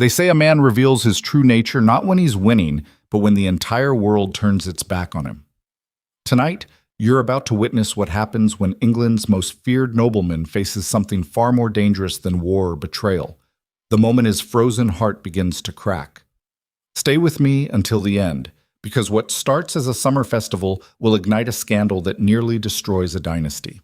They say a man reveals his true nature not when he's winning, but when the entire world turns its back on him. Tonight, you're about to witness what happens when England's most feared nobleman faces something far more dangerous than war or betrayal, the moment his frozen heart begins to crack. Stay with me until the end, because what starts as a summer festival will ignite a scandal that nearly destroys a dynasty.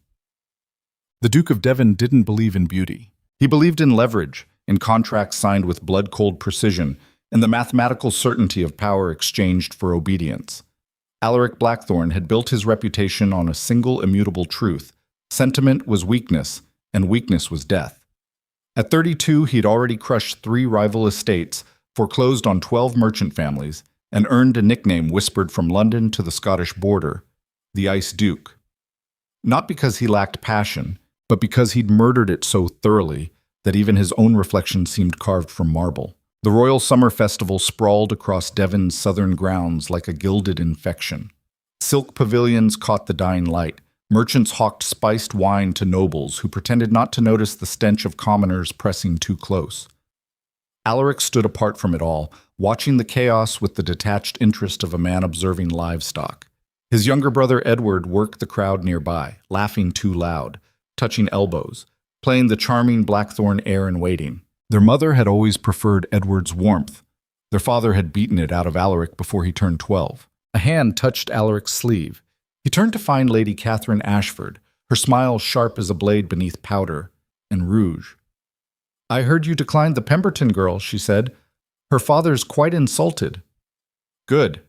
The Duke of Devon didn't believe in beauty. He believed in leverage, in contracts signed with blood-cold precision, and the mathematical certainty of power exchanged for obedience. Alaric Blackthorne had built his reputation on a single immutable truth: sentiment was weakness, and weakness was death. At 32, he'd already crushed 3 rival estates, foreclosed on 12 merchant families, and earned a nickname whispered from London to the Scottish border: the Ice Duke. Not because he lacked passion, but because he'd murdered it so thoroughly that even his own reflection seemed carved from marble. The Royal Summer Festival sprawled across Devon's southern grounds like a gilded infection. Silk pavilions caught the dying light. Merchants hawked spiced wine to nobles who pretended not to notice the stench of commoners pressing too close. Alaric stood apart from it all, watching the chaos with the detached interest of a man observing livestock. His younger brother Edward worked the crowd nearby, laughing too loud, touching elbows, playing the charming Blackthorne heir in waiting. Their mother had always preferred Edward's warmth. Their father had beaten it out of Alaric before he turned 12. A hand touched Alaric's sleeve. He turned to find Lady Catherine Ashford, her smile sharp as a blade beneath powder and rouge. "I heard you declined the Pemberton girl," she said. "Her father's quite insulted." "Good."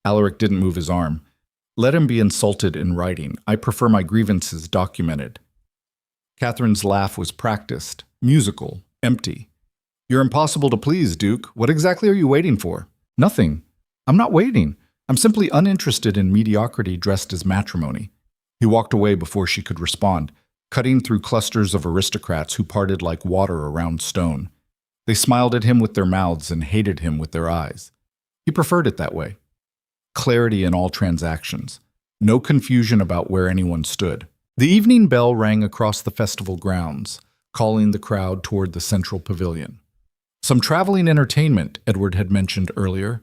Alaric didn't move his arm. "Let him be insulted in writing. I prefer my grievances documented." Catherine's laugh was practiced, musical, empty. "You're impossible to please, Duke. What exactly are you waiting for?" "Nothing. I'm not waiting. I'm simply uninterested in mediocrity dressed as matrimony." He walked away before she could respond, cutting through clusters of aristocrats who parted like water around stone. They smiled at him with their mouths and hated him with their eyes. He preferred it that way. Clarity in all transactions. No confusion about where anyone stood. The evening bell rang across the festival grounds, calling the crowd toward the central pavilion. Some traveling entertainment, Edward had mentioned earlier.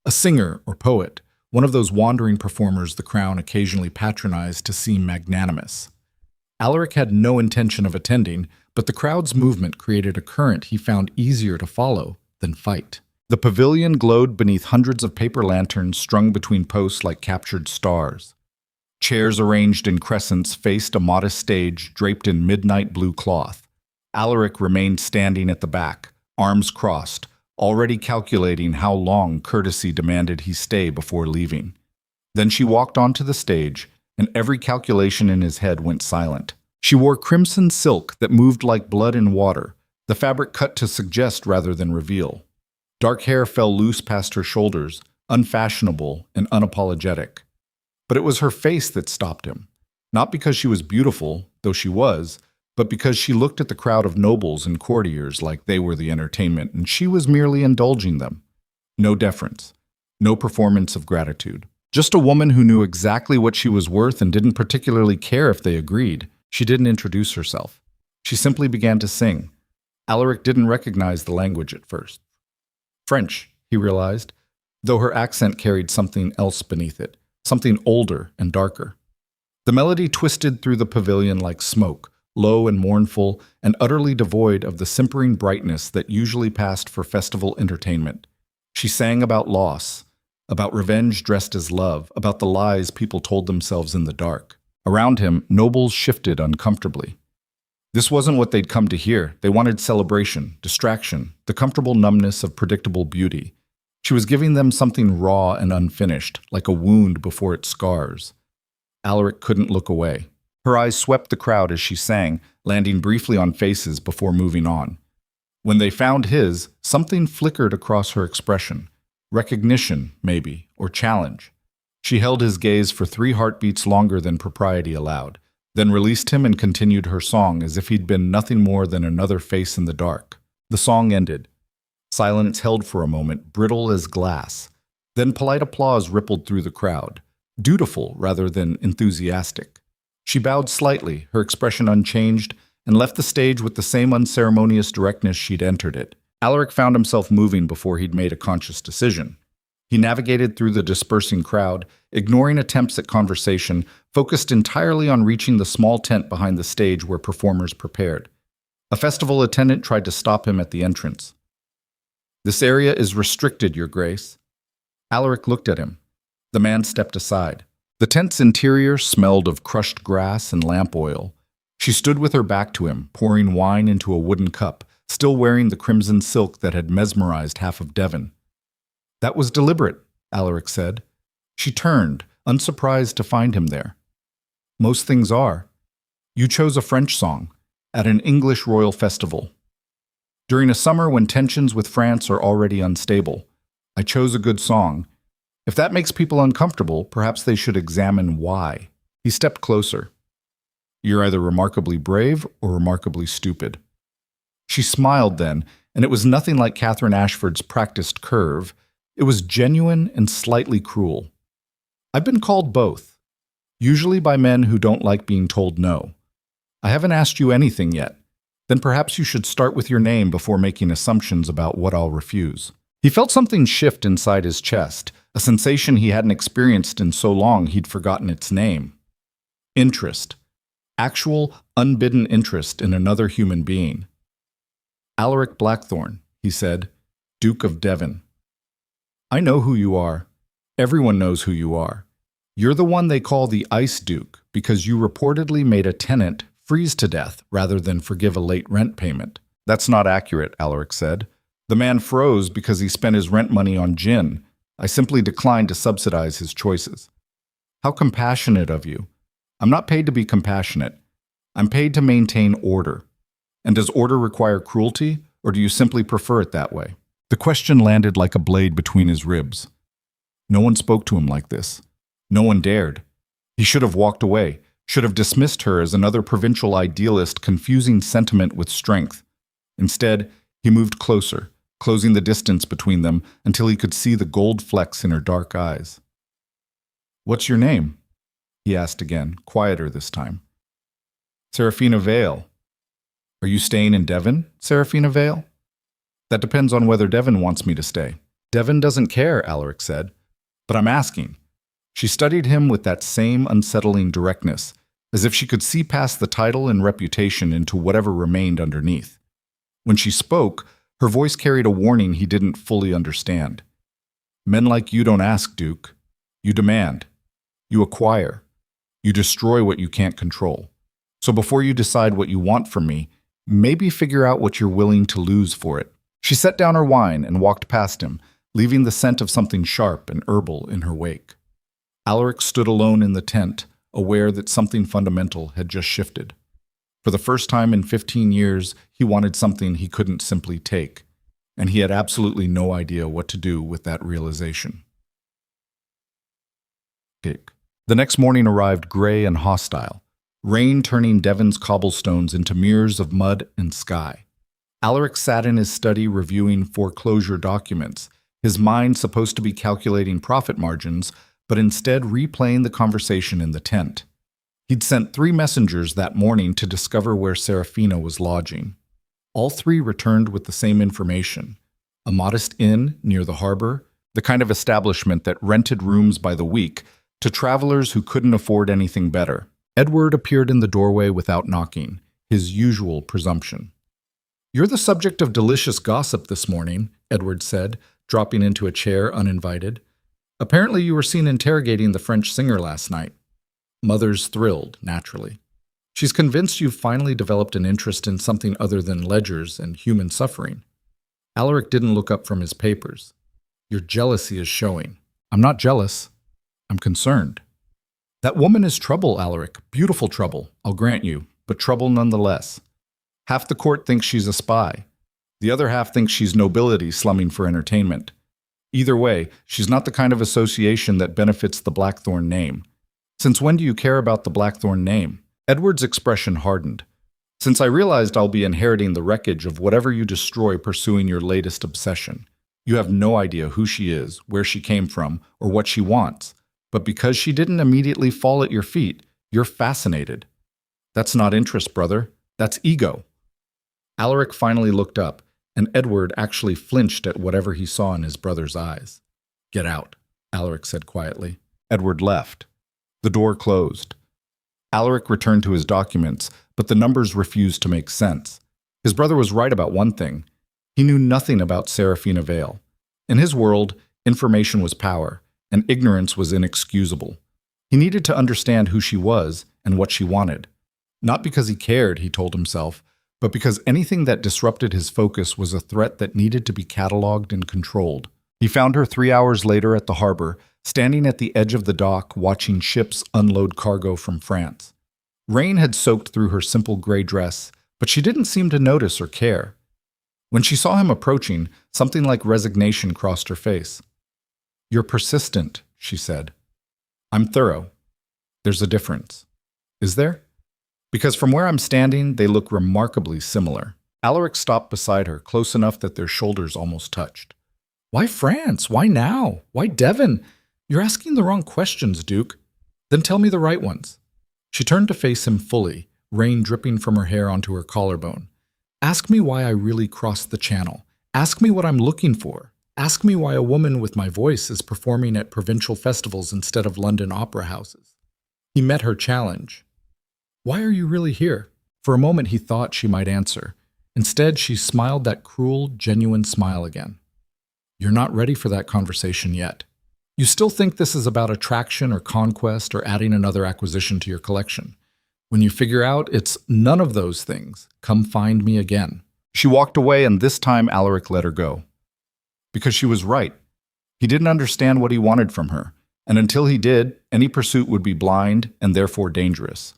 A singer or poet, one of those wandering performers the crown occasionally patronized to seem magnanimous. Alaric had no intention of attending, but the crowd's movement created a current he found easier to follow than fight. The pavilion glowed beneath hundreds of paper lanterns strung between posts like captured stars. Chairs arranged in crescents faced a modest stage draped in midnight blue cloth. Alaric remained standing at the back, arms crossed, already calculating how long courtesy demanded he stay before leaving. Then she walked onto the stage, and every calculation in his head went silent. She wore crimson silk that moved like blood in water, the fabric cut to suggest rather than reveal. Dark hair fell loose past her shoulders, unfashionable and unapologetic. But it was her face that stopped him, not because she was beautiful, though she was, but because she looked at the crowd of nobles and courtiers like they were the entertainment, and she was merely indulging them. No deference, no performance of gratitude. Just a woman who knew exactly what she was worth and didn't particularly care if they agreed. She didn't introduce herself. She simply began to sing. Alaric didn't recognize the language at first. French, he realized, though her accent carried something else beneath it, something older and darker. The melody twisted through the pavilion like smoke, low and mournful, and utterly devoid of the simpering brightness that usually passed for festival entertainment. She sang about loss, about revenge dressed as love, about the lies people told themselves in the dark. Around him, nobles shifted uncomfortably. This wasn't what they'd come to hear. They wanted celebration, distraction, the comfortable numbness of predictable beauty. She was giving them something raw and unfinished, like a wound before it scars. Alaric couldn't look away. Her eyes swept the crowd as she sang, landing briefly on faces before moving on. When they found his, something flickered across her expression. Recognition, maybe, or challenge. She held his gaze for 3 heartbeats longer than propriety allowed, then released him and continued her song as if he'd been nothing more than another face in the dark. The song ended. Silence held for a moment, brittle as glass. Then polite applause rippled through the crowd, dutiful rather than enthusiastic. She bowed slightly, her expression unchanged, and left the stage with the same unceremonious directness she'd entered it. Alaric found himself moving before he'd made a conscious decision. He navigated through the dispersing crowd, ignoring attempts at conversation, focused entirely on reaching the small tent behind the stage where performers prepared. A festival attendant tried to stop him at the entrance. "This area is restricted, Your Grace." Alaric looked at him. The man stepped aside. The tent's interior smelled of crushed grass and lamp oil. She stood with her back to him, pouring wine into a wooden cup, still wearing the crimson silk that had mesmerized half of Devon. "That was deliberate," Alaric said. She turned, unsurprised to find him there. "Most things are. You chose a French song at an English royal festival. During a summer when tensions with France are already unstable, I chose a good song. If that makes people uncomfortable, perhaps they should examine why." He stepped closer. "You're either remarkably brave or remarkably stupid." She smiled then, and it was nothing like Catherine Ashford's practiced curve. It was genuine and slightly cruel. "I've been called both, usually by men who don't like being told no. I haven't asked you anything yet. Then perhaps you should start with your name before making assumptions about what I'll refuse." He felt something shift inside his chest, a sensation he hadn't experienced in so long he'd forgotten its name. Interest. Actual, unbidden interest in another human being. "Alaric Blackthorne," he said, "Duke of Devon. I know who you are. Everyone knows who you are. You're the one they call the Ice Duke because you reportedly made a tenant freeze to death rather than forgive a late rent payment." "That's not accurate," Alaric said. "The man froze because he spent his rent money on gin. I simply declined to subsidize his choices." "How compassionate of you. I'm not paid to be compassionate. I'm paid to maintain order. And does order require cruelty, or do you simply prefer it that way?" The question landed like a blade between his ribs. No one spoke to him like this. No one dared. He should have walked away, should have dismissed her as another provincial idealist confusing sentiment with strength. Instead, he moved closer, closing the distance between them until he could see the gold flecks in her dark eyes. "What's your name?" he asked again, quieter this time. "Serafina Vale." "Are you staying in Devon, Serafina Vale?" "That depends on whether Devon wants me to stay." "Devon doesn't care," Alaric said. "But I'm asking." She studied him with that same unsettling directness, as if she could see past the title and reputation into whatever remained underneath. When she spoke, her voice carried a warning he didn't fully understand. "Men like you don't ask, Duke. You demand. You acquire. You destroy what you can't control. So before you decide what you want from me, maybe figure out what you're willing to lose for it." She set down her wine and walked past him, leaving the scent of something sharp and herbal in her wake. Alaric stood alone in the tent, aware that something fundamental had just shifted. For the first time in 15 years, he wanted something he couldn't simply take, and he had absolutely no idea what to do with that realization. The next morning arrived gray and hostile, rain turning Devon's cobblestones into mirrors of mud and sky. Alaric sat in his study reviewing foreclosure documents, his mind supposed to be calculating profit margins, but instead replaying the conversation in the tent. He'd sent 3 messengers that morning to discover where Serafina was lodging. All 3 returned with the same information: a modest inn near the harbor, the kind of establishment that rented rooms by the week to travelers who couldn't afford anything better. Edward appeared in the doorway without knocking, his usual presumption. "You're the subject of delicious gossip this morning," Edward said, dropping into a chair uninvited. "Apparently you were seen interrogating the French singer last night." Mother's thrilled, naturally. She's convinced you've finally developed an interest in something other than ledgers and human suffering. Alaric didn't look up from his papers. "Your jealousy is showing." "I'm not jealous. I'm concerned." "That woman is trouble, Alaric. Beautiful trouble, I'll grant you, but trouble nonetheless. Half the court thinks she's a spy. The other half thinks she's nobility slumming for entertainment. Either way, she's not the kind of association that benefits the Blackthorne name. Since when do you care about the Blackthorne name?" Edward's expression hardened. "Since I realized I'll be inheriting the wreckage of whatever you destroy pursuing your latest obsession. You have no idea who she is, where she came from, or what she wants. But because she didn't immediately fall at your feet, you're fascinated. That's not interest, brother. That's ego." Alaric finally looked up, and Edward actually flinched at whatever he saw in his brother's eyes. "Get out," Alaric said quietly. Edward left. The door closed. Alaric returned to his documents, but the numbers refused to make sense. His brother was right about one thing. He knew nothing about Serafina Vale. In his world, information was power, and ignorance was inexcusable. He needed to understand who she was and what she wanted. Not because he cared, he told himself, but because anything that disrupted his focus was a threat that needed to be cataloged and controlled. He found her 3 hours later at the harbor, standing at the edge of the dock watching ships unload cargo from France. Rain had soaked through her simple gray dress, but she didn't seem to notice or care. When she saw him approaching, something like resignation crossed her face. "You're persistent," she said. "I'm thorough. There's a difference." "Is there?" "Because from where I'm standing, they look remarkably similar." Alaric stopped beside her, close enough that their shoulders almost touched. "Why France? Why now? Why Devon? You're asking the wrong questions, Duke. Then tell me the right ones." She turned to face him fully, rain dripping from her hair onto her collarbone. "Ask me why I really crossed the channel. Ask me what I'm looking for. Ask me why a woman with my voice is performing at provincial festivals instead of London opera houses." He met her challenge. "Why are you really here?" For a moment he thought she might answer. Instead, she smiled that cruel, genuine smile again. "You're not ready for that conversation yet. You still think this is about attraction or conquest or adding another acquisition to your collection. When you figure out it's none of those things, come find me again." She walked away, and this time Alaric let her go. Because she was right. He didn't understand what he wanted from her, and until he did, any pursuit would be blind and therefore dangerous.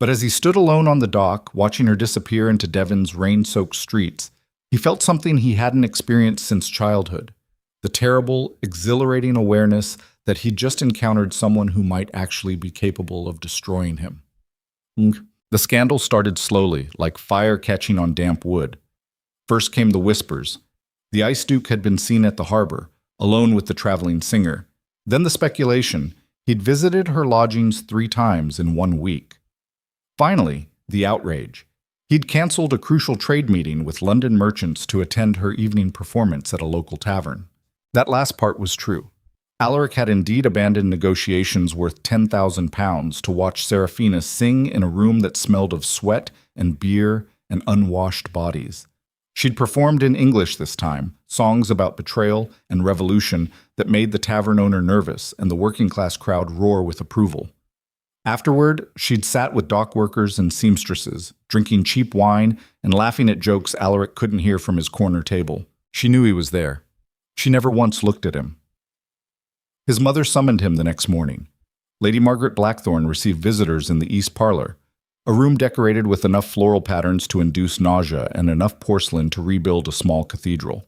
But as he stood alone on the dock, watching her disappear into Devon's rain-soaked streets, he felt something he hadn't experienced since childhood. The terrible, exhilarating awareness that he'd just encountered someone who might actually be capable of destroying him. The scandal started slowly, like fire catching on damp wood. First came the whispers. The Ice Duke had been seen at the harbor, alone with the traveling singer. Then the speculation. He'd visited her lodgings 3 times in 1 week. Finally, the outrage. He'd canceled a crucial trade meeting with London merchants to attend her evening performance at a local tavern. That last part was true. Alaric had indeed abandoned negotiations worth £10,000 to watch Serafina sing in a room that smelled of sweat and beer and unwashed bodies. She'd performed in English this time, songs about betrayal and revolution that made the tavern owner nervous and the working-class crowd roar with approval. Afterward, she'd sat with dock workers and seamstresses, drinking cheap wine and laughing at jokes Alaric couldn't hear from his corner table. She knew he was there. She never once looked at him. His mother summoned him the next morning. Lady Margaret Blackthorne received visitors in the east parlor, a room decorated with enough floral patterns to induce nausea and enough porcelain to rebuild a small cathedral.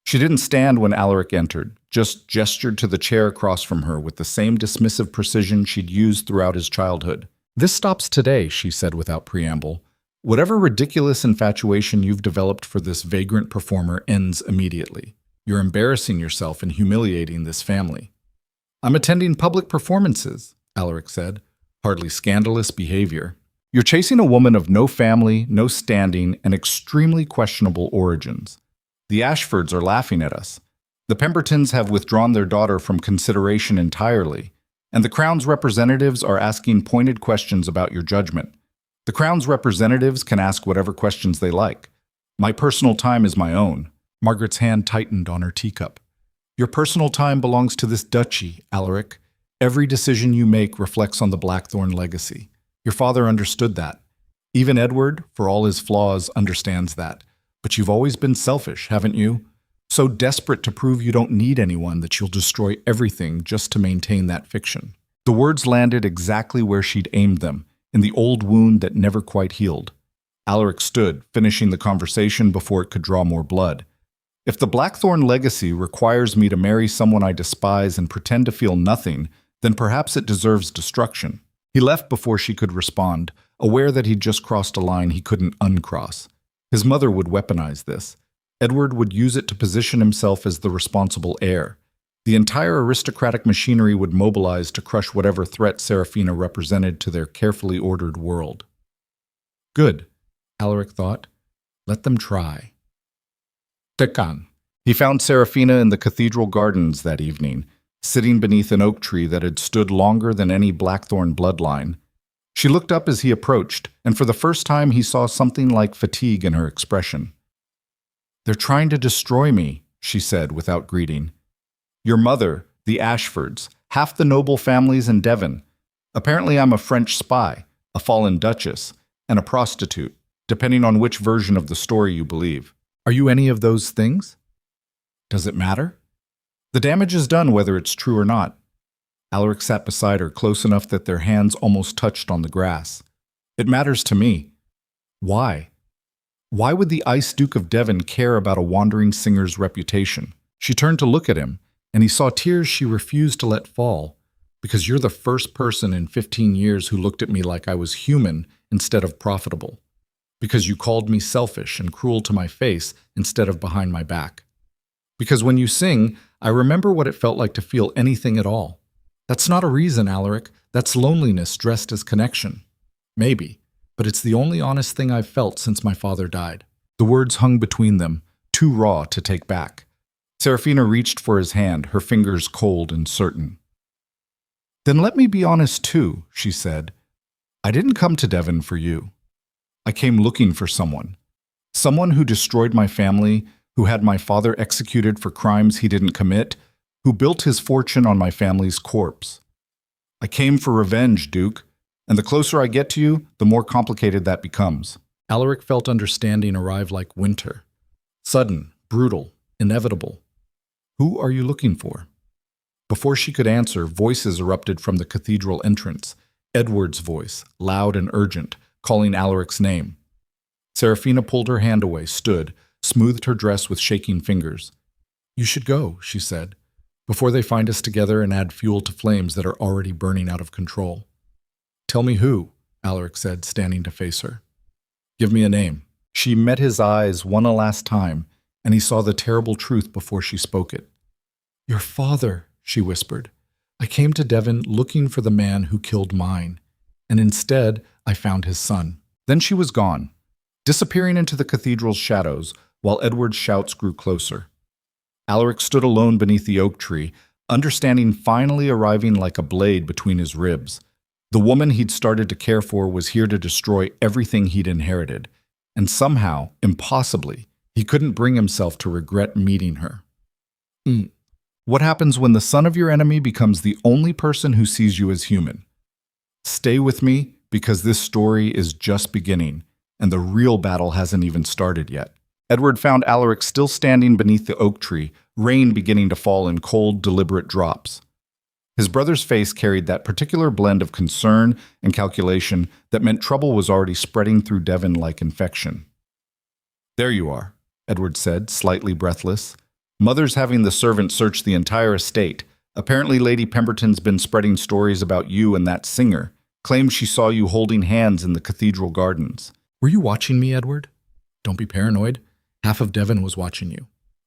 She didn't stand when Alaric entered, just gestured to the chair across from her with the same dismissive precision she'd used throughout his childhood. "This stops today," she said without preamble. "Whatever ridiculous infatuation you've developed for this vagrant performer ends immediately. You're embarrassing yourself and humiliating this family." "I'm attending public performances," Alaric said. "Hardly scandalous behavior. You're chasing a woman of no family, no standing, and extremely questionable origins. The Ashfords are laughing at us. The Pembertons have withdrawn their daughter from consideration entirely, and the Crown's representatives are asking pointed questions about your judgment. The Crown's representatives can ask whatever questions they like. My personal time is my own." Margaret's hand tightened on her teacup. "Your personal time belongs to this duchy, Alaric. Every decision you make reflects on the Blackthorne legacy. Your father understood that. Even Edward, for all his flaws, understands that. But you've always been selfish, haven't you? So desperate to prove you don't need anyone that you'll destroy everything just to maintain that fiction." The words landed exactly where she'd aimed them, in the old wound that never quite healed. Alaric stood, finishing the conversation before it could draw more blood. "If the Blackthorne legacy requires me to marry someone I despise and pretend to feel nothing, then perhaps it deserves destruction." He left before she could respond, aware that he'd just crossed a line he couldn't uncross. His mother would weaponize this. Edward would use it to position himself as the responsible heir. The entire aristocratic machinery would mobilize to crush whatever threat Serafina represented to their carefully ordered world. Good, Alaric thought. Let them try. Tekan. He found Serafina in the cathedral gardens that evening, sitting beneath an oak tree that had stood longer than any Blackthorn bloodline. She looked up as he approached, and for the first time he saw something like fatigue in her expression. "They're trying to destroy me," she said without greeting. "Your mother, the Ashfords, half the noble families in Devon. Apparently I'm a French spy, a fallen duchess, and a prostitute, depending on which version of the story you believe. Are you any of those things? Does it matter? The damage is done whether it's true or not." Alaric sat beside her, close enough that their hands almost touched on the grass. "It matters to me." "Why? Why would the Ice Duke of Devon care about a wandering singer's reputation?" She turned to look at him, and he saw tears she refused to let fall. "Because you're the first person in 15 years who looked at me like I was human instead of profitable. Because you called me selfish and cruel to my face instead of behind my back. Because when you sing, I remember what it felt like to feel anything at all. That's not a reason, Alaric. That's loneliness dressed as connection. Maybe, but it's the only honest thing I've felt since my father died." The words hung between them, too raw to take back. Serafina reached for his hand, her fingers cold and certain. "Then let me be honest too," she said. "I didn't come to Devon for you. I came looking for someone. Someone who destroyed my family, who had my father executed for crimes he didn't commit, who built his fortune on my family's corpse. I came for revenge, Duke, and the closer I get to you, the more complicated that becomes." Alaric felt understanding arrive like winter. Sudden, brutal, inevitable. "Who are you looking for?" Before she could answer, voices erupted from the cathedral entrance. Edward's voice, loud and urgent, calling Alaric's name. Serafina pulled her hand away, stood, smoothed her dress with shaking fingers. "You should go," she said, "before they find us together and add fuel to flames that are already burning out of control." "Tell me who," Alaric said, standing to face her. "Give me a name." She met his eyes one last time, and he saw the terrible truth before she spoke it. "Your father," she whispered. "I came to Devon looking for the man who killed mine, and instead I found his son." Then she was gone, disappearing into the cathedral's shadows, while Edward's shouts grew closer. Alaric stood alone beneath the oak tree, understanding finally arriving like a blade between his ribs. The woman he'd started to care for was here to destroy everything he'd inherited, and somehow, impossibly, he couldn't bring himself to regret meeting her. What happens when the son of your enemy becomes the only person who sees you as human? Stay with me, because this story is just beginning, and the real battle hasn't even started yet. Edward found Alaric still standing beneath the oak tree, rain beginning to fall in cold, deliberate drops. His brother's face carried that particular blend of concern and calculation that meant trouble was already spreading through Devon like infection. "There you are," Edward said, slightly breathless. "Mother's having the servant search the entire estate. Apparently Lady Pemberton's been spreading stories about you and that singer. Claims she saw you holding hands in the cathedral gardens." "Were you watching me, Edward? Don't be paranoid. Half of Devon was watching you.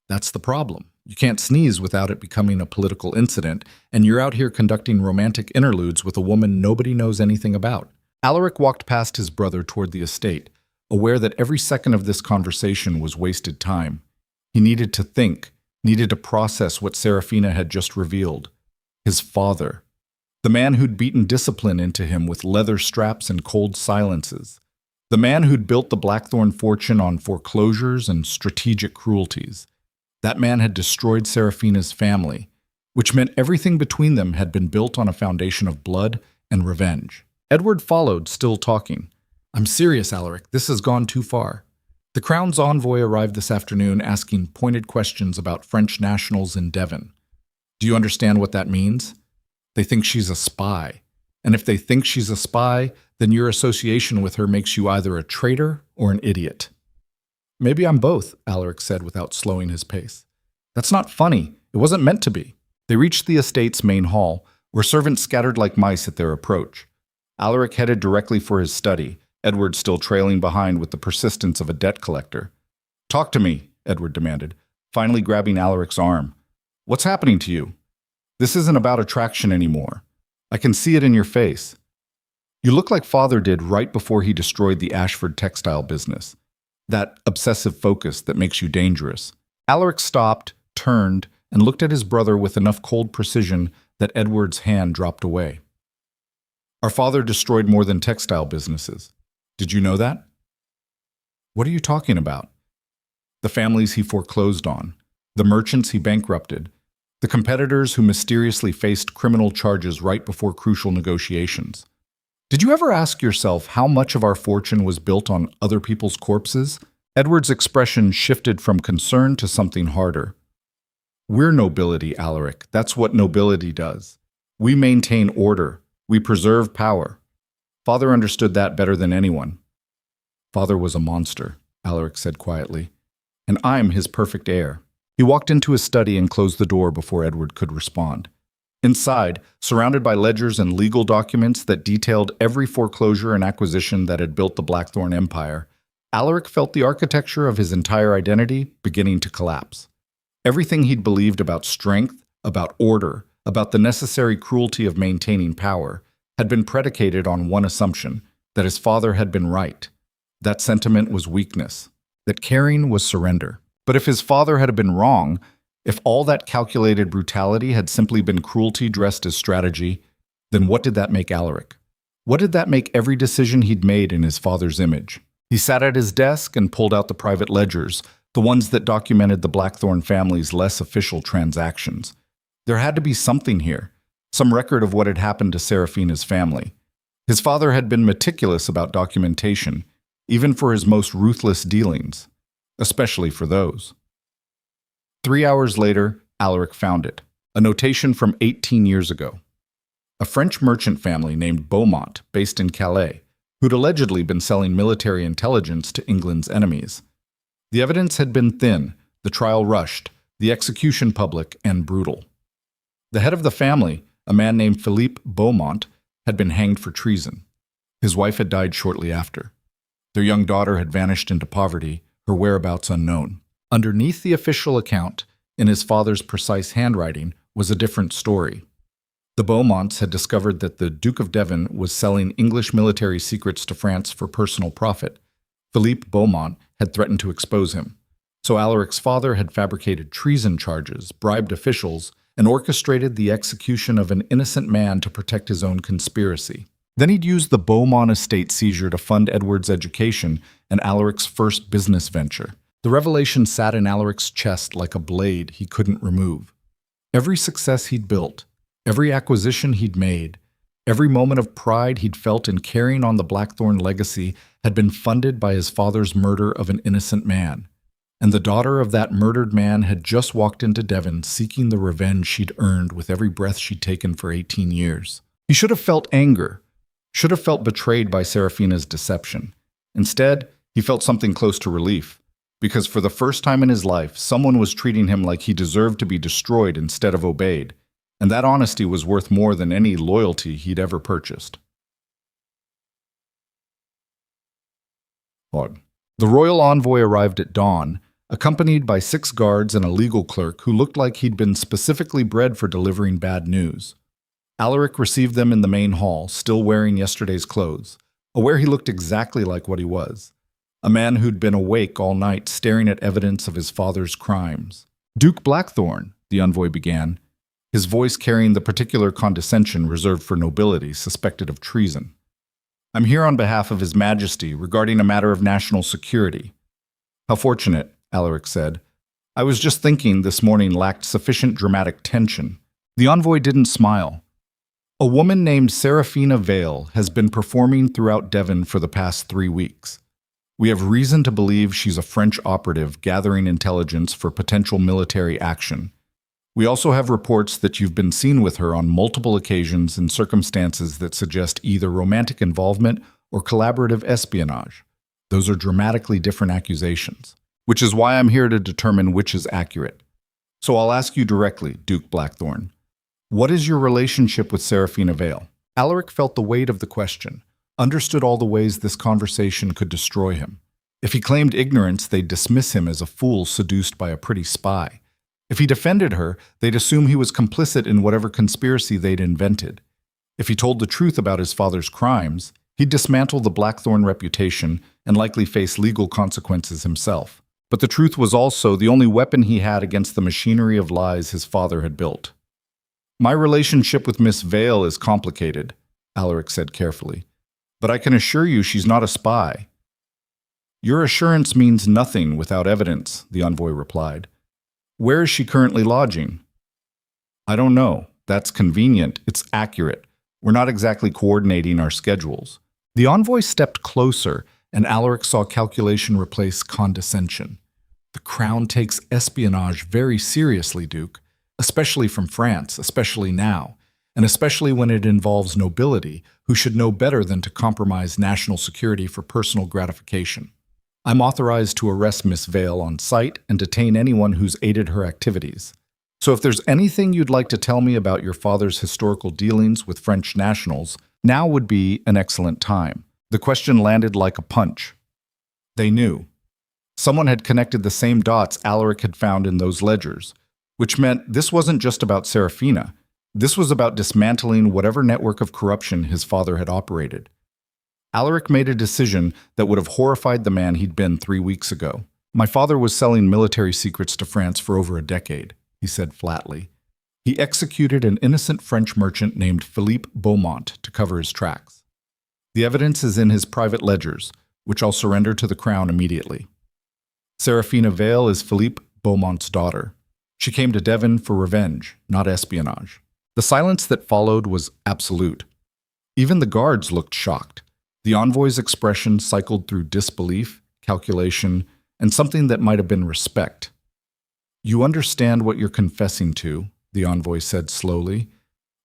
That's the problem. You can't sneeze without it becoming a political incident, and you're out here conducting romantic interludes with a woman nobody knows anything about." Alaric walked past his brother toward the estate, aware that every second of this conversation was wasted time. He needed to think, needed to process what Serafina had just revealed. His father. The man who'd beaten discipline into him with leather straps and cold silences. The man who'd built the Blackthorn fortune on foreclosures and strategic cruelties. That man had destroyed Serafina's family, which meant everything between them had been built on a foundation of blood and revenge. Edward followed, still talking. "I'm serious, Alaric. This has gone too far. The Crown's envoy arrived this afternoon asking pointed questions about French nationals in Devon. Do you understand what that means? They think she's a spy. And if they think she's a spy, then your association with her makes you either a traitor or an idiot." "Maybe I'm both," Alaric said without slowing his pace. "That's not funny. It wasn't meant to be." They reached the estate's main hall, where servants scattered like mice at their approach. Alaric headed directly for his study, Edward still trailing behind with the persistence of a debt collector. "Talk to me," Edward demanded, finally grabbing Alaric's arm. "What's happening to you? This isn't about attraction anymore. I can see it in your face. You look like Father did right before he destroyed the Ashford textile business. That obsessive focus that makes you dangerous. Alaric stopped, turned, and looked at his brother with enough cold precision that Edward's hand dropped away. Our father destroyed more than textile businesses. Did you know that? What are you talking about? The families he foreclosed on, the merchants he bankrupted, the competitors who mysteriously faced criminal charges right before crucial negotiations. Did you ever ask yourself how much of our fortune was built on other people's corpses? Edward's expression shifted from concern to something harder. We're nobility, Alaric. That's what nobility does. We maintain order. We preserve power. Father understood that better than anyone. Father was a monster, Alaric said quietly, and I'm his perfect heir. He walked into his study and closed the door before Edward could respond. Inside, surrounded by ledgers and legal documents that detailed every foreclosure and acquisition that had built the Blackthorn Empire, Alaric felt the architecture of his entire identity beginning to collapse. Everything he'd believed about strength, about order, about the necessary cruelty of maintaining power, had been predicated on one assumption, that his father had been right. That sentiment was weakness, that caring was surrender. But if his father had been wrong, if all that calculated brutality had simply been cruelty dressed as strategy, then what did that make Alaric? What did that make every decision he'd made in his father's image? He sat at his desk and pulled out the private ledgers, the ones that documented the Blackthorn family's less official transactions. There had to be something here, some record of what had happened to Serafina's family. His father had been meticulous about documentation, even for his most ruthless dealings, especially for those. 3 hours later, Alaric found it, a notation from 18 years ago. A French merchant family named Beaumont, based in Calais, who'd allegedly been selling military intelligence to England's enemies. The evidence had been thin, the trial rushed, the execution public and brutal. The head of the family, a man named Philippe Beaumont, had been hanged for treason. His wife had died shortly after. Their young daughter had vanished into poverty, her whereabouts unknown. Underneath the official account, in his father's precise handwriting, was a different story. The Beaumonts had discovered that the Duke of Devon was selling English military secrets to France for personal profit. Philippe Beaumont had threatened to expose him. So Alaric's father had fabricated treason charges, bribed officials, and orchestrated the execution of an innocent man to protect his own conspiracy. Then he'd used the Beaumont estate seizure to fund Edward's education and Alaric's first business venture. The revelation sat in Alaric's chest like a blade he couldn't remove. Every success he'd built, every acquisition he'd made, every moment of pride he'd felt in carrying on the Blackthorn legacy had been funded by his father's murder of an innocent man. And the daughter of that murdered man had just walked into Devon seeking the revenge she'd earned with every breath she'd taken for 18 years. He should have felt anger, should have felt betrayed by Serafina's deception. Instead, he felt something close to relief, because for the first time in his life, someone was treating him like he deserved to be destroyed instead of obeyed, and that honesty was worth more than any loyalty he'd ever purchased. The royal envoy arrived at dawn, accompanied by 6 guards and a legal clerk who looked like he'd been specifically bred for delivering bad news. Alaric received them in the main hall, still wearing yesterday's clothes, aware he looked exactly like what he was, a man who'd been awake all night staring at evidence of his father's crimes. "Duke Blackthorn," the envoy began, his voice carrying the particular condescension reserved for nobility suspected of treason. "I'm here on behalf of His Majesty regarding a matter of national security." "How fortunate," Alaric said. "I was just thinking this morning lacked sufficient dramatic tension." The envoy didn't smile. "A woman named Serafina Vale has been performing throughout Devon for the past 3 weeks. We have reason to believe she's a French operative gathering intelligence for potential military action. We also have reports that you've been seen with her on multiple occasions in circumstances that suggest either romantic involvement or collaborative espionage. Those are dramatically different accusations, which is why I'm here to determine which is accurate. So I'll ask you directly, Duke Blackthorn. What is your relationship with Serafina Vale?" Alaric felt the weight of the question, understood all the ways this conversation could destroy him. If he claimed ignorance, they'd dismiss him as a fool seduced by a pretty spy. If he defended her, they'd assume he was complicit in whatever conspiracy they'd invented. If he told the truth about his father's crimes, he'd dismantle the Blackthorn reputation and likely face legal consequences himself. But the truth was also the only weapon he had against the machinery of lies his father had built. My relationship with Miss Vale is complicated, Alaric said carefully, but I can assure you she's not a spy. Your assurance means nothing without evidence, the envoy replied. Where is she currently lodging? I don't know. That's convenient. It's accurate. We're not exactly coordinating our schedules. The envoy stepped closer, and Alaric saw calculation replace condescension. The crown takes espionage very seriously, Duke, especially from France, especially now, and especially when it involves nobility, who should know better than to compromise national security for personal gratification. I'm authorized to arrest Miss Vale on sight and detain anyone who's aided her activities. So if there's anything you'd like to tell me about your father's historical dealings with French nationals, now would be an excellent time. The question landed like a punch. They knew. Someone had connected the same dots Alaric had found in those ledgers, which meant this wasn't just about Serafina. This was about dismantling whatever network of corruption his father had operated. Alaric made a decision that would have horrified the man he'd been 3 weeks ago. My father was selling military secrets to France for over a decade, he said flatly. He executed an innocent French merchant named Philippe Beaumont to cover his tracks. The evidence is in his private ledgers, which I'll surrender to the crown immediately. Serafina Vale is Philippe Beaumont's daughter. She came to Devon for revenge, not espionage. The silence that followed was absolute. Even the guards looked shocked. The envoy's expression cycled through disbelief, calculation, and something that might have been respect. You understand what you're confessing to, the envoy said slowly.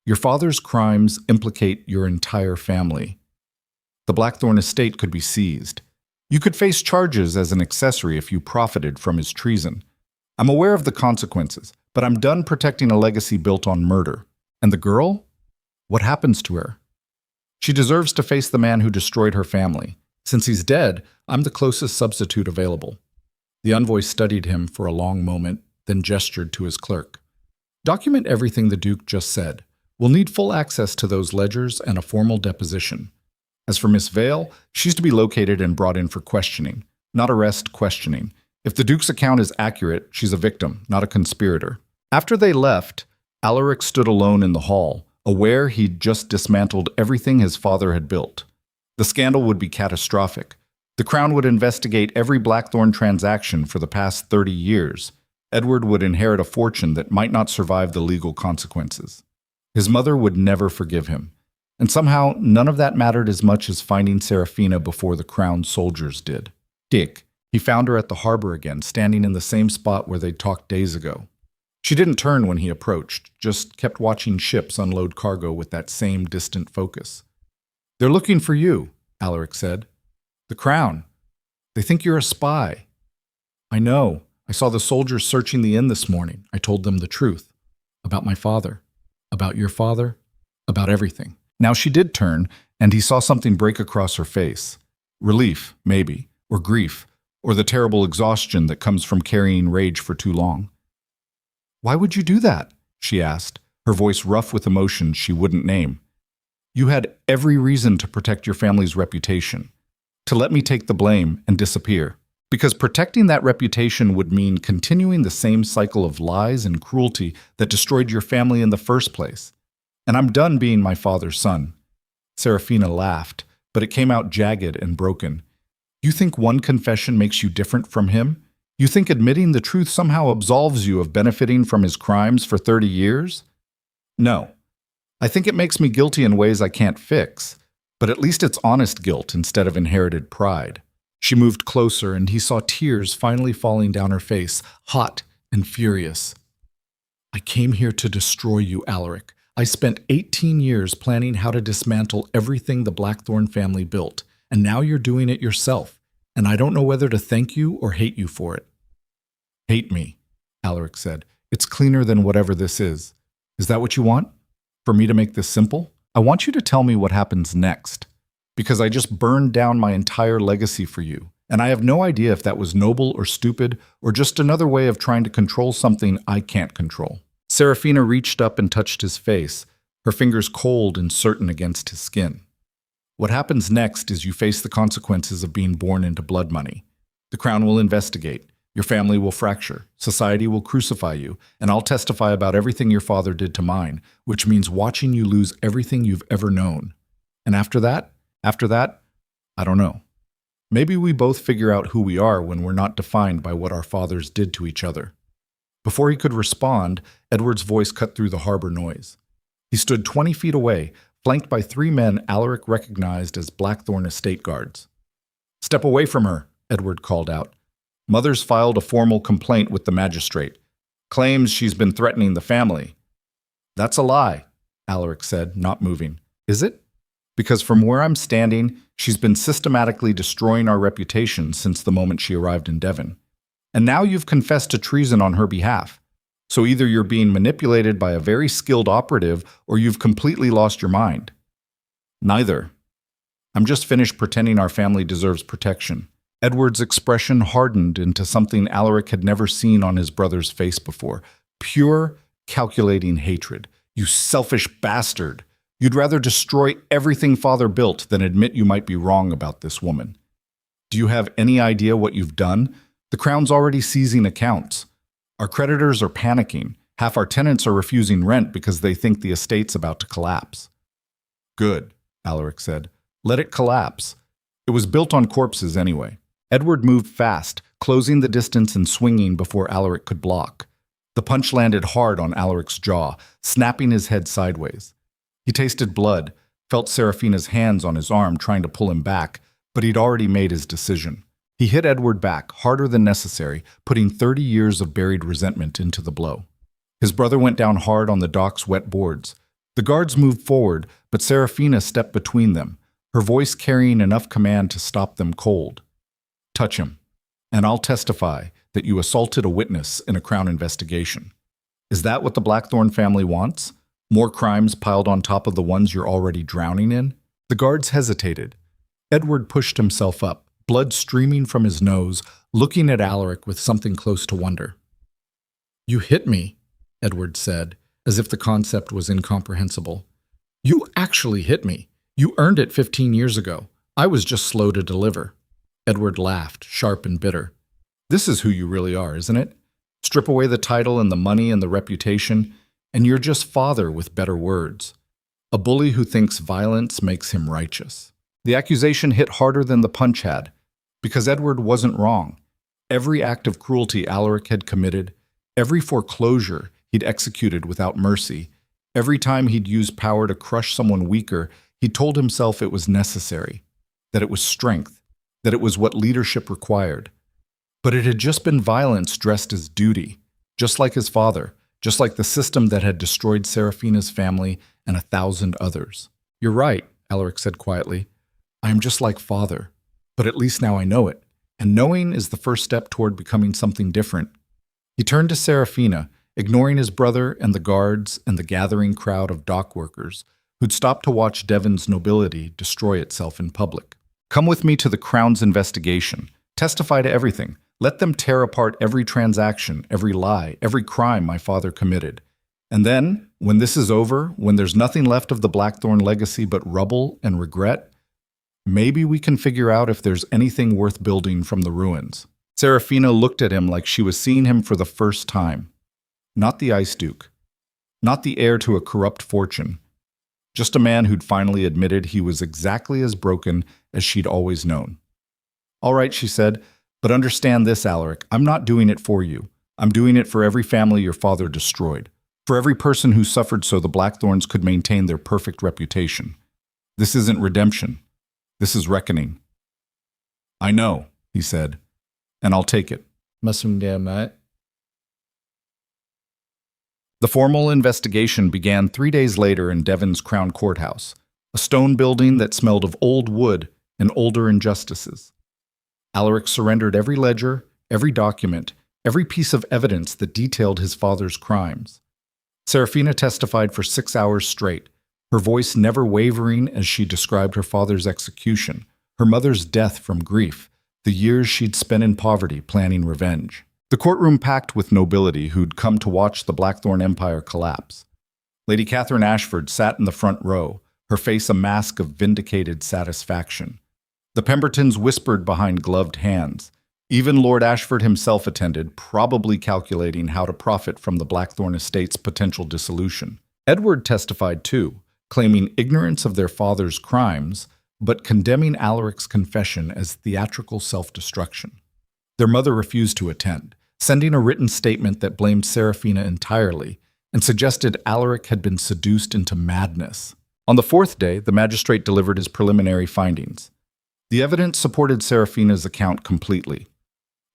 Your father's crimes implicate your entire family. The Blackthorn estate could be seized. You could face charges as an accessory if you profited from his treason. I'm aware of the consequences, but I'm done protecting a legacy built on murder. And the girl? What happens to her? She deserves to face the man who destroyed her family. Since he's dead, I'm the closest substitute available. The envoy studied him for a long moment, then gestured to his clerk. Document everything the Duke just said. We'll need full access to those ledgers and a formal deposition. As for Miss Vale, she's to be located and brought in for questioning, not arrest, questioning. If the Duke's account is accurate, she's a victim, not a conspirator. After they left, Alaric stood alone in the hall, aware he'd just dismantled everything his father had built. The scandal would be catastrophic. The Crown would investigate every Blackthorn transaction for the past 30 years. Edward would inherit a fortune that might not survive the legal consequences. His mother would never forgive him. And somehow, none of that mattered as much as finding Serafina before the Crown soldiers did. Dick, he found her at the harbor again, standing in the same spot where they'd talked days ago. She didn't turn when he approached, just kept watching ships unload cargo with that same distant focus. They're looking for you, Alaric said. The Crown. They think you're a spy. I know. I saw the soldiers searching the inn this morning. I told them the truth. About my father. About your father. About everything. Now she did turn, and he saw something break across her face. Relief, maybe, or grief, or the terrible exhaustion that comes from carrying rage for too long. Why would you do that? She asked, her voice rough with emotion she wouldn't name. You had every reason to protect your family's reputation, to let me take the blame and disappear, because protecting that reputation would mean continuing the same cycle of lies and cruelty that destroyed your family in the first place. And I'm done being my father's son. Serafina laughed, but it came out jagged and broken. You think one confession makes you different from him? You think admitting the truth somehow absolves you of benefiting from his crimes for 30 years? No. I think it makes me guilty in ways I can't fix, but at least it's honest guilt instead of inherited pride. She moved closer, and he saw tears finally falling down her face, hot and furious. I came here to destroy you, Alaric. I spent 18 years planning how to dismantle everything the Blackthorn family built, and now you're doing it yourself, and I don't know whether to thank you or hate you for it. Hate me, Alaric said. It's cleaner than whatever this is. Is that what you want? For me to make this simple? I want you to tell me what happens next, because I just burned down my entire legacy for you, and I have no idea if that was noble or stupid or just another way of trying to control something I can't control. Serafina reached up and touched his face, her fingers cold and certain against his skin. What happens next is you face the consequences of being born into blood money. The Crown will investigate. Your family will fracture, society will crucify you, and I'll testify about everything your father did to mine, which means watching you lose everything you've ever known. And after that, I don't know. Maybe we both figure out who we are when we're not defined by what our fathers did to each other." Before he could respond, Edward's voice cut through the harbor noise. He stood 20 feet away, flanked by 3 men Alaric recognized as Blackthorn estate guards. "Step away from her," Edward called out. "Mother's filed a formal complaint with the magistrate. Claims she's been threatening the family." "That's a lie," Alaric said, not moving. "Is it? Because from where I'm standing, she's been systematically destroying our reputation since the moment she arrived in Devon. And now you've confessed to treason on her behalf. So either you're being manipulated by a very skilled operative or you've completely lost your mind." "Neither. I'm just finished pretending our family deserves protection." Edward's expression hardened into something Alaric had never seen on his brother's face before. Pure, calculating hatred. "You selfish bastard! You'd rather destroy everything father built than admit you might be wrong about this woman. Do you have any idea what you've done? The Crown's already seizing accounts. Our creditors are panicking. Half our tenants are refusing rent because they think the estate's about to collapse." "Good," Alaric said. "Let it collapse. It was built on corpses anyway." Edward moved fast, closing the distance and swinging before Alaric could block. The punch landed hard on Alaric's jaw, snapping his head sideways. He tasted blood, felt Serafina's hands on his arm trying to pull him back, but he'd already made his decision. He hit Edward back, harder than necessary, putting 30 years of buried resentment into the blow. His brother went down hard on the dock's wet boards. The guards moved forward, but Serafina stepped between them, her voice carrying enough command to stop them cold. "Touch him, and I'll testify that you assaulted a witness in a Crown investigation." "Is that what the Blackthorn family wants? More crimes piled on top of the ones you're already drowning in?" The guards hesitated. Edward pushed himself up, blood streaming from his nose, looking at Alaric with something close to wonder. "You hit me," Edward said, as if the concept was incomprehensible. "You actually hit me. You earned it 15 years ago. I was just slow to deliver." Edward laughed, sharp and bitter. "This is who you really are, isn't it? Strip away the title and the money and the reputation, and you're just father with better words. A bully who thinks violence makes him righteous." The accusation hit harder than the punch had, because Edward wasn't wrong. Every act of cruelty Alaric had committed, every foreclosure he'd executed without mercy, every time he'd used power to crush someone weaker, he told himself it was necessary, that it was strength, that it was what leadership required. But it had just been violence dressed as duty, just like his father, just like the system that had destroyed Serafina's family and 1,000 others. "You're right," Alaric said quietly. "I am just like father, but at least now I know it, and knowing is the first step toward becoming something different." He turned to Serafina, ignoring his brother and the guards and the gathering crowd of dock workers who'd stopped to watch Devon's nobility destroy itself in public. "Come with me to the Crown's investigation. Testify to everything. Let them tear apart every transaction, every lie, every crime my father committed. And then, when this is over, when there's nothing left of the Blackthorn legacy but rubble and regret, maybe we can figure out if there's anything worth building from the ruins." Serafina looked at him like she was seeing him for the first time. Not the Ice Duke. Not the heir to a corrupt fortune. Just a man who'd finally admitted he was exactly as broken as she'd always known. "All right," she said, "but understand this, Alaric. I'm not doing it for you. I'm doing it for every family your father destroyed. For every person who suffered so the Blackthorns could maintain their perfect reputation. This isn't redemption. This is reckoning." "I know," he said, "and I'll take it." The formal investigation began 3 days later in Devon's Crown Courthouse, a stone building that smelled of old wood and older injustices. Alaric surrendered every ledger, every document, every piece of evidence that detailed his father's crimes. Serafina testified for 6 hours straight, her voice never wavering as she described her father's execution, her mother's death from grief, the years she'd spent in poverty planning revenge. The courtroom packed with nobility who'd come to watch the Blackthorn Empire collapse. Lady Catherine Ashford sat in the front row, her face a mask of vindicated satisfaction. The Pembertons whispered behind gloved hands. Even Lord Ashford himself attended, probably calculating how to profit from the Blackthorn estate's potential dissolution. Edward testified too, claiming ignorance of their father's crimes, but condemning Alaric's confession as theatrical self-destruction. Their mother refused to attend, sending a written statement that blamed Serafina entirely and suggested Alaric had been seduced into madness. On the fourth day, the magistrate delivered his preliminary findings. The evidence supported Serafina's account completely.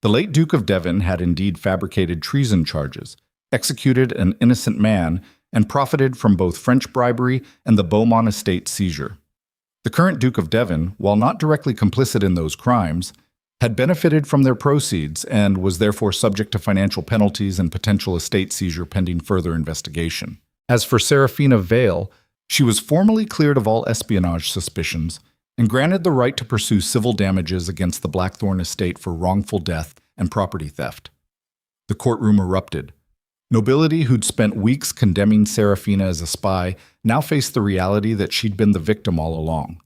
The late Duke of Devon had indeed fabricated treason charges, executed an innocent man, and profited from both French bribery and the Beaumont estate seizure. The current Duke of Devon, while not directly complicit in those crimes, had benefited from their proceeds and was therefore subject to financial penalties and potential estate seizure pending further investigation. As for Serafina Vale, she was formally cleared of all espionage suspicions and granted the right to pursue civil damages against the Blackthorn estate for wrongful death and property theft. The courtroom erupted. Nobility who'd spent weeks condemning Serafina as a spy now faced the reality that she'd been the victim all along.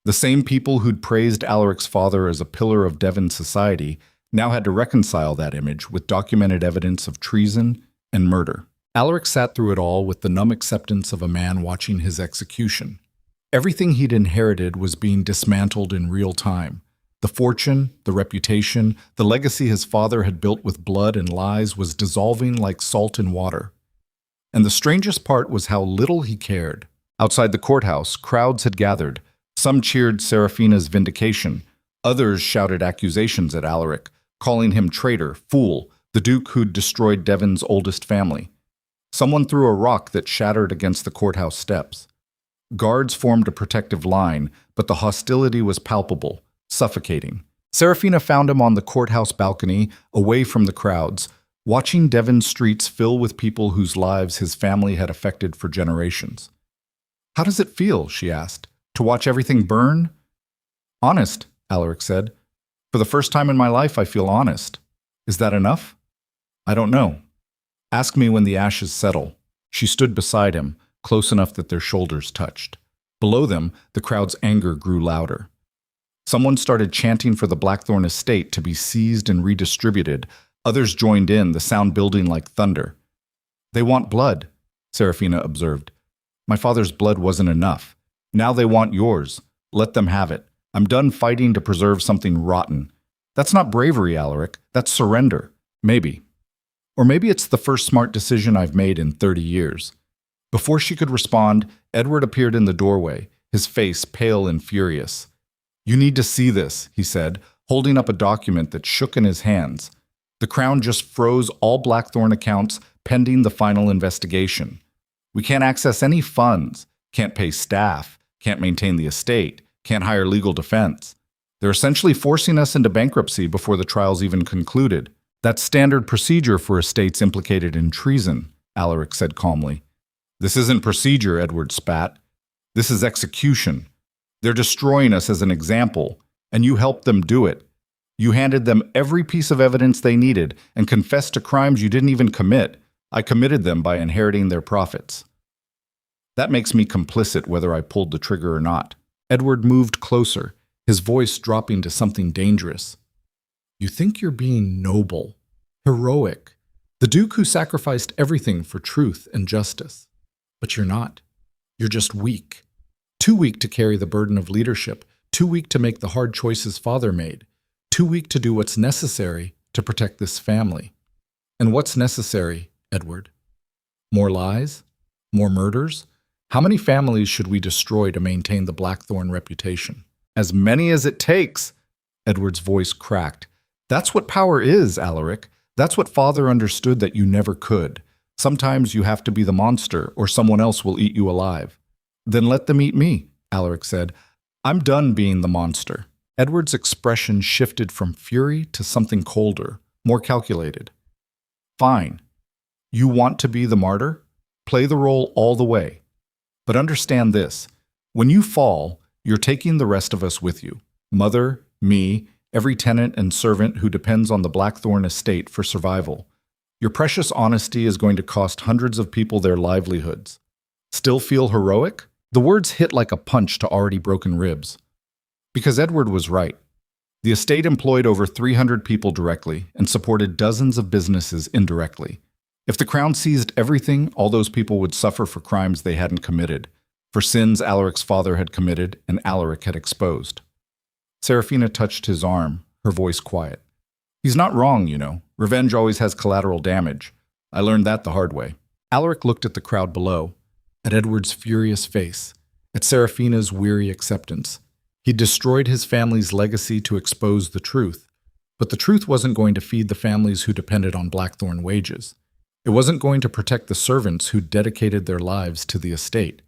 The same people who'd praised Alaric's father as a pillar of Devon society now had to reconcile that image with documented evidence of treason and murder. Alaric sat through it all with the numb acceptance of a man watching his execution. Everything he'd inherited was being dismantled in real time. The fortune, the reputation, the legacy his father had built with blood and lies was dissolving like salt in water. And the strangest part was how little he cared. Outside the courthouse, crowds had gathered. Some cheered Serafina's vindication. Others shouted accusations at Alaric, calling him traitor, fool, the duke who'd destroyed Devon's oldest family. Someone threw a rock that shattered against the courthouse steps. Guards formed a protective line, but the hostility was palpable, suffocating. Serafina found him on the courthouse balcony, away from the crowds, watching Devon's streets fill with people whose lives his family had affected for generations. "How does it feel?" she asked. "To watch everything burn?" "Honest," Alaric said. "For the first time in my life, I feel honest. Is that enough?" "I don't know. Ask me when the ashes settle." She stood beside him, close enough that their shoulders touched. Below them, the crowd's anger grew louder. Someone started chanting for the Blackthorn estate to be seized and redistributed. Others joined in, the sound building like thunder. "They want blood," Serafina observed. "My father's blood wasn't enough. Now they want yours. Let them have it. I'm done fighting to preserve something rotten." "That's not bravery, Alaric. That's surrender." "Maybe. Or maybe it's the first smart decision I've made in 30 years. Before she could respond, Edward appeared in the doorway, his face pale and furious. "You need to see this," he said, holding up a document that shook in his hands. "The Crown just froze all Blackthorn accounts pending the final investigation. We can't access any funds, can't pay staff, can't maintain the estate, can't hire legal defense. They're essentially forcing us into bankruptcy before the trial's even concluded. That's standard procedure for estates implicated in treason," Alaric said calmly. "This isn't procedure," Edward spat. "This is execution. They're destroying us as an example, and you helped them do it. You handed them every piece of evidence they needed and confessed to crimes you didn't even commit. I committed them by inheriting their profits. That makes me complicit whether I pulled the trigger or not." Edward moved closer, his voice dropping to something dangerous. "You think you're being noble, heroic, the Duke who sacrificed everything for truth and justice. But you're not. You're just weak. Too weak to carry the burden of leadership, too weak to make the hard choices father made, too weak to do what's necessary to protect this family." "And what's necessary, Edward? More lies? More murders? How many families should we destroy to maintain the Blackthorn reputation?" "As many as it takes," Edward's voice cracked. "That's what power is, Alaric. That's what father understood that you never could. Sometimes you have to be the monster, or someone else will eat you alive." "Then let them eat me," Alaric said. "I'm done being the monster." Edward's expression shifted from fury to something colder, more calculated. "Fine. You want to be the martyr? Play the role all the way. But understand this. When you fall, you're taking the rest of us with you. Mother, me, every tenant and servant who depends on the Blackthorn estate for survival. Your precious honesty is going to cost hundreds of people their livelihoods. Still feel heroic?" The words hit like a punch to already broken ribs. Because Edward was right. The estate employed over 300 people directly and supported dozens of businesses indirectly. If the crown seized everything, all those people would suffer for crimes they hadn't committed, for sins Alaric's father had committed and Alaric had exposed. Serafina touched his arm, her voice quiet. He's not wrong, you know. Revenge always has collateral damage. I learned that the hard way. Alaric looked at the crowd below, at Edward's furious face, at Serafina's weary acceptance. He'd destroyed his family's legacy to expose the truth, but the truth wasn't going to feed the families who depended on Blackthorn wages. It wasn't going to protect the servants who dedicated their lives to the estate.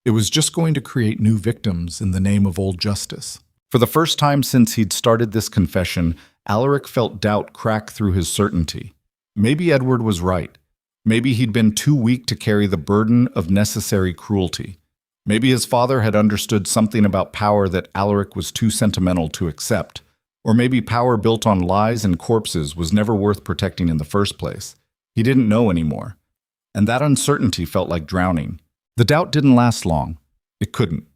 It was just going to create new victims in the name of old justice. For the first time since he'd started this confession, Alaric felt doubt crack through his certainty. Maybe Edward was right. Maybe he'd been too weak to carry the burden of necessary cruelty. Maybe his father had understood something about power that Alaric was too sentimental to accept. Or maybe power built on lies and corpses was never worth protecting in the first place. He didn't know anymore. And that uncertainty felt like drowning. The doubt didn't last long. It couldn't.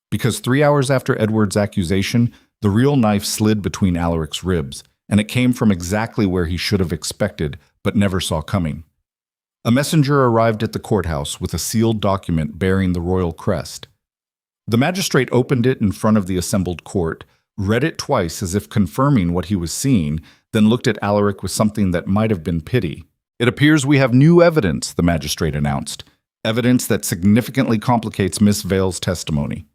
Because 3 hours after Edward's accusation, the real knife slid between Alaric's ribs, and it came from exactly where he should have expected, but never saw coming. A messenger arrived at the courthouse with a sealed document bearing the royal crest. The magistrate opened it in front of the assembled court, read it twice as if confirming what he was seeing, then looked at Alaric with something that might have been pity. It appears we have new evidence, the magistrate announced. Evidence that significantly complicates Miss Vale's testimony.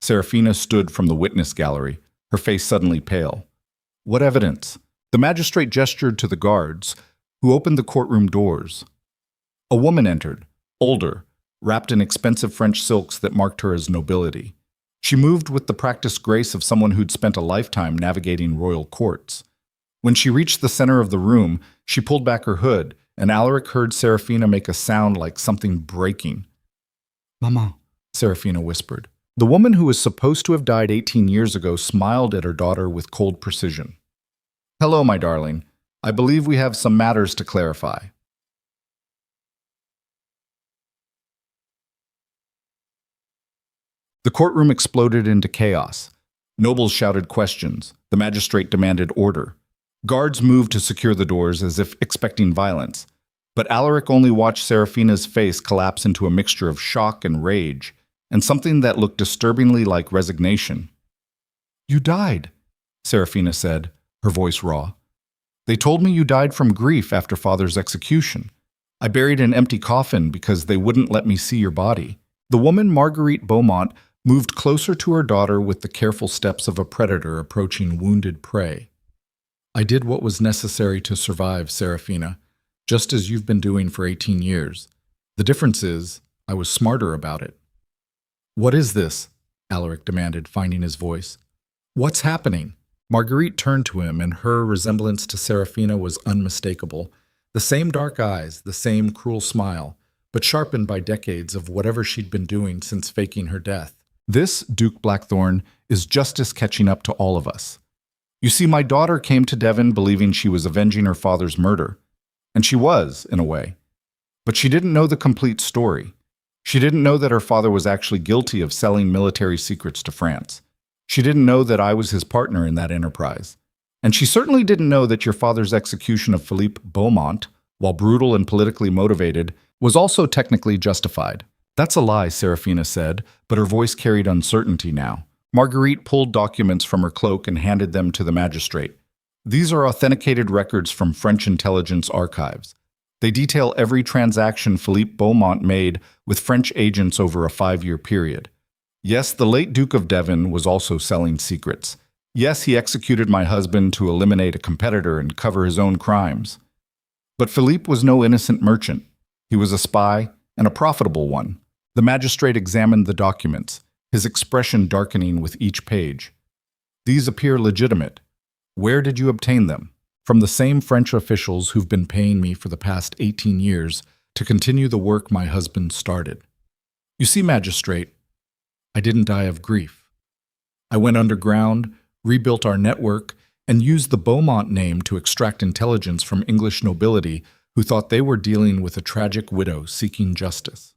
Serafina stood from the witness gallery, her face suddenly pale. What evidence? The magistrate gestured to the guards, who opened the courtroom doors. A woman entered, older, wrapped in expensive French silks that marked her as nobility. She moved with the practiced grace of someone who'd spent a lifetime navigating royal courts. When she reached the center of the room, she pulled back her hood, and Alaric heard Serafina make a sound like something breaking. "Maman," Serafina whispered. The woman who was supposed to have died 18 years ago smiled at her daughter with cold precision. "Hello, my darling. I believe we have some matters to clarify." The courtroom exploded into chaos. Nobles shouted questions. The magistrate demanded order. Guards moved to secure the doors as if expecting violence. But Alaric only watched Serafina's face collapse into a mixture of shock and rage, and something that looked disturbingly like resignation. "You died," Serafina said, her voice raw. "They told me you died from grief after Father's execution. I buried an empty coffin because they wouldn't let me see your body." The woman, Marguerite Beaumont, moved closer to her daughter with the careful steps of a predator approaching wounded prey. "I did what was necessary to survive, Serafina, just as you've been doing for 18 years. The difference is, I was smarter about it." "What is this?" Alaric demanded, finding his voice. "What's happening?" Marguerite turned to him, and her resemblance to Serafina was unmistakable. The same dark eyes, the same cruel smile, but sharpened by decades of whatever she'd been doing since faking her death. "This, Duke Blackthorn, is justice catching up to all of us. You see, my daughter came to Devon believing she was avenging her father's murder. And she was, in a way. But she didn't know the complete story. She didn't know that her father was actually guilty of selling military secrets to France. She didn't know that I was his partner in that enterprise. And she certainly didn't know that your father's execution of Philippe Beaumont, while brutal and politically motivated, was also technically justified." "That's a lie," Serafina said, but her voice carried uncertainty now. Marguerite pulled documents from her cloak and handed them to the magistrate. "These are authenticated records from French intelligence archives. They detail every transaction Philippe Beaumont made with French agents over a 5-year period. Yes, the late Duke of Devon was also selling secrets. Yes, he executed my husband to eliminate a competitor and cover his own crimes. But Philippe was no innocent merchant. He was a spy, and a profitable one." The magistrate examined the documents, his expression darkening with each page. "These appear legitimate. Where did you obtain them?" "From the same French officials who've been paying me for the past 18 years to continue the work my husband started. You see, magistrate, I didn't die of grief. I went underground, rebuilt our network, and used the Beaumont name to extract intelligence from English nobility who thought they were dealing with a tragic widow seeking justice.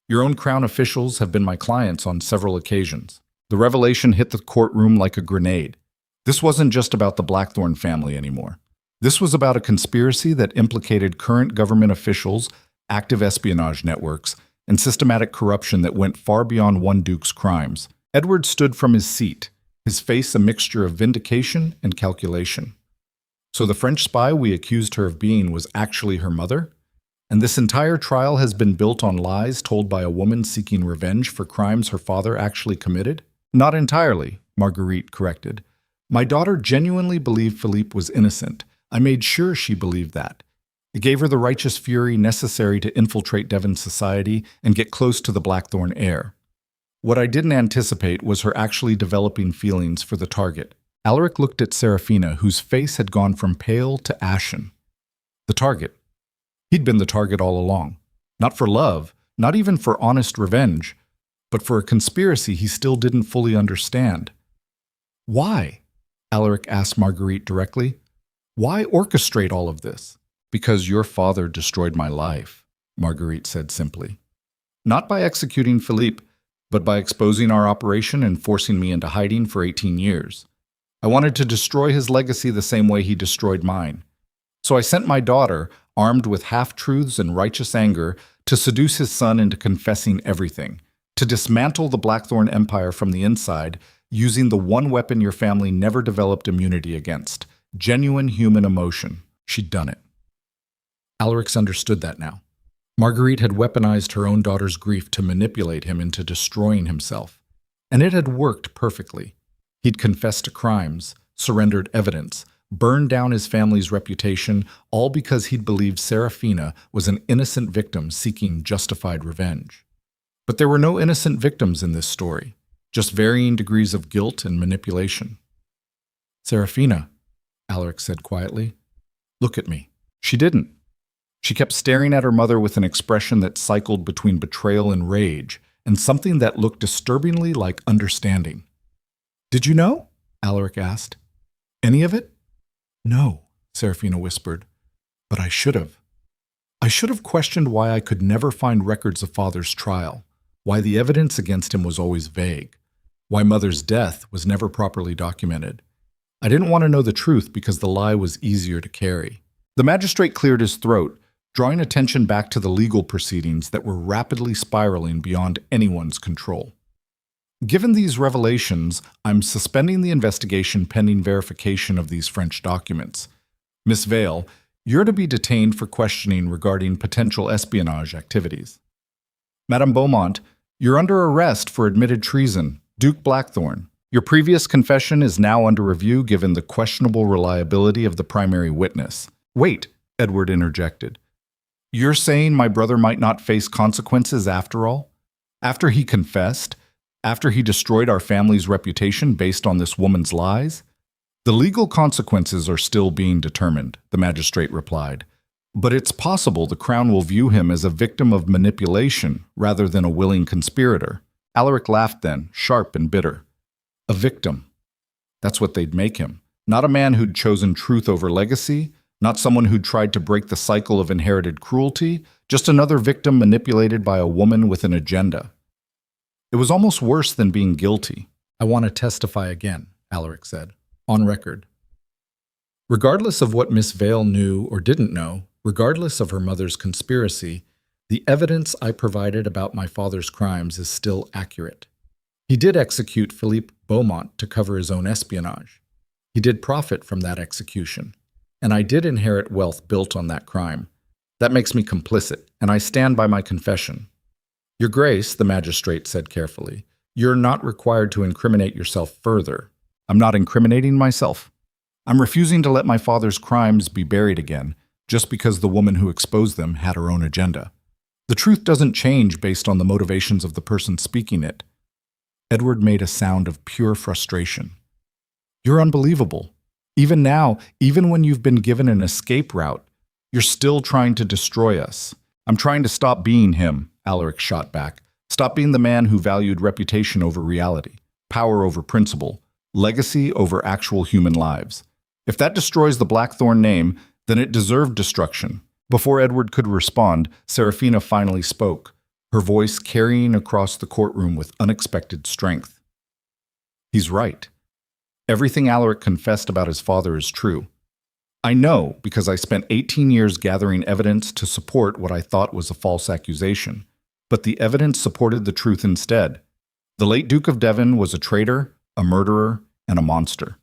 Your own crown officials have been my clients on several occasions." The revelation hit the courtroom like a grenade. This wasn't just about the Blackthorn family anymore. This was about a conspiracy that implicated current government officials, active espionage networks, and systematic corruption that went far beyond one duke's crimes. Edward stood from his seat, his face a mixture of vindication and calculation. So the French spy we accused her of being was actually her mother? And this entire trial has been built on lies told by a woman seeking revenge for crimes her father actually committed? Not entirely, Marguerite corrected. My daughter genuinely believed Philippe was innocent. I made sure she believed that. It gave her the righteous fury necessary to infiltrate Devon society and get close to the Blackthorn heir. What I didn't anticipate was her actually developing feelings for the target. Alaric looked at Serafina, whose face had gone from pale to ashen. The target. He'd been the target all along. Not for love, not even for honest revenge, but for a conspiracy he still didn't fully understand. Why? Alaric asked Marguerite directly. Why orchestrate all of this? Because your father destroyed my life, Marguerite said simply. Not by executing Philippe, but by exposing our operation and forcing me into hiding for 18 years. I wanted to destroy his legacy the same way he destroyed mine. So I sent my daughter, armed with half-truths and righteous anger, to seduce his son into confessing everything, to dismantle the Blackthorn Empire from the inside, using the one weapon your family never developed immunity against, genuine human emotion. She'd done it. Alaric understood that now. Marguerite had weaponized her own daughter's grief to manipulate him into destroying himself. And it had worked perfectly. He'd confessed to crimes, surrendered evidence, burned down his family's reputation, all because he'd believed Serafina was an innocent victim seeking justified revenge. But there were no innocent victims in this story, just varying degrees of guilt and manipulation. Serafina, Alaric said quietly, look at me. She didn't. She kept staring at her mother with an expression that cycled between betrayal and rage, and something that looked disturbingly like understanding. Did you know? Alaric asked. Any of it? No, Serafina whispered, but I should have. I should have questioned why I could never find records of Father's trial, why the evidence against him was always vague, why Mother's death was never properly documented. I didn't want to know the truth because the lie was easier to carry. The magistrate cleared his throat, drawing attention back to the legal proceedings that were rapidly spiraling beyond anyone's control. Given these revelations, I'm suspending the investigation pending verification of these French documents. Miss Vale, you're to be detained for questioning regarding potential espionage activities. Madame Beaumont, you're under arrest for admitted treason. Duke Blackthorn. Your previous confession is now under review given the questionable reliability of the primary witness. Wait, Edward interjected. You're saying my brother might not face consequences after all? After he confessed? After he destroyed our family's reputation based on this woman's lies? The legal consequences are still being determined, the magistrate replied. But it's possible the Crown will view him as a victim of manipulation rather than a willing conspirator. Alaric laughed then, sharp and bitter. A victim. That's what they'd make him. Not a man who'd chosen truth over legacy, not someone who'd tried to break the cycle of inherited cruelty, just another victim manipulated by a woman with an agenda. It was almost worse than being guilty. I want to testify again, Alaric said, on record. Regardless of what Miss Vale knew or didn't know, regardless of her mother's conspiracy, the evidence I provided about my father's crimes is still accurate. He did execute Philippe Beaumont to cover his own espionage. He did profit from that execution. And I did inherit wealth built on that crime. That makes me complicit, and I stand by my confession. Your Grace, the magistrate said carefully, you're not required to incriminate yourself further. I'm not incriminating myself. I'm refusing to let my father's crimes be buried again, just because the woman who exposed them had her own agenda. The truth doesn't change based on the motivations of the person speaking it. Edward made a sound of pure frustration. You're unbelievable. Even now, even when you've been given an escape route, you're still trying to destroy us. I'm trying to stop being him, Alaric shot back. Stop being the man who valued reputation over reality, power over principle, legacy over actual human lives. If that destroys the Blackthorn name, then it deserved destruction. Before Edward could respond, Serafina finally spoke, her voice carrying across the courtroom with unexpected strength. He's right. Everything Alaric confessed about his father is true. I know because I spent 18 years gathering evidence to support what I thought was a false accusation, but the evidence supported the truth instead. The late Duke of Devon was a traitor, a murderer, and a monster.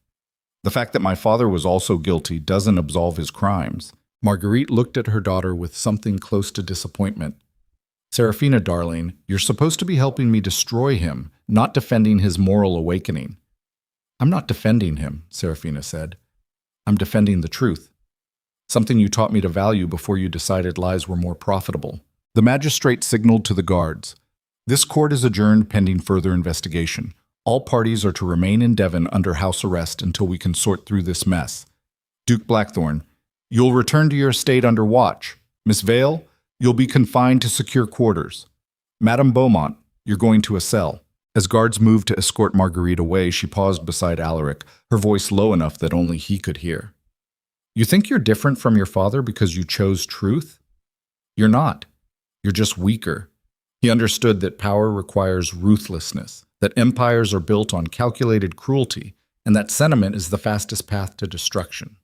The fact that my father was also guilty doesn't absolve his crimes. Marguerite looked at her daughter with something close to disappointment. Serafina, darling, you're supposed to be helping me destroy him, not defending his moral awakening. I'm not defending him, Serafina said. I'm defending the truth. Something you taught me to value before you decided lies were more profitable. The magistrate signaled to the guards. This court is adjourned pending further investigation. All parties are to remain in Devon under house arrest until we can sort through this mess. Duke Blackthorn, you'll return to your estate under watch. Miss Vale, you'll be confined to secure quarters. Madame Beaumont, you're going to a cell. As guards moved to escort Marguerite away, she paused beside Alaric, her voice low enough that only he could hear. You think you're different from your father because you chose truth? You're not. You're just weaker. He understood that power requires ruthlessness, that empires are built on calculated cruelty, and that sentiment is the fastest path to destruction.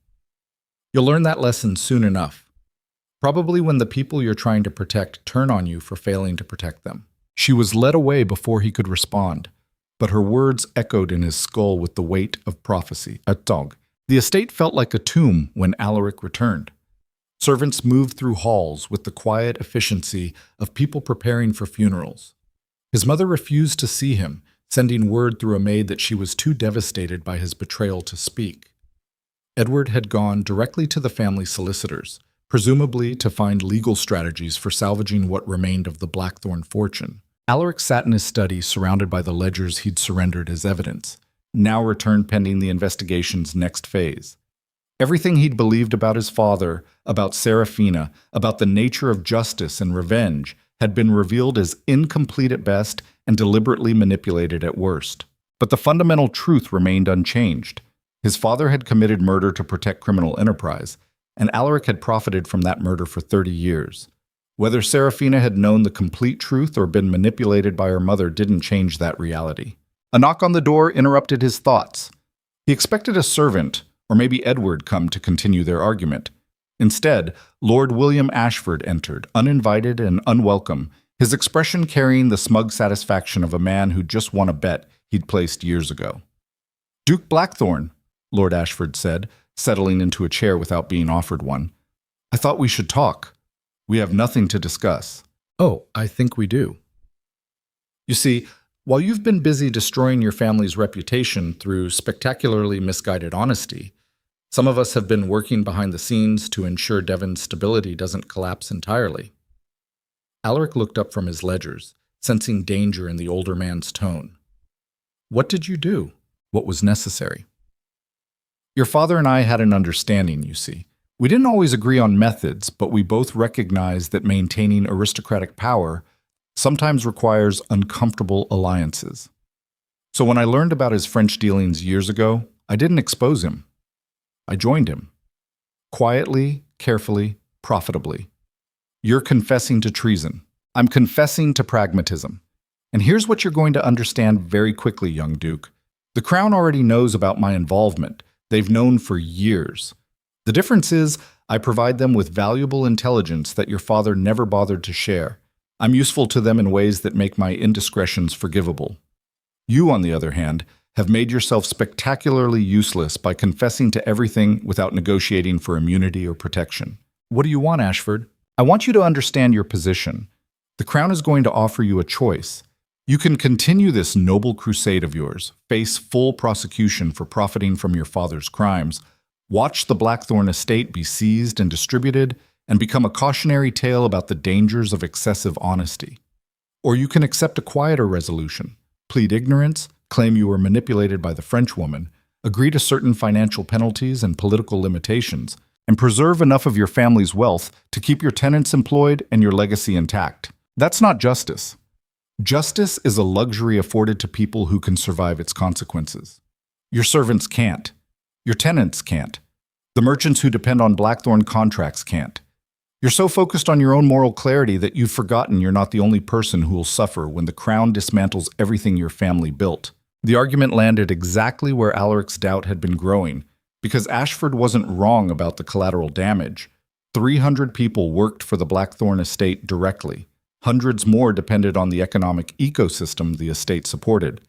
You'll learn that lesson soon enough. Probably when the people you're trying to protect turn on you for failing to protect them. She was led away before he could respond, but her words echoed in his skull with the weight of prophecy. Atog. The estate felt like a tomb when Alaric returned. Servants moved through halls with the quiet efficiency of people preparing for funerals. His mother refused to see him, sending word through a maid that she was too devastated by his betrayal to speak. Edward had gone directly to the family solicitors, presumably to find legal strategies for salvaging what remained of the Blackthorn fortune. Alaric sat in his study, surrounded by the ledgers he'd surrendered as evidence, now returned pending the investigation's next phase. Everything he'd believed about his father, about Serafina, about the nature of justice and revenge, had been revealed as incomplete at best and deliberately manipulated at worst. But the fundamental truth remained unchanged. His father had committed murder to protect criminal enterprise, and Alaric had profited from that murder for 30 years. Whether Serafina had known the complete truth or been manipulated by her mother didn't change that reality. A knock on the door interrupted his thoughts. He expected a servant, or maybe Edward, come to continue their argument. Instead, Lord William Ashford entered, uninvited and unwelcome, his expression carrying the smug satisfaction of a man who'd just won a bet he'd placed years ago. Duke Blackthorn, Lord Ashford said, settling into a chair without being offered one. I thought we should talk. We have nothing to discuss. Oh, I think we do. You see, while you've been busy destroying your family's reputation through spectacularly misguided honesty, some of us have been working behind the scenes to ensure Devon's stability doesn't collapse entirely. Alaric looked up from his ledgers, sensing danger in the older man's tone. What did you do? What was necessary? Your father and I had an understanding, you see. We didn't always agree on methods, but we both recognized that maintaining aristocratic power sometimes requires uncomfortable alliances. So when I learned about his French dealings years ago, I didn't expose him. I joined him. Quietly, carefully, profitably. You're confessing to treason. I'm confessing to pragmatism. And here's what you're going to understand very quickly, young Duke. The Crown already knows about my involvement. They've known for years. The difference is, I provide them with valuable intelligence that your father never bothered to share. I'm useful to them in ways that make my indiscretions forgivable. You, on the other hand, have made yourself spectacularly useless by confessing to everything without negotiating for immunity or protection. What do you want, Ashford? I want you to understand your position. The Crown is going to offer you a choice. You can continue this noble crusade of yours, face full prosecution for profiting from your father's crimes, watch the Blackthorn estate be seized and distributed, and become a cautionary tale about the dangers of excessive honesty. Or you can accept a quieter resolution, plead ignorance, claim you were manipulated by the Frenchwoman, agree to certain financial penalties and political limitations, and preserve enough of your family's wealth to keep your tenants employed and your legacy intact. That's not justice. Justice is a luxury afforded to people who can survive its consequences. Your servants can't. Your tenants can't. The merchants who depend on Blackthorn contracts can't. You're so focused on your own moral clarity that you've forgotten you're not the only person who will suffer when the Crown dismantles everything your family built. The argument landed exactly where Alaric's doubt had been growing, because Ashford wasn't wrong about the collateral damage. 300 people worked for the Blackthorn estate directly. Hundreds more depended on the economic ecosystem the estate supported.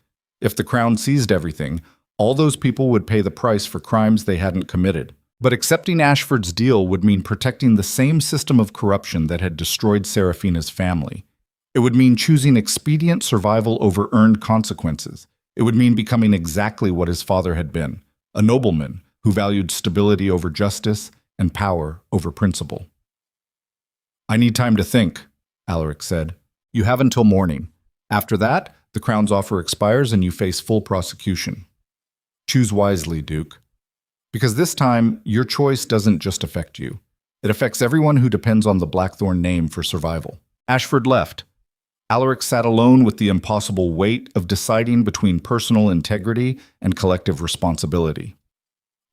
If the crown seized everything, all those people would pay the price for crimes they hadn't committed. But accepting Ashford's deal would mean protecting the same system of corruption that had destroyed Serafina's family. It would mean choosing expedient survival over earned consequences. It would mean becoming exactly what his father had been, a nobleman who valued stability over justice and power over principle. "I need time to think," Alaric said. "You have until morning. After that, the crown's offer expires and you face full prosecution. Choose wisely, Duke. Because this time, your choice doesn't just affect you. It affects everyone who depends on the Blackthorn name for survival." Ashford left. Alaric sat alone with the impossible weight of deciding between personal integrity and collective responsibility.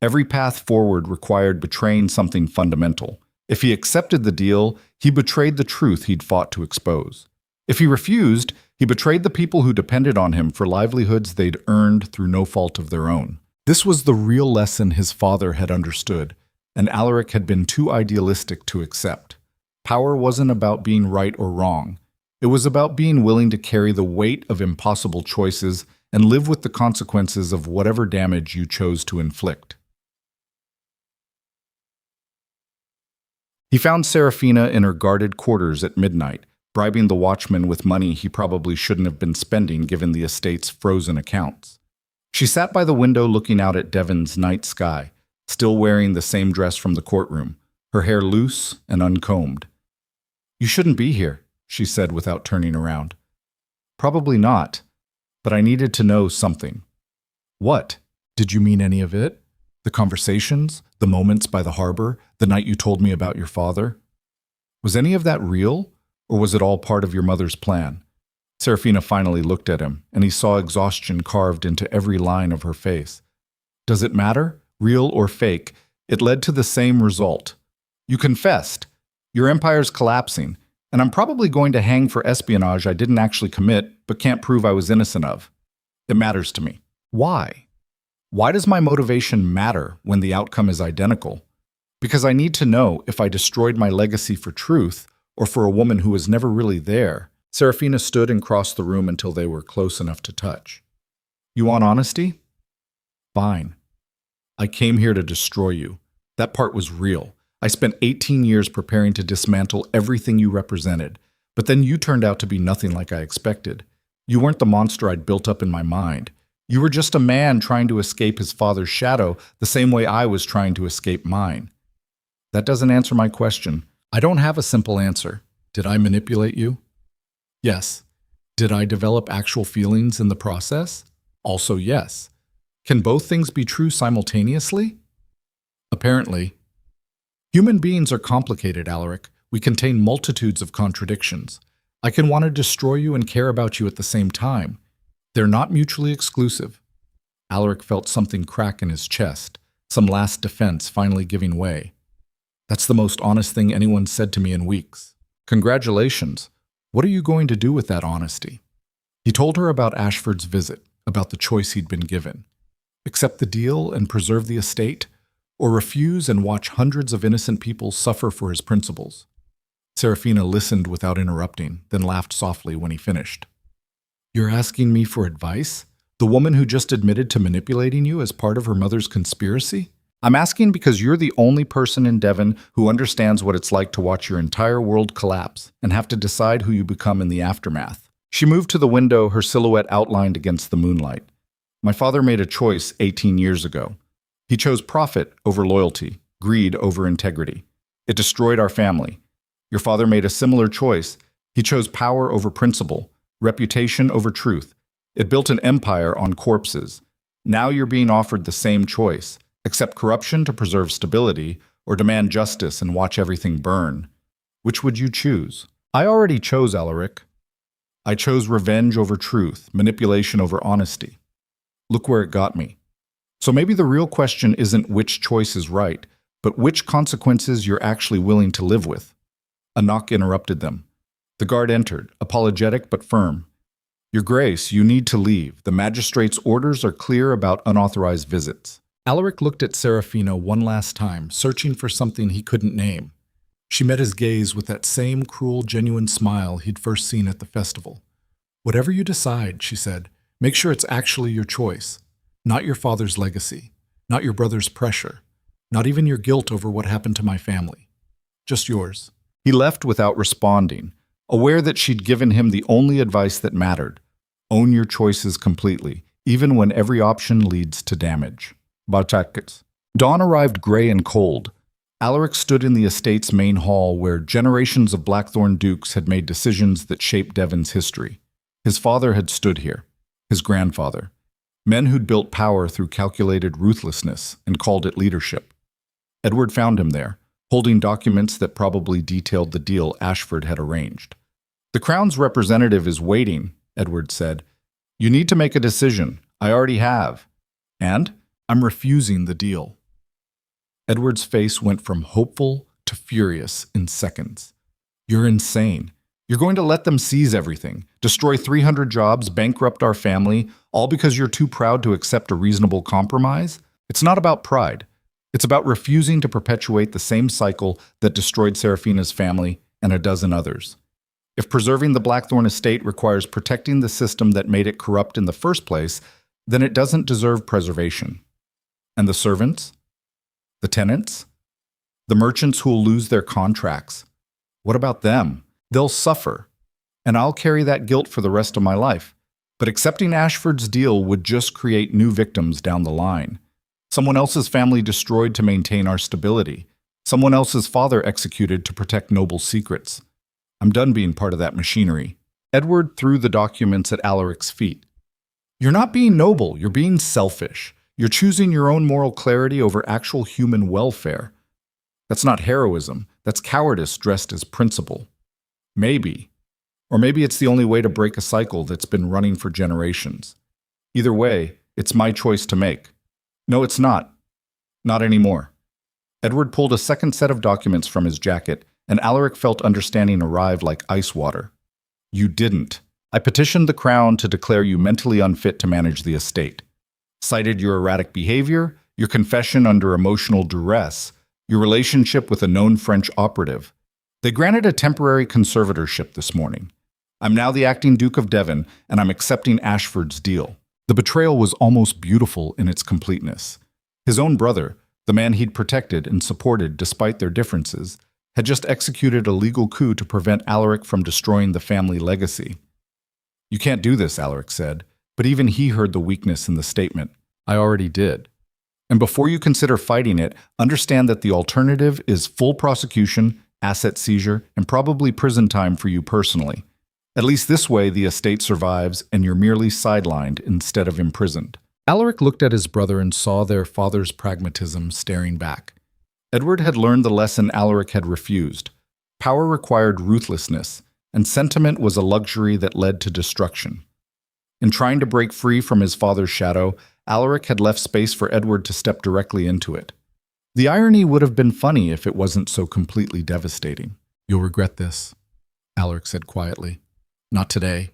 Every path forward required betraying something fundamental. If he accepted the deal, he betrayed the truth he'd fought to expose. If he refused, he betrayed the people who depended on him for livelihoods they'd earned through no fault of their own. This was the real lesson his father had understood, and Alaric had been too idealistic to accept. Power wasn't about being right or wrong. It was about being willing to carry the weight of impossible choices and live with the consequences of whatever damage you chose to inflict. He found Serafina in her guarded quarters at midnight, bribing the watchman with money he probably shouldn't have been spending given the estate's frozen accounts. She sat by the window looking out at Devon's night sky, still wearing the same dress from the courtroom, her hair loose and uncombed. "You shouldn't be here," she said without turning around. "Probably not, but I needed to know something." "What? Did you mean any of it? The conversations, the moments by the harbor, the night you told me about your father? Was any of that real, or was it all part of your mother's plan?" Serafina finally looked at him, and he saw exhaustion carved into every line of her face. "Does it matter, real or fake? It led to the same result. You confessed. Your empire's collapsing, and I'm probably going to hang for espionage I didn't actually commit, but can't prove I was innocent of. It matters to me. Why? Why does my motivation matter when the outcome is identical? Because I need to know if I destroyed my legacy for truth or for a woman who was never really there." Serafina stood and crossed the room until they were close enough to touch. "You want honesty? Fine. I came here to destroy you. That part was real. I spent 18 years preparing to dismantle everything you represented, but then you turned out to be nothing like I expected. You weren't the monster I'd built up in my mind. You were just a man trying to escape his father's shadow the same way I was trying to escape mine." "That doesn't answer my question. I don't have a simple answer. Did I manipulate you? Yes. Did I develop actual feelings in the process? Also yes. Can both things be true simultaneously? Apparently. Human beings are complicated, Alaric. We contain multitudes of contradictions. I can want to destroy you and care about you at the same time. They're not mutually exclusive." Alaric felt something crack in his chest, some last defense finally giving way. "That's the most honest thing anyone's said to me in weeks." "Congratulations. What are you going to do with that honesty?" He told her about Ashford's visit, about the choice he'd been given. Accept the deal and preserve the estate, or refuse and watch hundreds of innocent people suffer for his principles. Serafina listened without interrupting, then laughed softly when he finished. "You're asking me for advice? The woman who just admitted to manipulating you as part of her mother's conspiracy? I'm asking because you're the only person in Devon who understands what it's like to watch your entire world collapse and have to decide who you become in the aftermath." She moved to the window, her silhouette outlined against the moonlight. "My father made a choice 18 years ago. He chose profit over loyalty, greed over integrity. It destroyed our family. Your father made a similar choice. He chose power over principle, reputation over truth. It built an empire on corpses. Now you're being offered the same choice. Accept corruption to preserve stability, or demand justice and watch everything burn. Which would you choose?" "I already chose, Alaric. I chose revenge over truth, manipulation over honesty. Look where it got me. So maybe the real question isn't which choice is right, but which consequences you're actually willing to live with." A knock interrupted them. The guard entered, apologetic but firm. Your Grace, you need to leave. The magistrate's orders are clear about unauthorized visits. Alaric looked at Serafina one last time, searching for something he couldn't name. She met his gaze with that same cruel, genuine smile he'd first seen at the festival. Whatever you decide, she said, make sure it's actually your choice, not your father's legacy, not your brother's pressure, not even your guilt over what happened to my family. Just yours. He left without responding, aware that she'd given him the only advice that mattered. Own your choices completely, even when every option leads to damage. Batakis. Dawn arrived gray and cold. Alaric stood in the estate's main hall where generations of Blackthorn dukes had made decisions that shaped Devon's history. His father had stood here, his grandfather, men who'd built power through calculated ruthlessness and called it leadership. Edward found him there, holding documents that probably detailed the deal Ashford had arranged. The Crown's representative is waiting, Edward said. You need to make a decision. I already have. And I'm refusing the deal. Edward's face went from hopeful to furious in seconds. You're insane. You're going to let them seize everything, destroy 300 jobs, bankrupt our family, all because you're too proud to accept a reasonable compromise? It's not about pride. It's about refusing to perpetuate the same cycle that destroyed Serafina's family and a dozen others. If preserving the Blackthorn estate requires protecting the system that made it corrupt in the first place, then it doesn't deserve preservation. And the servants? The tenants? The merchants who'll lose their contracts? What about them? They'll suffer, and I'll carry that guilt for the rest of my life. But accepting Ashford's deal would just create new victims down the line. Someone else's family destroyed to maintain our stability. Someone else's father executed to protect noble secrets. I'm done being part of that machinery. Edward threw the documents at Alaric's feet. You're not being noble, you're being selfish. You're choosing your own moral clarity over actual human welfare. That's not heroism, that's cowardice dressed as principle. Maybe. Or maybe it's the only way to break a cycle that's been running for generations. Either way, it's my choice to make. No, it's not. Not anymore. Edward pulled a second set of documents from his jacket, and Alaric felt understanding arrive like ice water. You didn't. I petitioned the Crown to declare you mentally unfit to manage the estate. Cited your erratic behavior, your confession under emotional duress, your relationship with a known French operative. They granted a temporary conservatorship this morning. I'm now the acting Duke of Devon, and I'm accepting Ashford's deal. The betrayal was almost beautiful in its completeness. His own brother, the man he'd protected and supported despite their differences, had just executed a legal coup to prevent Alaric from destroying the family legacy. You can't do this, Alaric said, but even he heard the weakness in the statement. I already did. And before you consider fighting it, understand that the alternative is full prosecution, asset seizure, and probably prison time for you personally. At least this way the estate survives and you're merely sidelined instead of imprisoned. Alaric looked at his brother and saw their father's pragmatism staring back. Edward had learned the lesson Alaric had refused. Power required ruthlessness, and sentiment was a luxury that led to destruction. In trying to break free from his father's shadow, Alaric had left space for Edward to step directly into it. The irony would have been funny if it wasn't so completely devastating. You'll regret this, Alaric said quietly. Not today,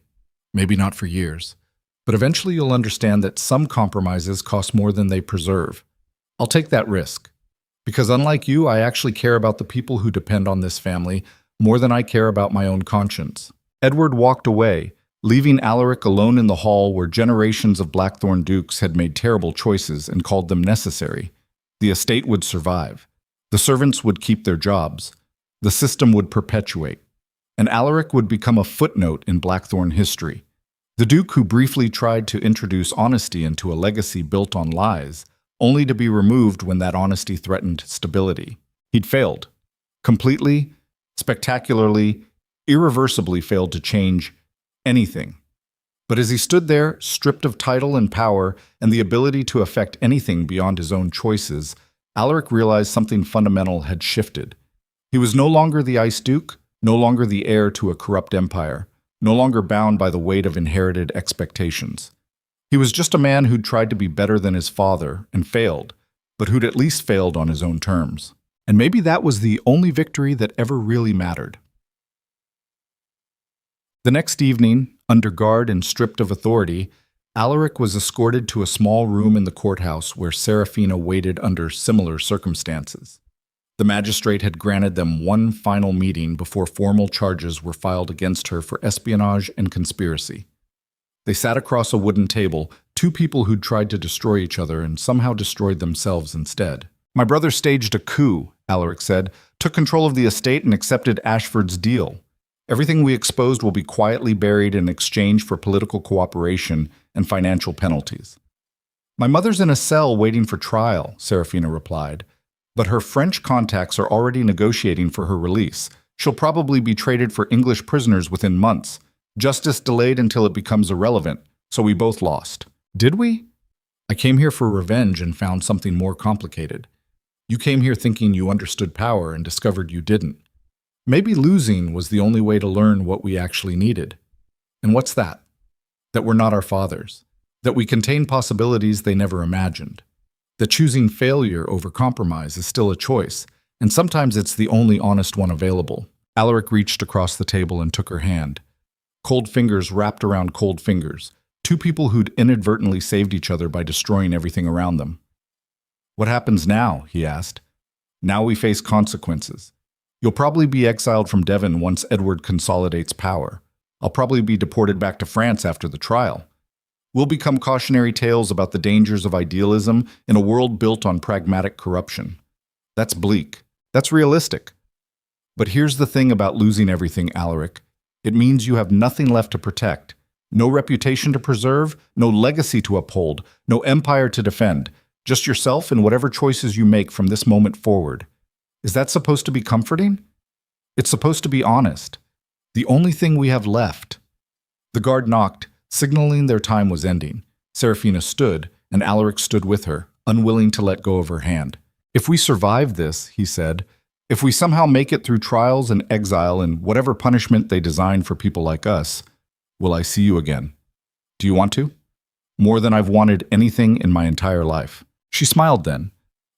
maybe not for years, but eventually you'll understand that some compromises cost more than they preserve. I'll take that risk, because unlike you, I actually care about the people who depend on this family more than I care about my own conscience. Edward walked away, leaving Alaric alone in the hall where generations of Blackthorn dukes had made terrible choices and called them necessary. The estate would survive. The servants would keep their jobs. The system would perpetuate. And Alaric would become a footnote in Blackthorn history. The Duke who briefly tried to introduce honesty into a legacy built on lies, only to be removed when that honesty threatened stability. He'd failed. Completely, spectacularly, irreversibly failed to change anything. But as he stood there, stripped of title and power and the ability to affect anything beyond his own choices, Alaric realized something fundamental had shifted. He was no longer the Ice Duke, no longer the heir to a corrupt empire, no longer bound by the weight of inherited expectations. He was just a man who'd tried to be better than his father and failed, but who'd at least failed on his own terms. And maybe that was the only victory that ever really mattered. The next evening, Under guard and stripped of authority, Alaric was escorted to a small room in the courthouse where Serafina waited under similar circumstances. The magistrate had granted them one final meeting before formal charges were filed against her for espionage and conspiracy. They sat across a wooden table, two people who'd tried to destroy each other and somehow destroyed themselves instead. "My brother staged a coup," Alaric said, "took control of the estate and accepted Ashford's deal. Everything we exposed will be quietly buried in exchange for political cooperation and financial penalties." "My mother's in a cell waiting for trial," Serafina replied, "but her French contacts are already negotiating for her release. She'll probably be traded for English prisoners within months. Justice delayed until it becomes irrelevant, so we both lost." "Did we?" "I came here for revenge and found something more complicated. You came here thinking you understood power and discovered you didn't. Maybe losing was the only way to learn what we actually needed. And what's that? That we're not our fathers. That we contain possibilities they never imagined. That choosing failure over compromise is still a choice, and sometimes it's the only honest one available." Alaric reached across the table and took her hand. Cold fingers wrapped around cold fingers, two people who'd inadvertently saved each other by destroying everything around them. "What happens now?" he asked. "Now we face consequences. You'll probably be exiled from Devon once Edward consolidates power. I'll probably be deported back to France after the trial. We'll become cautionary tales about the dangers of idealism in a world built on pragmatic corruption. That's bleak. That's realistic. But here's the thing about losing everything, Alaric. It means you have nothing left to protect. No reputation to preserve, no legacy to uphold, no empire to defend. Just yourself and whatever choices you make from this moment forward. Is that supposed to be comforting? It's supposed to be honest. The only thing we have left." The guard knocked, signaling their time was ending. Serafina stood, and Alaric stood with her, unwilling to let go of her hand. "If we survive this," he said, "if we somehow make it through trials and exile and whatever punishment they design for people like us, will I see you again? Do you want to? More than I've wanted anything in my entire life." She smiled then,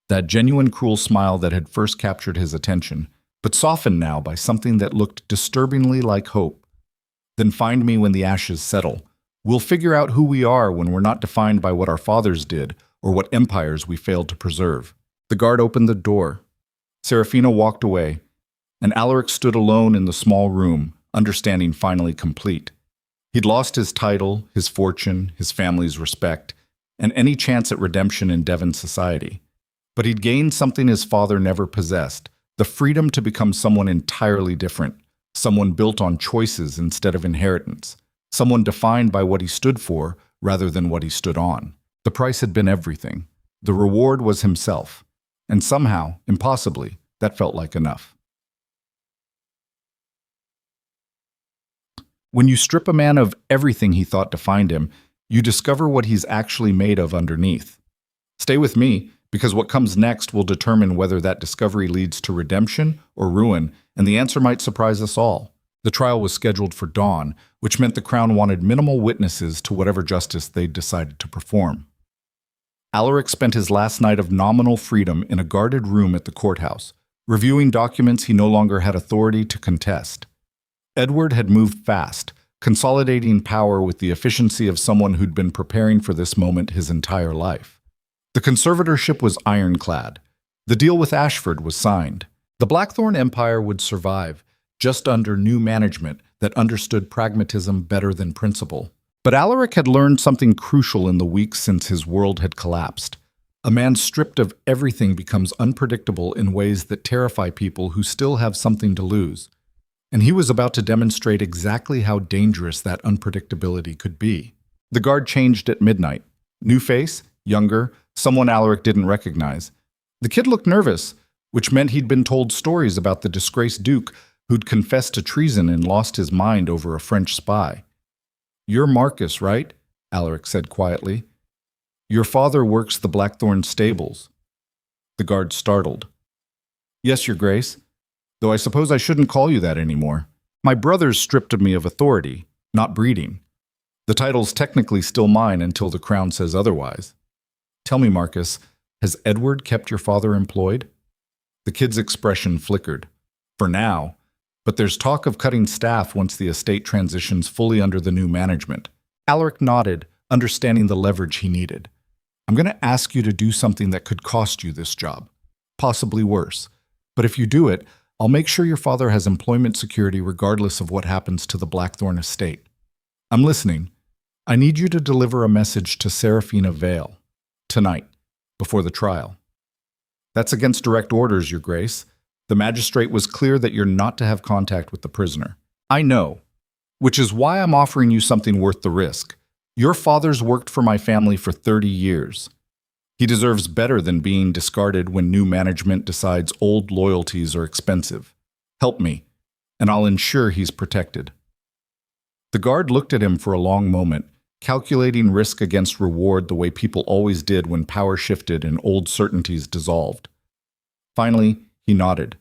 that genuine cruel smile that had first captured his attention, but softened now by something that looked disturbingly like hope. "Then find me when the ashes settle. We'll figure out who we are when we're not defined by what our fathers did or what empires we failed to preserve." The guard opened the door. Serafina walked away, and Alaric stood alone in the small room, understanding finally complete. He'd lost his title, his fortune, his family's respect, and any chance at redemption in Devon society. But he'd gained something his father never possessed, the freedom to become someone entirely different, someone built on choices instead of inheritance, someone defined by what he stood for rather than what he stood on. The price had been everything. The reward was himself. And somehow, impossibly, that felt like enough. When you strip a man of everything he thought defined him, you discover what he's actually made of underneath. Stay with me, because what comes next will determine whether that discovery leads to redemption or ruin, and the answer might surprise us all. The trial was scheduled for dawn, which meant the Crown wanted minimal witnesses to whatever justice they'd decided to perform. Alaric spent his last night of nominal freedom in a guarded room at the courthouse, reviewing documents he no longer had authority to contest. Edward had moved fast, consolidating power with the efficiency of someone who'd been preparing for this moment his entire life. The conservatorship was ironclad. The deal with Ashford was signed. The Blackthorn Empire would survive, just under new management that understood pragmatism better than principle. But Alaric had learned something crucial in the weeks since his world had collapsed. A man stripped of everything becomes unpredictable in ways that terrify people who still have something to lose. And he was about to demonstrate exactly how dangerous that unpredictability could be. The guard changed at midnight. New face, younger, someone Alaric didn't recognize. The kid looked nervous, which meant he'd been told stories about the disgraced Duke who'd confessed to treason and lost his mind over a French spy. "You're Marcus, right?" Alaric said quietly. "Your father works the Blackthorn stables." The guard startled. "Yes, Your Grace. Though I suppose I shouldn't call you that anymore. My brother's stripped me of authority, not breeding. The title's technically still mine until the Crown says otherwise. Tell me, Marcus, has Edward kept your father employed?" The kid's expression flickered. "For now. But there's talk of cutting staff once the estate transitions fully under the new management. Alaric nodded, understanding the leverage he needed. I'm going to ask you to do something that could cost you this job. Possibly worse. But if you do it, I'll make sure your father has employment security regardless of what happens to the Blackthorn estate. I'm listening. I need you to deliver a message to Serafina Vale. Tonight, before the trial. That's against direct orders, Your Grace. The magistrate was clear that you're not to have contact with the prisoner. I know, which is why I'm offering you something worth the risk. Your father's worked for my family for 30 years. He deserves better than being discarded when new management decides old loyalties are expensive. Help me, and I'll ensure he's protected. The guard looked at him for a long moment, calculating risk against reward the way people always did when power shifted and old certainties dissolved. Finally, he nodded.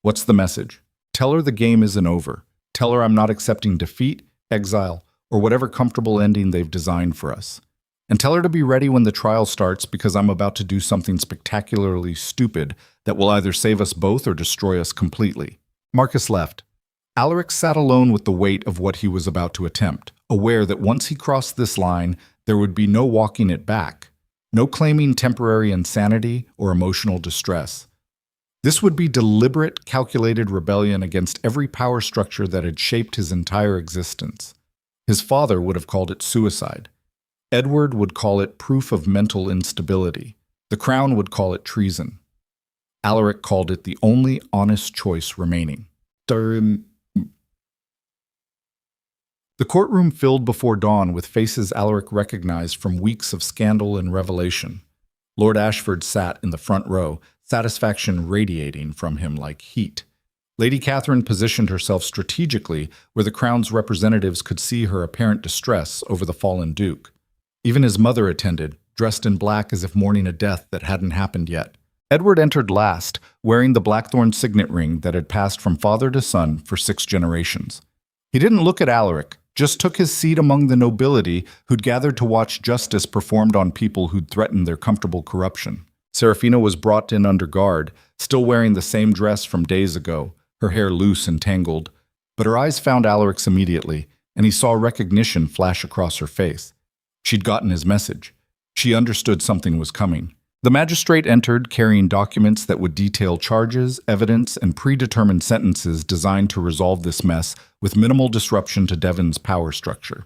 What's the message? Tell her the game isn't over. Tell her I'm not accepting defeat, exile, or whatever comfortable ending they've designed for us. And tell her to be ready when the trial starts because I'm about to do something spectacularly stupid that will either save us both or destroy us completely. Marcus left. Alaric sat alone with the weight of what he was about to attempt, aware that once he crossed this line, there would be no walking it back, no claiming temporary insanity or emotional distress. This would be deliberate, calculated rebellion against every power structure that had shaped his entire existence. His father would have called it suicide. Edward would call it proof of mental instability. The Crown would call it treason. Alaric called it the only honest choice remaining. The courtroom filled before dawn with faces Alaric recognized from weeks of scandal and revelation. Lord Ashford sat in the front row, satisfaction radiating from him like heat. Lady Catherine positioned herself strategically where the Crown's representatives could see her apparent distress over the fallen Duke. Even his mother attended, dressed in black as if mourning a death that hadn't happened yet. Edward entered last, wearing the Blackthorn signet ring that had passed from father to son for 6 generations. He didn't look at Alaric, just took his seat among the nobility who'd gathered to watch justice performed on people who'd threatened their comfortable corruption. Serafina was brought in under guard, still wearing the same dress from days ago, her hair loose and tangled, but her eyes found Alaric's immediately, and he saw recognition flash across her face. She'd gotten his message. She understood something was coming. The magistrate entered carrying documents that would detail charges, evidence, and predetermined sentences designed to resolve this mess with minimal disruption to Devon's power structure.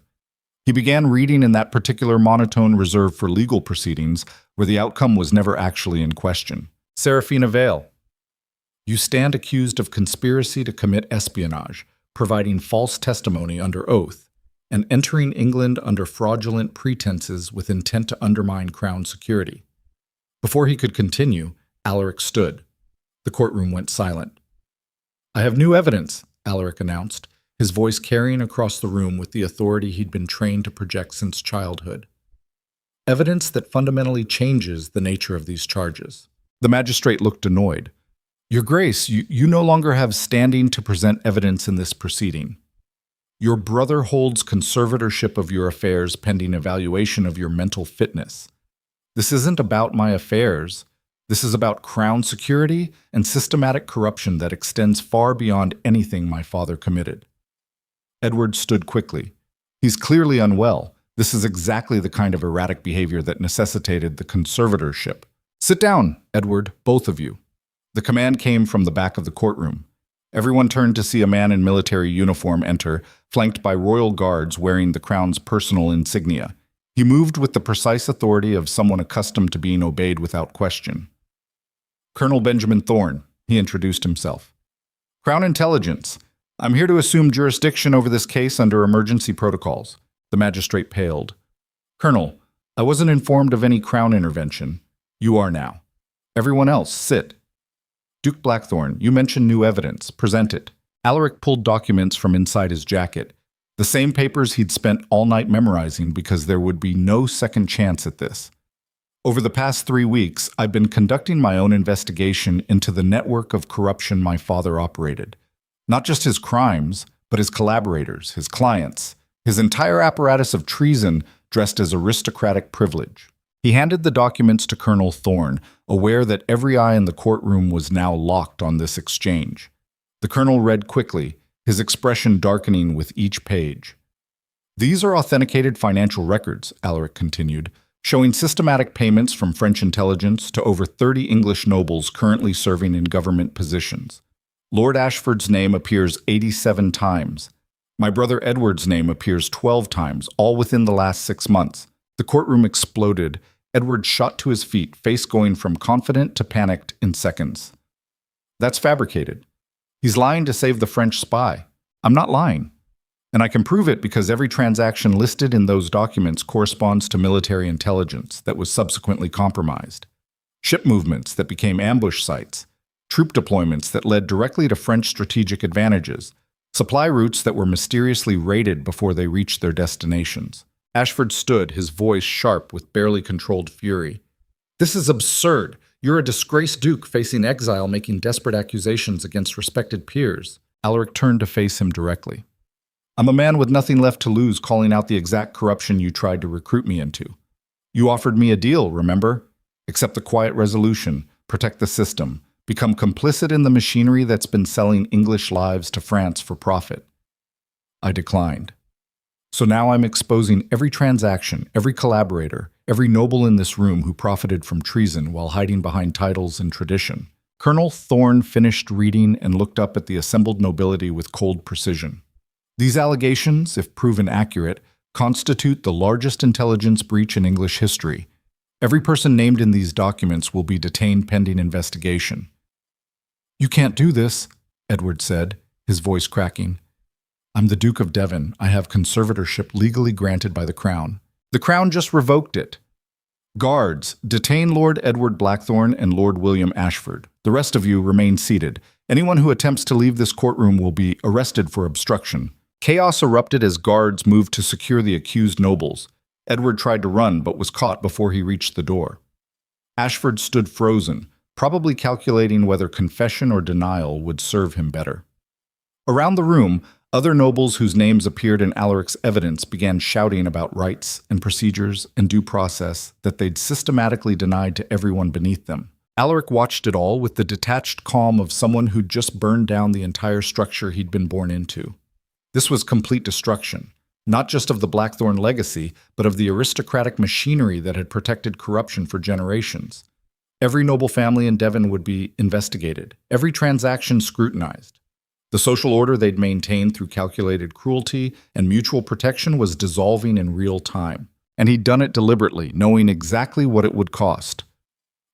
He began reading in that particular monotone reserved for legal proceedings where the outcome was never actually in question. Serafina Vale, you stand accused of conspiracy to commit espionage, providing false testimony under oath, and entering England under fraudulent pretenses with intent to undermine Crown security. Before he could continue, Alaric stood. The courtroom went silent. I have new evidence, Alaric announced, his voice carrying across the room with the authority he'd been trained to project since childhood. Evidence that fundamentally changes the nature of these charges. The magistrate looked annoyed. Your Grace, you no longer have standing to present evidence in this proceeding. Your brother holds conservatorship of your affairs pending evaluation of your mental fitness. This isn't about my affairs. This is about Crown security and systematic corruption that extends far beyond anything my father committed. Edward stood quickly. He's clearly unwell. This is exactly the kind of erratic behavior that necessitated the conservatorship. Sit down, Edward, both of you. The command came from the back of the courtroom. Everyone turned to see a man in military uniform enter, flanked by royal guards wearing the Crown's personal insignia. He moved with the precise authority of someone accustomed to being obeyed without question. Colonel Benjamin Thorne, he introduced himself. Crown Intelligence. I'm here to assume jurisdiction over this case under emergency protocols. The magistrate paled. Colonel, I wasn't informed of any Crown intervention. You are now. Everyone else, sit. Duke Blackthorn, you mentioned new evidence. Present it. Alaric pulled documents from inside his jacket. The same papers he'd spent all night memorizing because there would be no second chance at this. Over the past 3 weeks, I've been conducting my own investigation into the network of corruption my father operated. Not just his crimes, but his collaborators, his clients, his entire apparatus of treason dressed as aristocratic privilege. He handed the documents to Colonel Thorne, aware that every eye in the courtroom was now locked on this exchange. The colonel read quickly, his expression darkening with each page. These are authenticated financial records, Alaric continued, showing systematic payments from French intelligence to over 30 English nobles currently serving in government positions. Lord Ashford's name appears 87 times. My brother Edward's name appears 12 times, all within the last 6 months. The courtroom exploded. Edward shot to his feet, face going from confident to panicked in seconds. That's fabricated. He's lying to save the French spy. I'm not lying. And I can prove it because every transaction listed in those documents corresponds to military intelligence that was subsequently compromised. Ship movements that became ambush sites. Troop deployments that led directly to French strategic advantages. Supply routes that were mysteriously raided before they reached their destinations. Ashford stood, his voice sharp with barely controlled fury. This is absurd. You're a disgraced duke facing exile, making desperate accusations against respected peers. Alaric turned to face him directly. I'm a man with nothing left to lose, calling out the exact corruption you tried to recruit me into. You offered me a deal, remember? Accept the quiet resolution, protect the system, become complicit in the machinery that's been selling English lives to France for profit. I declined. So now I'm exposing every transaction, every collaborator, every noble in this room who profited from treason while hiding behind titles and tradition. Colonel Thorne finished reading and looked up at the assembled nobility with cold precision. These allegations, if proven accurate, constitute the largest intelligence breach in English history. Every person named in these documents will be detained pending investigation. You can't do this, Edward said, his voice cracking. I'm the Duke of Devon. I have conservatorship legally granted by the Crown. The Crown just revoked it. Guards, detain Lord Edward Blackthorne and Lord William Ashford. The rest of you remain seated. Anyone who attempts to leave this courtroom will be arrested for obstruction. Chaos erupted as guards moved to secure the accused nobles. Edward tried to run but was caught before he reached the door. Ashford stood frozen, probably calculating whether confession or denial would serve him better. Around the room, other nobles whose names appeared in Alaric's evidence began shouting about rights and procedures and due process that they'd systematically denied to everyone beneath them. Alaric watched it all with the detached calm of someone who'd just burned down the entire structure he'd been born into. This was complete destruction, not just of the Blackthorne legacy, but of the aristocratic machinery that had protected corruption for generations. Every noble family in Devon would be investigated, every transaction scrutinized. The social order they'd maintained through calculated cruelty and mutual protection was dissolving in real time. And he'd done it deliberately, knowing exactly what it would cost.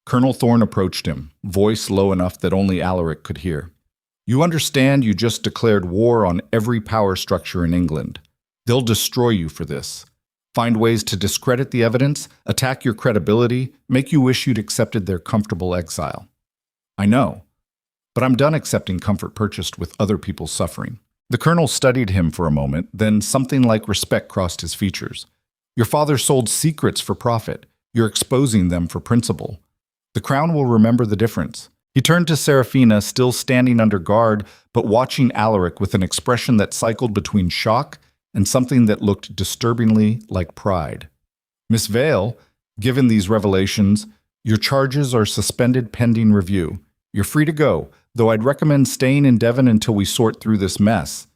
Colonel Thorne approached him, voice low enough that only Alaric could hear. You understand you just declared war on every power structure in England. They'll destroy you for this. Find ways to discredit the evidence, attack your credibility, make you wish you'd accepted their comfortable exile. I know. But I'm done accepting comfort purchased with other people's suffering. The colonel studied him for a moment, then something like respect crossed his features. Your father sold secrets for profit. You're exposing them for principle. The Crown will remember the difference. He turned to Serafina, still standing under guard, but watching Alaric with an expression that cycled between shock and something that looked disturbingly like pride. Miss Vale, given these revelations, your charges are suspended pending review. You're free to go, though I'd recommend staying in Devon until we sort through this mess.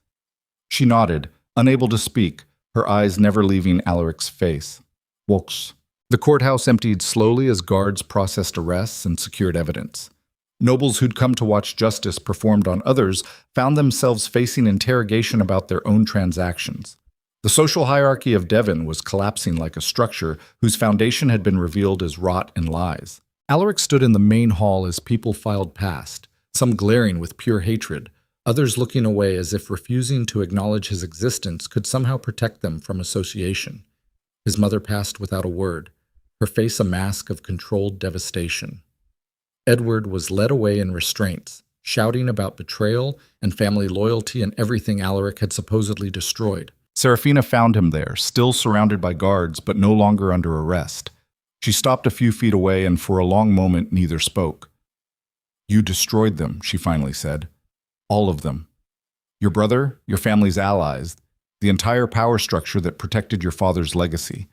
She nodded, unable to speak, her eyes never leaving Alaric's face. Walks. The courthouse emptied slowly as guards processed arrests and secured evidence. Nobles who'd come to watch justice performed on others found themselves facing interrogation about their own transactions. The social hierarchy of Devon was collapsing like a structure whose foundation had been revealed as rot and lies. Alaric stood in the main hall as people filed past, some glaring with pure hatred, others looking away as if refusing to acknowledge his existence could somehow protect them from association. His mother passed without a word, her face a mask of controlled devastation. Edward was led away in restraints, shouting about betrayal and family loyalty and everything Alaric had supposedly destroyed. Serafina found him there, still surrounded by guards, but no longer under arrest. She stopped a few feet away, and for a long moment neither spoke. You destroyed them, she finally said. All of them. Your brother, your family's allies, the entire power structure that protected your father's legacy.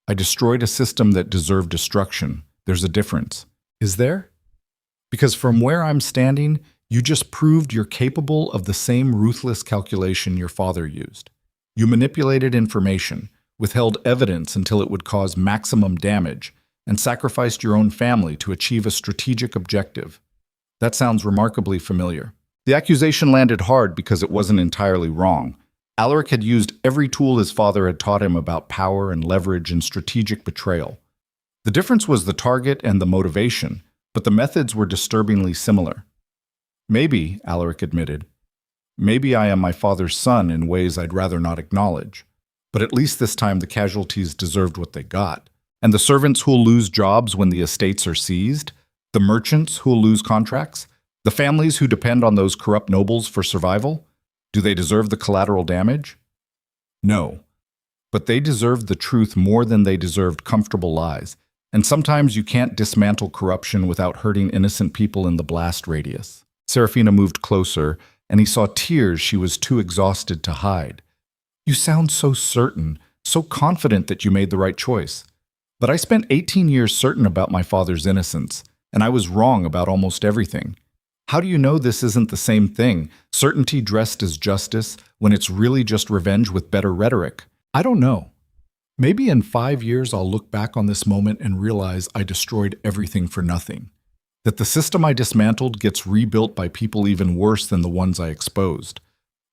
I destroyed a system that deserved destruction. There's a difference. Is there? Because from where I'm standing, You just proved you're capable of the same ruthless calculation your father used. You manipulated information, withheld evidence until it would cause maximum damage, and sacrificed your own family to achieve a strategic objective. That sounds remarkably familiar. The accusation landed hard because it wasn't entirely wrong. Alaric had used every tool his father had taught him about power and leverage and strategic betrayal. The difference was the target and the motivation, but the methods were disturbingly similar. Maybe, Alaric admitted, maybe I am my father's son in ways I'd rather not acknowledge. But at least this time the casualties deserved what they got. And the servants who'll lose jobs when the estates are seized, the merchants who'll lose contracts, the families who depend on those corrupt nobles for survival, do they deserve the collateral damage? No. But they deserved the truth more than they deserved comfortable lies. And sometimes you can't dismantle corruption without hurting innocent people in the blast radius. Serafina moved closer, and he saw tears she was too exhausted to hide. You sound so certain, so confident that you made the right choice. But I spent 18 years certain about my father's innocence, and I was wrong about almost everything. How do you know this isn't the same thing, certainty dressed as justice, when it's really just revenge with better rhetoric? I don't know. Maybe in 5 years I'll look back on this moment and realize I destroyed everything for nothing. That the system I dismantled gets rebuilt by people even worse than the ones I exposed.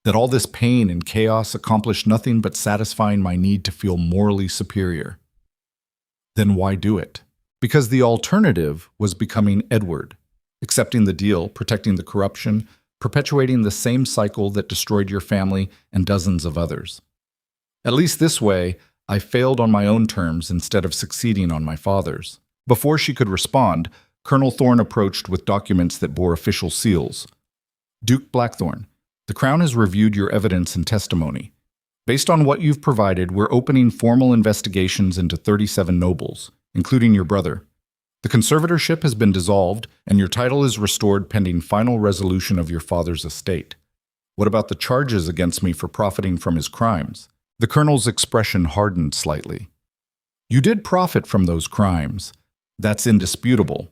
That all this pain and chaos accomplished nothing but satisfying my need to feel morally superior. Then why do it? Because the alternative was becoming Edward, accepting the deal, protecting the corruption, perpetuating the same cycle that destroyed your family and dozens of others. At least this way, I failed on my own terms instead of succeeding on my father's. Before she could respond, Colonel Thorne approached with documents that bore official seals. Duke Blackthorne, the Crown has reviewed your evidence and testimony. Based on what you've provided, we're opening formal investigations into 37 nobles, including your brother. The conservatorship has been dissolved, and your title is restored pending final resolution of your father's estate. What about the charges against me for profiting from his crimes? The colonel's expression hardened slightly. You did profit from those crimes. That's indisputable.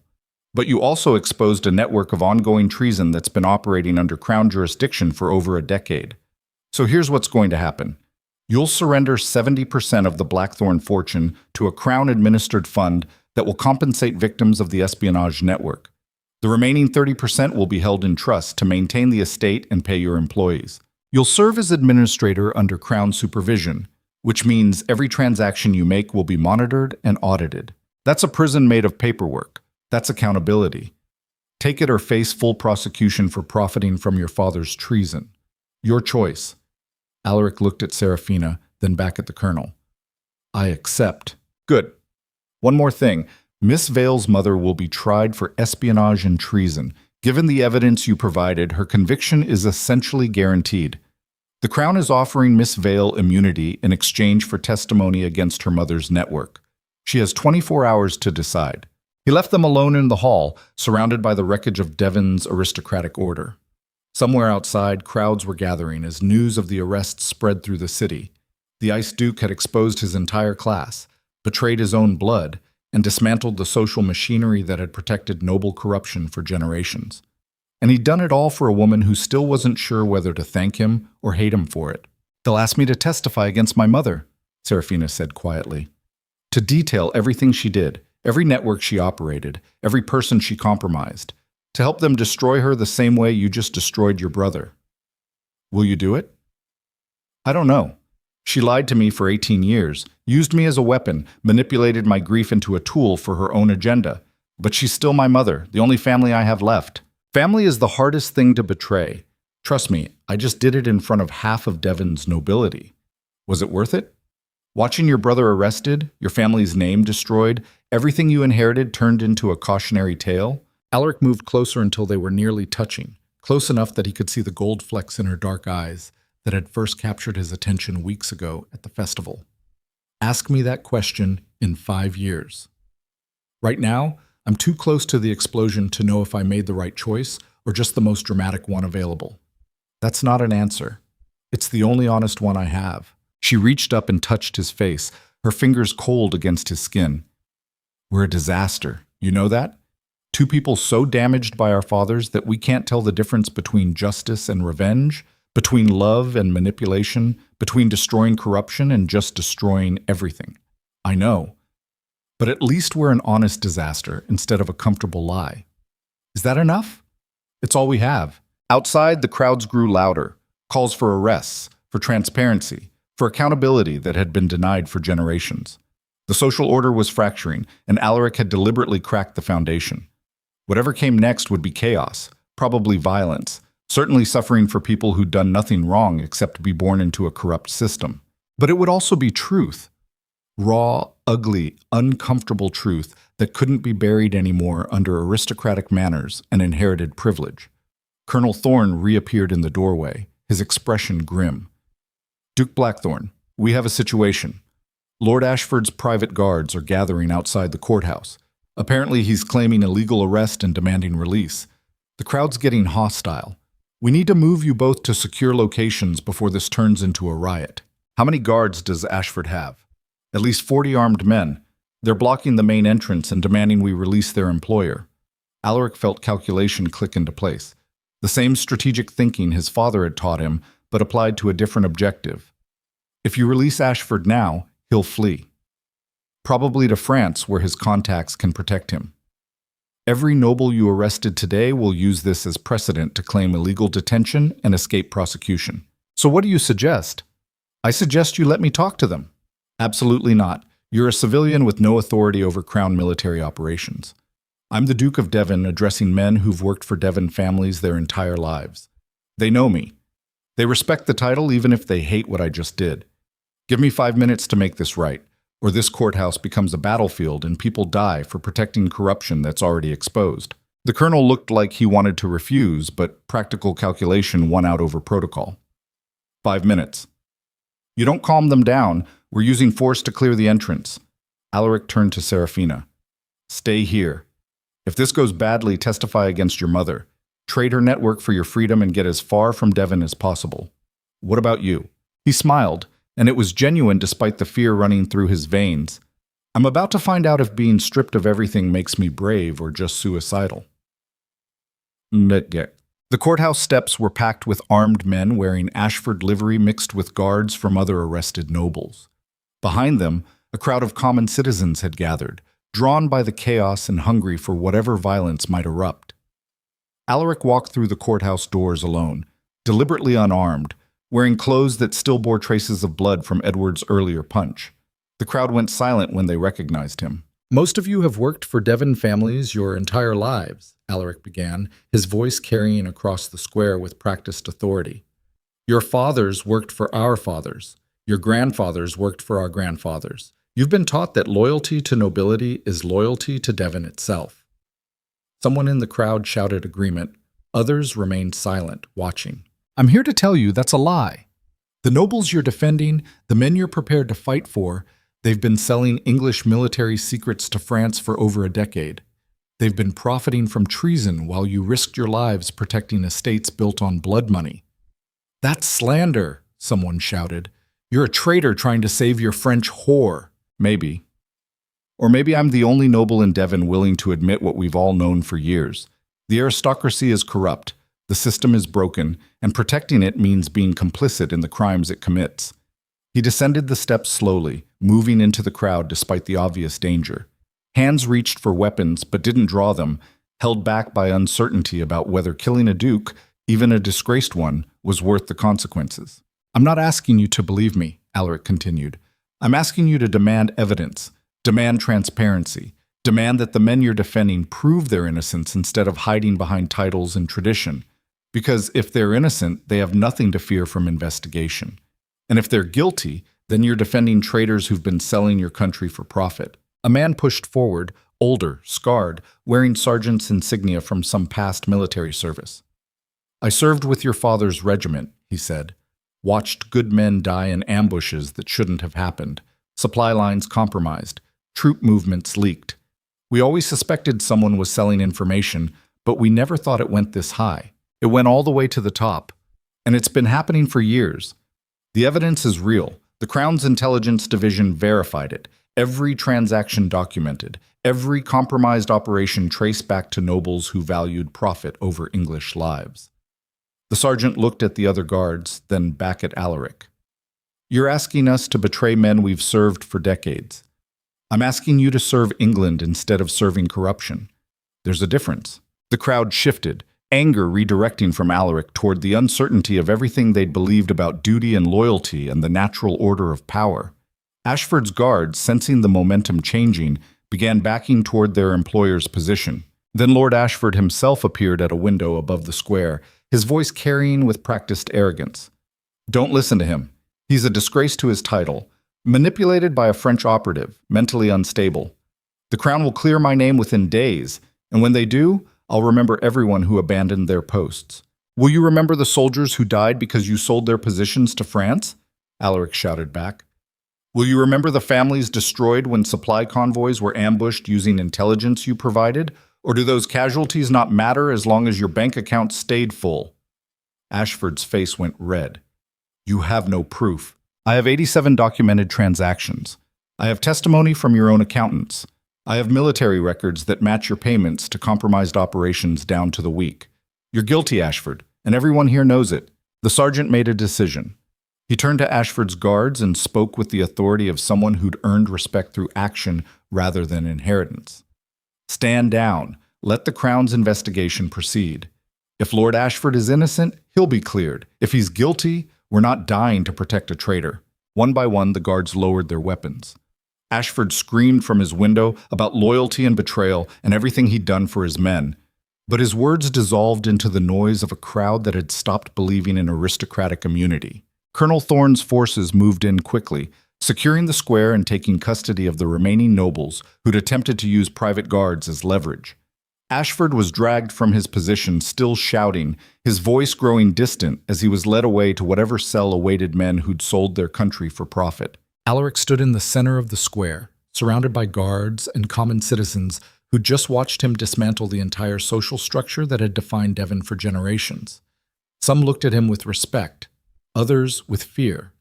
But you also exposed a network of ongoing treason that's been operating under Crown jurisdiction for over a decade. So here's what's going to happen. You'll surrender 70% of the Blackthorne fortune to a Crown-administered fund that will compensate victims of the espionage network. The remaining 30% will be held in trust to maintain the estate and pay your employees. You'll serve as administrator under Crown supervision, which means every transaction you make will be monitored and audited. That's a prison made of paperwork. That's accountability. Take it or face full prosecution for profiting from your father's treason. Your choice. Alaric looked at Serafina, then back at the colonel. I accept. Good. One more thing. Miss Vale's mother will be tried for espionage and treason. Given the evidence you provided, her conviction is essentially guaranteed. The Crown is offering Miss Vale immunity in exchange for testimony against her mother's network. She has 24 hours to decide. He left them alone in the hall, surrounded by the wreckage of Devon's aristocratic order. Somewhere outside, crowds were gathering as news of the arrests spread through the city. The Ice Duke had exposed his entire class, betrayed his own blood, and dismantled the social machinery that had protected noble corruption for generations. And he'd done it all for a woman who still wasn't sure whether to thank him or hate him for it. They'll ask me to testify against my mother, Serafina said quietly. To detail everything she did, every network she operated, every person she compromised, to help them destroy her the same way you just destroyed your brother. Will you do it? I don't know. She lied to me for 18 years, used me as a weapon, manipulated my grief into a tool for her own agenda. But she's still my mother, the only family I have left. Family is the hardest thing to betray. Trust me, I just did it in front of half of Devon's nobility. Was it worth it? Watching your brother arrested, your family's name destroyed, everything you inherited turned into a cautionary tale? Alaric moved closer until they were nearly touching, close enough that he could see the gold flecks in her dark eyes that had first captured his attention weeks ago at the festival. Ask me that question in 5 years. Right now, I'm too close to the explosion to know if I made the right choice or just the most dramatic one available. That's not an answer. It's the only honest one I have. She reached up and touched his face, her fingers cold against his skin. We're a disaster. You know that? Two people so damaged by our fathers that we can't tell the difference between justice and revenge, between love and manipulation, between destroying corruption and just destroying everything. I know. But at least we're an honest disaster instead of a comfortable lie. Is that enough? It's all we have. Outside, the crowds grew louder. Calls for arrests, for transparency, for accountability that had been denied for generations. The social order was fracturing, and Alaric had deliberately cracked the foundation. Whatever came next would be chaos, probably violence, certainly suffering for people who'd done nothing wrong except be born into a corrupt system. But it would also be truth. Raw, ugly, uncomfortable truth that couldn't be buried anymore under aristocratic manners and inherited privilege. Colonel Thorne reappeared in the doorway, his expression grim. Duke Blackthorne, we have a situation. Lord Ashford's private guards are gathering outside the courthouse. Apparently he's claiming illegal arrest and demanding release. The crowd's getting hostile. We need to move you both to secure locations before this turns into a riot. How many guards does Ashford have? At least 40 armed men. They're blocking the main entrance and demanding we release their employer. Alaric felt calculation click into place. The same strategic thinking his father had taught him, but applied to a different objective. If you release Ashford now, he'll flee. Probably to France, where his contacts can protect him. Every noble you arrested today will use this as precedent to claim illegal detention and escape prosecution. So what do you suggest? I suggest you let me talk to them. Absolutely not. You're a civilian with no authority over Crown military operations. I'm the Duke of Devon addressing men who've worked for Devon families their entire lives. They know me. They respect the title even if they hate what I just did. Give me 5 minutes to make this right, or this courthouse becomes a battlefield and people die for protecting corruption that's already exposed. The colonel looked like he wanted to refuse, but practical calculation won out over protocol. 5 minutes. You don't calm them down. We're using force to clear the entrance. Alaric turned to Serafina. Stay here. If this goes badly, testify against your mother. Trade her network for your freedom and get as far from Devon as possible. What about you? He smiled, and it was genuine despite the fear running through his veins. I'm about to find out if being stripped of everything makes me brave or just suicidal. The courthouse steps were packed with armed men wearing Ashford livery mixed with guards from other arrested nobles. Behind them, a crowd of common citizens had gathered, drawn by the chaos and hungry for whatever violence might erupt. Alaric walked through the courthouse doors alone, deliberately unarmed, wearing clothes that still bore traces of blood from Edward's earlier punch. The crowd went silent when they recognized him. Most of you have worked for Devon families your entire lives, Alaric began, his voice carrying across the square with practiced authority. Your fathers worked for our fathers. Your grandfathers worked for our grandfathers. You've been taught that loyalty to nobility is loyalty to Devon itself. Someone in the crowd shouted agreement. Others remained silent, watching. I'm here to tell you that's a lie. The nobles you're defending, the men you're prepared to fight for, they've been selling English military secrets to France for over a decade. They've been profiting from treason while you risked your lives protecting estates built on blood money. That's slander, someone shouted. You're a traitor trying to save your French whore. Maybe. Or maybe I'm the only noble in Devon willing to admit what we've all known for years. The aristocracy is corrupt, the system is broken, and protecting it means being complicit in the crimes it commits. He descended the steps slowly, moving into the crowd despite the obvious danger. Hands reached for weapons but didn't draw them, held back by uncertainty about whether killing a duke, even a disgraced one, was worth the consequences. I'm not asking you to believe me, Alaric continued. I'm asking you to demand evidence, demand transparency, demand that the men you're defending prove their innocence instead of hiding behind titles and tradition. Because if they're innocent, they have nothing to fear from investigation. And if they're guilty, then you're defending traitors who've been selling your country for profit. A man pushed forward, older, scarred, wearing sergeant's insignia from some past military service. I served with your father's regiment, he said. Watched good men die in ambushes that shouldn't have happened, supply lines compromised, troop movements leaked. We always suspected someone was selling information, but we never thought it went this high. It went all the way to the top. And it's been happening for years. The evidence is real. The Crown's intelligence division verified it. every transaction documented, every compromised operation traced back to nobles who valued profit over English lives. The sergeant looked at the other guards, then back at Alaric. You're asking us to betray men we've served for decades. I'm asking you to serve England instead of serving corruption. There's a difference. The crowd shifted, anger redirecting from Alaric toward the uncertainty of everything they'd believed about duty and loyalty and the natural order of power. Ashford's guards, sensing the momentum changing, began backing toward their employer's position. Then Lord Ashford himself appeared at a window above the square, his voice carrying with practiced arrogance. Don't listen to him. He's a disgrace to his title, manipulated by a French operative, mentally unstable. The Crown will clear my name within days, and when they do, I'll remember everyone who abandoned their posts. Will you remember the soldiers who died because you sold their positions to France? Alaric shouted back. Will you remember the families destroyed when supply convoys were ambushed using intelligence you provided? Or do those casualties not matter as long as your bank account stayed full? Ashford's face went red. You have no proof. I have 87 documented transactions. I have testimony from your own accountants. I have military records that match your payments to compromised operations down to the week. You're guilty, Ashford, and everyone here knows it. The sergeant made a decision. He turned to Ashford's guards and spoke with the authority of someone who'd earned respect through action rather than inheritance. Stand down. Let the Crown's investigation proceed. If Lord Ashford is innocent, he'll be cleared. If he's guilty, we're not dying to protect a traitor. One by one, the guards lowered their weapons. Ashford screamed from his window about loyalty and betrayal and everything he'd done for his men. But his words dissolved into the noise of a crowd that had stopped believing in aristocratic immunity. Colonel Thorne's forces moved in quickly, securing the square and taking custody of the remaining nobles who'd attempted to use private guards as leverage. Ashford was dragged from his position, still shouting, his voice growing distant as he was led away to whatever cell awaited men who'd sold their country for profit. Alaric stood in the center of the square, surrounded by guards and common citizens who'd just watched him dismantle the entire social structure that had defined Devon for generations. Some looked at him with respect, others with fear.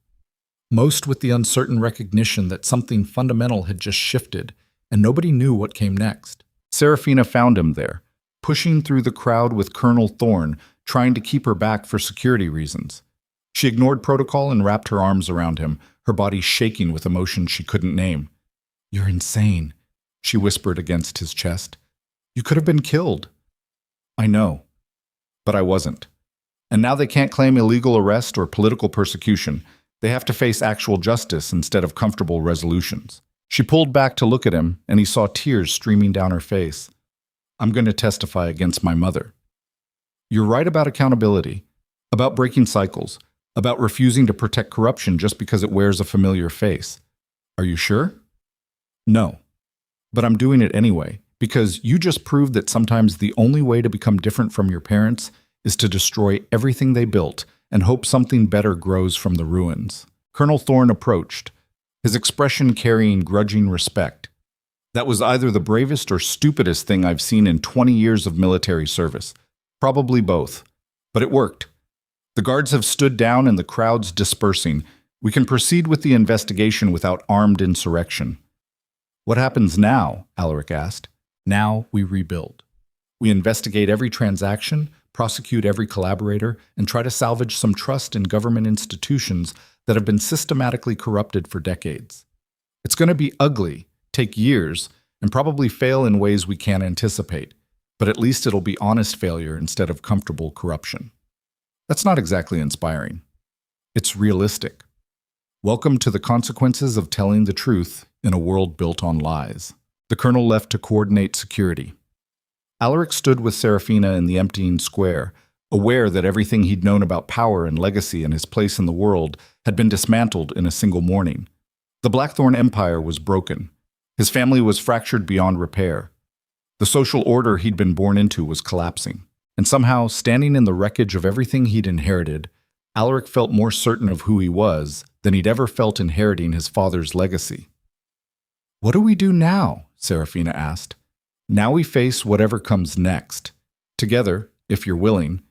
Most with the uncertain recognition that something fundamental had just shifted, and nobody knew what came next. Serafina found him there, pushing through the crowd with Colonel Thorne, trying to keep her back for security reasons. She ignored protocol and wrapped her arms around him, her body shaking with emotion she couldn't name. You're insane, she whispered against his chest. You could have been killed. I know, but I wasn't. And now they can't claim illegal arrest or political persecution. They have to face actual justice instead of comfortable resolutions. She pulled back to look at him, and he saw tears streaming down her face. I'm going to testify against my mother. You're right about accountability, about breaking cycles, about refusing to protect corruption just because it wears a familiar face. Are you sure? No. But I'm doing it anyway, because you just proved that sometimes the only way to become different from your parents is to destroy everything they built and hope something better grows from the ruins. Colonel Thorne approached, his expression carrying grudging respect. That was either the bravest or stupidest thing I've seen in 20 years of military service. Probably both. But it worked. The guards have stood down and the crowd's dispersing. We can proceed with the investigation without armed insurrection. What happens now? Alaric asked. Now we rebuild. We investigate every transaction, prosecute every collaborator, and try to salvage some trust in government institutions that have been systematically corrupted for decades. It's going to be ugly, take years, and probably fail in ways we can't anticipate, but at least it'll be honest failure instead of comfortable corruption. That's not exactly inspiring. It's realistic. Welcome to the consequences of telling the truth in a world built on lies. The colonel left to coordinate security. Alaric stood with Serafina in the emptying square, aware that everything he'd known about power and legacy and his place in the world had been dismantled in a single morning. The Blackthorn Empire was broken. His family was fractured beyond repair. The social order he'd been born into was collapsing. And somehow, standing in the wreckage of everything he'd inherited, Alaric felt more certain of who he was than he'd ever felt inheriting his father's legacy. What do we do now? Serafina asked. Now we face whatever comes next. Together, if you're willing.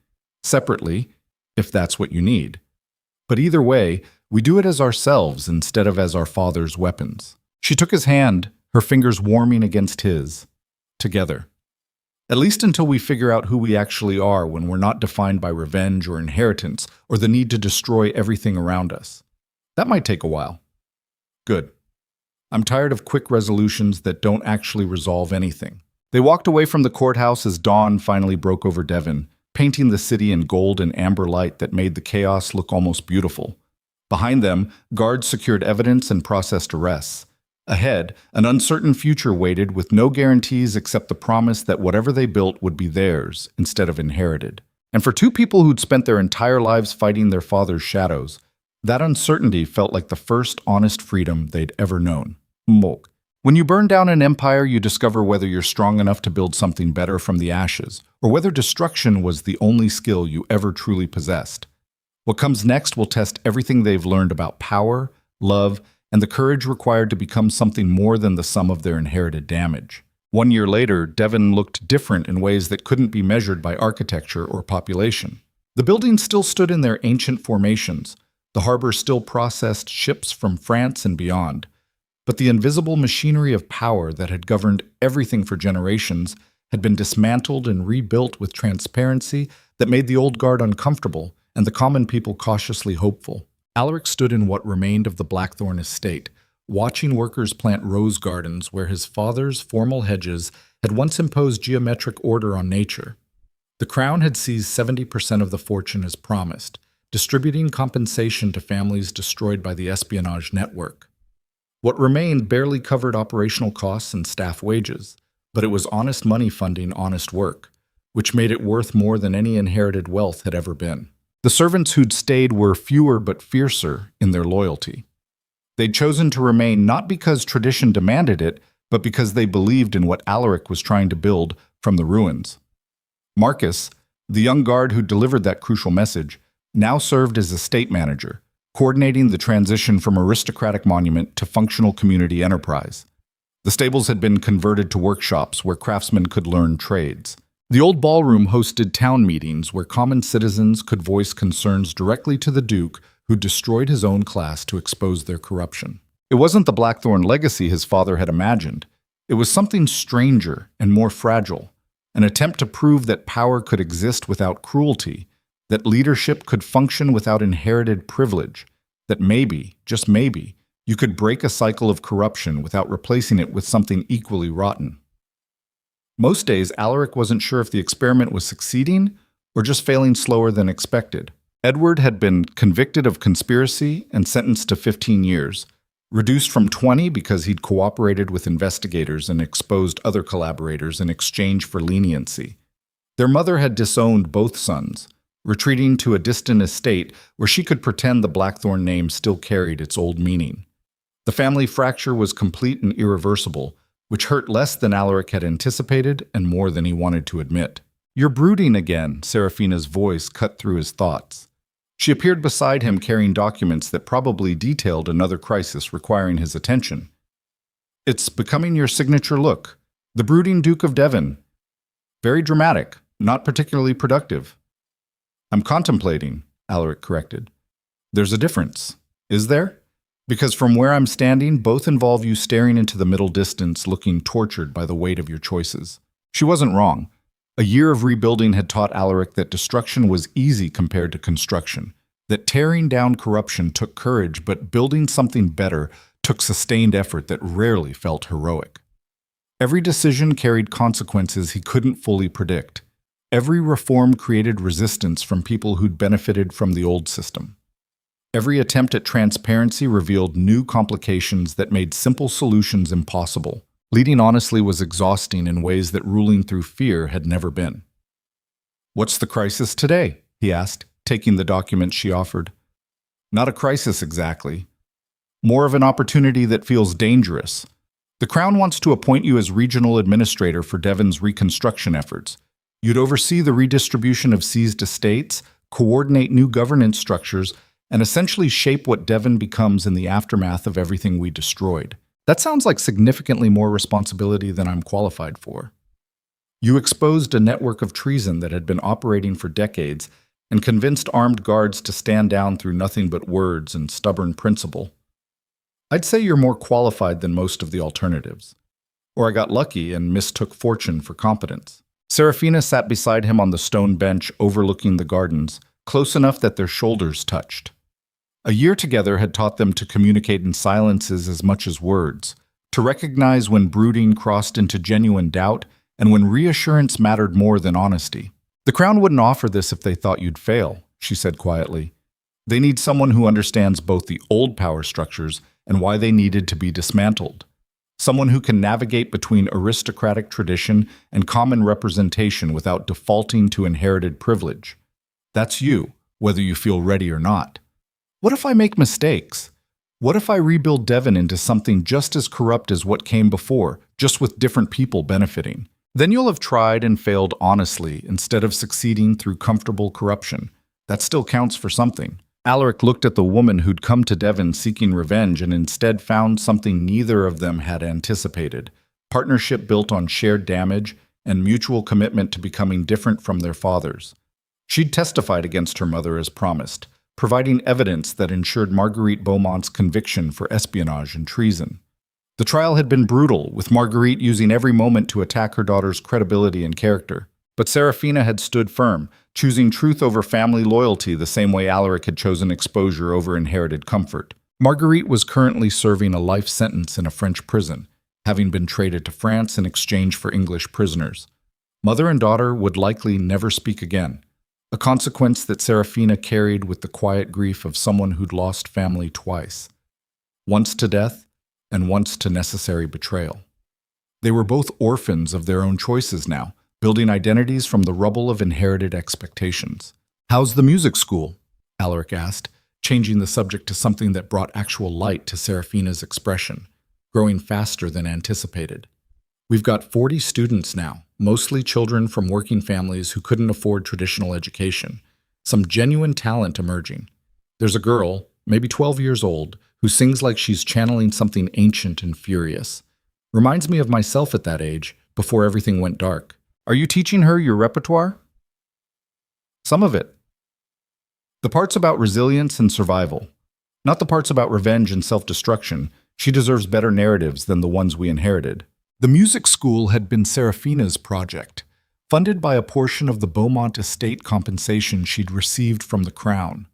Separately, if that's what you need. But either way, we do it as ourselves instead of as our father's weapons. She took his hand, her fingers warming against his. Together. At least until we figure out who we actually are when we're not defined by revenge or inheritance or the need to destroy everything around us. That might take a while. Good. I'm tired of quick resolutions that don't actually resolve anything. They walked away from the courthouse as dawn finally broke over Devon, painting the city in gold and amber light that made the chaos look almost beautiful. Behind them, guards secured evidence and processed arrests. Ahead, an uncertain future waited with no guarantees except the promise that whatever they built would be theirs instead of inherited. And for two people who'd spent their entire lives fighting their father's shadows, that uncertainty felt like the first honest freedom they'd ever known. Mok. When you burn down an empire, you discover whether you're strong enough to build something better from the ashes, or whether destruction was the only skill you ever truly possessed. What comes next will test everything they've learned about power, love, and the courage required to become something more than the sum of their inherited damage. 1 year later, Devon looked different in ways that couldn't be measured by architecture or population. The buildings still stood in their ancient formations. The harbor still processed ships from France and beyond. But the invisible machinery of power that had governed everything for generations had been dismantled and rebuilt with transparency that made the old guard uncomfortable and the common people cautiously hopeful. Alaric stood in what remained of the Blackthorn estate, watching workers plant rose gardens where his father's formal hedges had once imposed geometric order on nature. The crown had seized 70% of the fortune as promised, distributing compensation to families destroyed by the espionage network. What remained barely covered operational costs and staff wages, but it was honest money funding honest work, which made it worth more than any inherited wealth had ever been. The servants who'd stayed were fewer but fiercer in their loyalty. They'd chosen to remain not because tradition demanded it, but because they believed in what Alaric was trying to build from the ruins. Marcus, the young guard who delivered that crucial message, now served as estate manager, coordinating the transition from aristocratic monument to functional community enterprise. The stables had been converted to workshops where craftsmen could learn trades. The old ballroom hosted town meetings where common citizens could voice concerns directly to the Duke, who destroyed his own class to expose their corruption. It wasn't the Blackthorn legacy his father had imagined. It was something stranger and more fragile, an attempt to prove that power could exist without cruelty, that leadership could function without inherited privilege, that maybe, just maybe, you could break a cycle of corruption without replacing it with something equally rotten. Most days, Alaric wasn't sure if the experiment was succeeding or just failing slower than expected. Edward had been convicted of conspiracy and sentenced to 15 years, reduced from 20 because he'd cooperated with investigators and exposed other collaborators in exchange for leniency. Their mother had disowned both sons, retreating to a distant estate where she could pretend the Blackthorn name still carried its old meaning. The family fracture was complete and irreversible, which hurt less than Alaric had anticipated and more than he wanted to admit. "You're brooding again," Seraphina's voice cut through his thoughts. She appeared beside him carrying documents that probably detailed another crisis requiring his attention. "It's becoming your signature look. The brooding Duke of Devon. Very dramatic, not particularly productive." "I'm contemplating," Alaric corrected. "There's a difference. Is there? Because from where I'm standing, both involve you staring into the middle distance, looking tortured by the weight of your choices." She wasn't wrong. A year of rebuilding had taught Alaric that destruction was easy compared to construction, that tearing down corruption took courage, but building something better took sustained effort that rarely felt heroic. Every decision carried consequences he couldn't fully predict. Every reform created resistance from people who'd benefited from the old system. Every attempt at transparency revealed new complications that made simple solutions impossible. Leading honestly was exhausting in ways that ruling through fear had never been. "What's the crisis today?" he asked, taking the document she offered. "Not a crisis exactly. More of an opportunity that feels dangerous. The Crown wants to appoint you as regional administrator for Devon's reconstruction efforts. You'd oversee the redistribution of seized estates, coordinate new governance structures, and essentially shape what Devon becomes in the aftermath of everything we destroyed. That sounds like significantly more responsibility than I'm qualified for. You exposed a network of treason that had been operating for decades and convinced armed guards to stand down through nothing but words and stubborn principle. I'd say you're more qualified than most of the alternatives. Or I got lucky and mistook fortune for competence. Serafina sat beside him on the stone bench overlooking the gardens, close enough that their shoulders touched. A year together had taught them to communicate in silences as much as words, to recognize when brooding crossed into genuine doubt and when reassurance mattered more than honesty. The Crown wouldn't offer this if they thought you'd fail, she said quietly. They need someone who understands both the old power structures and why they needed to be dismantled. Someone who can navigate between aristocratic tradition and common representation without defaulting to inherited privilege. That's you, whether you feel ready or not. What if I make mistakes? What if I rebuild Devon into something just as corrupt as what came before, just with different people benefiting? Then you'll have tried and failed honestly instead of succeeding through comfortable corruption. That still counts for something. Alaric looked at the woman who'd come to Devon seeking revenge and instead found something neither of them had anticipated: partnership built on shared damage and mutual commitment to becoming different from their fathers. She'd testified against her mother as promised, providing evidence that ensured Marguerite Beaumont's conviction for espionage and treason. The trial had been brutal, with Marguerite using every moment to attack her daughter's credibility and character. But Serafina had stood firm, choosing truth over family loyalty the same way Alaric had chosen exposure over inherited comfort. Marguerite was currently serving a life sentence in a French prison, having been traded to France in exchange for English prisoners. Mother and daughter would likely never speak again, a consequence that Serafina carried with the quiet grief of someone who'd lost family twice, once to death and once to necessary betrayal. They were both orphans of their own choices now, building identities from the rubble of inherited expectations. "How's the music school?" Alaric asked, changing the subject to something that brought actual light to Serafina's expression, growing faster than anticipated. "We've got 40 students now, mostly children from working families who couldn't afford traditional education. Some genuine talent emerging. There's a girl, maybe 12 years old, who sings like she's channeling something ancient and furious. Reminds me of myself at that age, before everything went dark. Are you teaching her your repertoire?" "Some of it. The parts about resilience and survival. Not the parts about revenge and self-destruction. She deserves better narratives than the ones we inherited." The music school had been Serafina's project, funded by a portion of the Beaumont estate compensation she'd received from the Crown.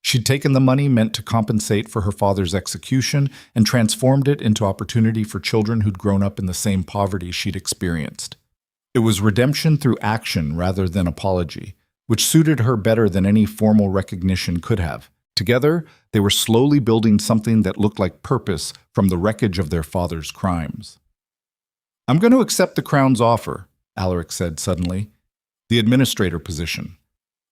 She'd taken the money meant to compensate for her father's execution and transformed it into opportunity for children who'd grown up in the same poverty she'd experienced. It was redemption through action rather than apology, which suited her better than any formal recognition could have. Together, they were slowly building something that looked like purpose from the wreckage of their father's crimes. "I'm going to accept the Crown's offer," Alaric said suddenly. "The administrator position.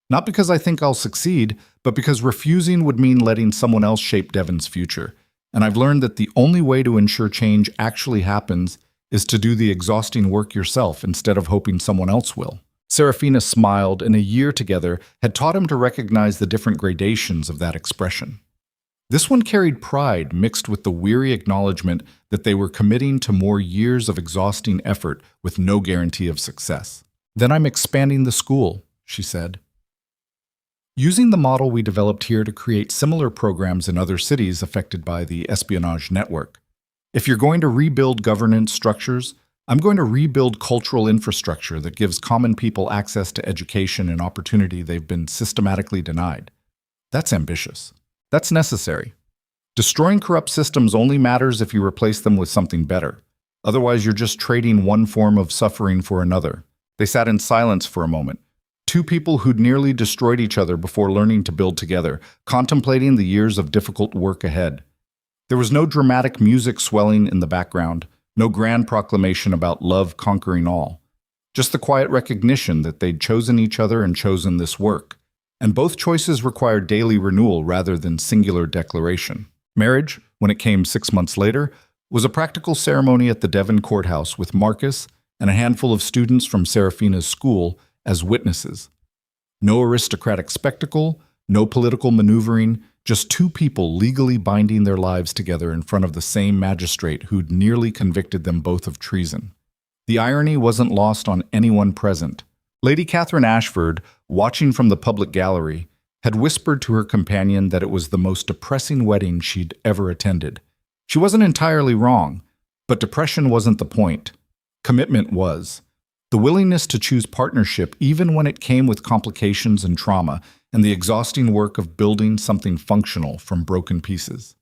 Not because I think I'll succeed, but because refusing would mean letting someone else shape Devon's future. And I've learned that the only way to ensure change actually happens is to do the exhausting work yourself instead of hoping someone else will." Serafina smiled, and a year together had taught him to recognize the different gradations of that expression. This one carried pride mixed with the weary acknowledgement that they were committing to more years of exhausting effort with no guarantee of success. "Then I'm expanding the school," she said. "Using the model we developed here to create similar programs in other cities affected by the espionage network. If you're going to rebuild governance structures, I'm going to rebuild cultural infrastructure that gives common people access to education and opportunity they've been systematically denied. That's ambitious. That's necessary. Destroying corrupt systems only matters if you replace them with something better. Otherwise, you're just trading one form of suffering for another." They sat in silence for a moment. Two people who'd nearly destroyed each other before learning to build together, contemplating the years of difficult work ahead. There was no dramatic music swelling in the background, no grand proclamation about love conquering all. Just the quiet recognition that they'd chosen each other and chosen this work. And both choices required daily renewal rather than singular declaration. Marriage, when it came 6 months later, was a practical ceremony at the Devon courthouse with Marcus and a handful of students from Serafina's school as witnesses. No aristocratic spectacle, no political maneuvering, just two people legally binding their lives together in front of the same magistrate who'd nearly convicted them both of treason. The irony wasn't lost on anyone present. Lady Catherine Ashford, watching from the public gallery, had whispered to her companion that it was the most depressing wedding she'd ever attended. She wasn't entirely wrong, but depression wasn't the point. Commitment was. The willingness to choose partnership even when it came with complications and trauma, and the exhausting work of building something functional from broken pieces.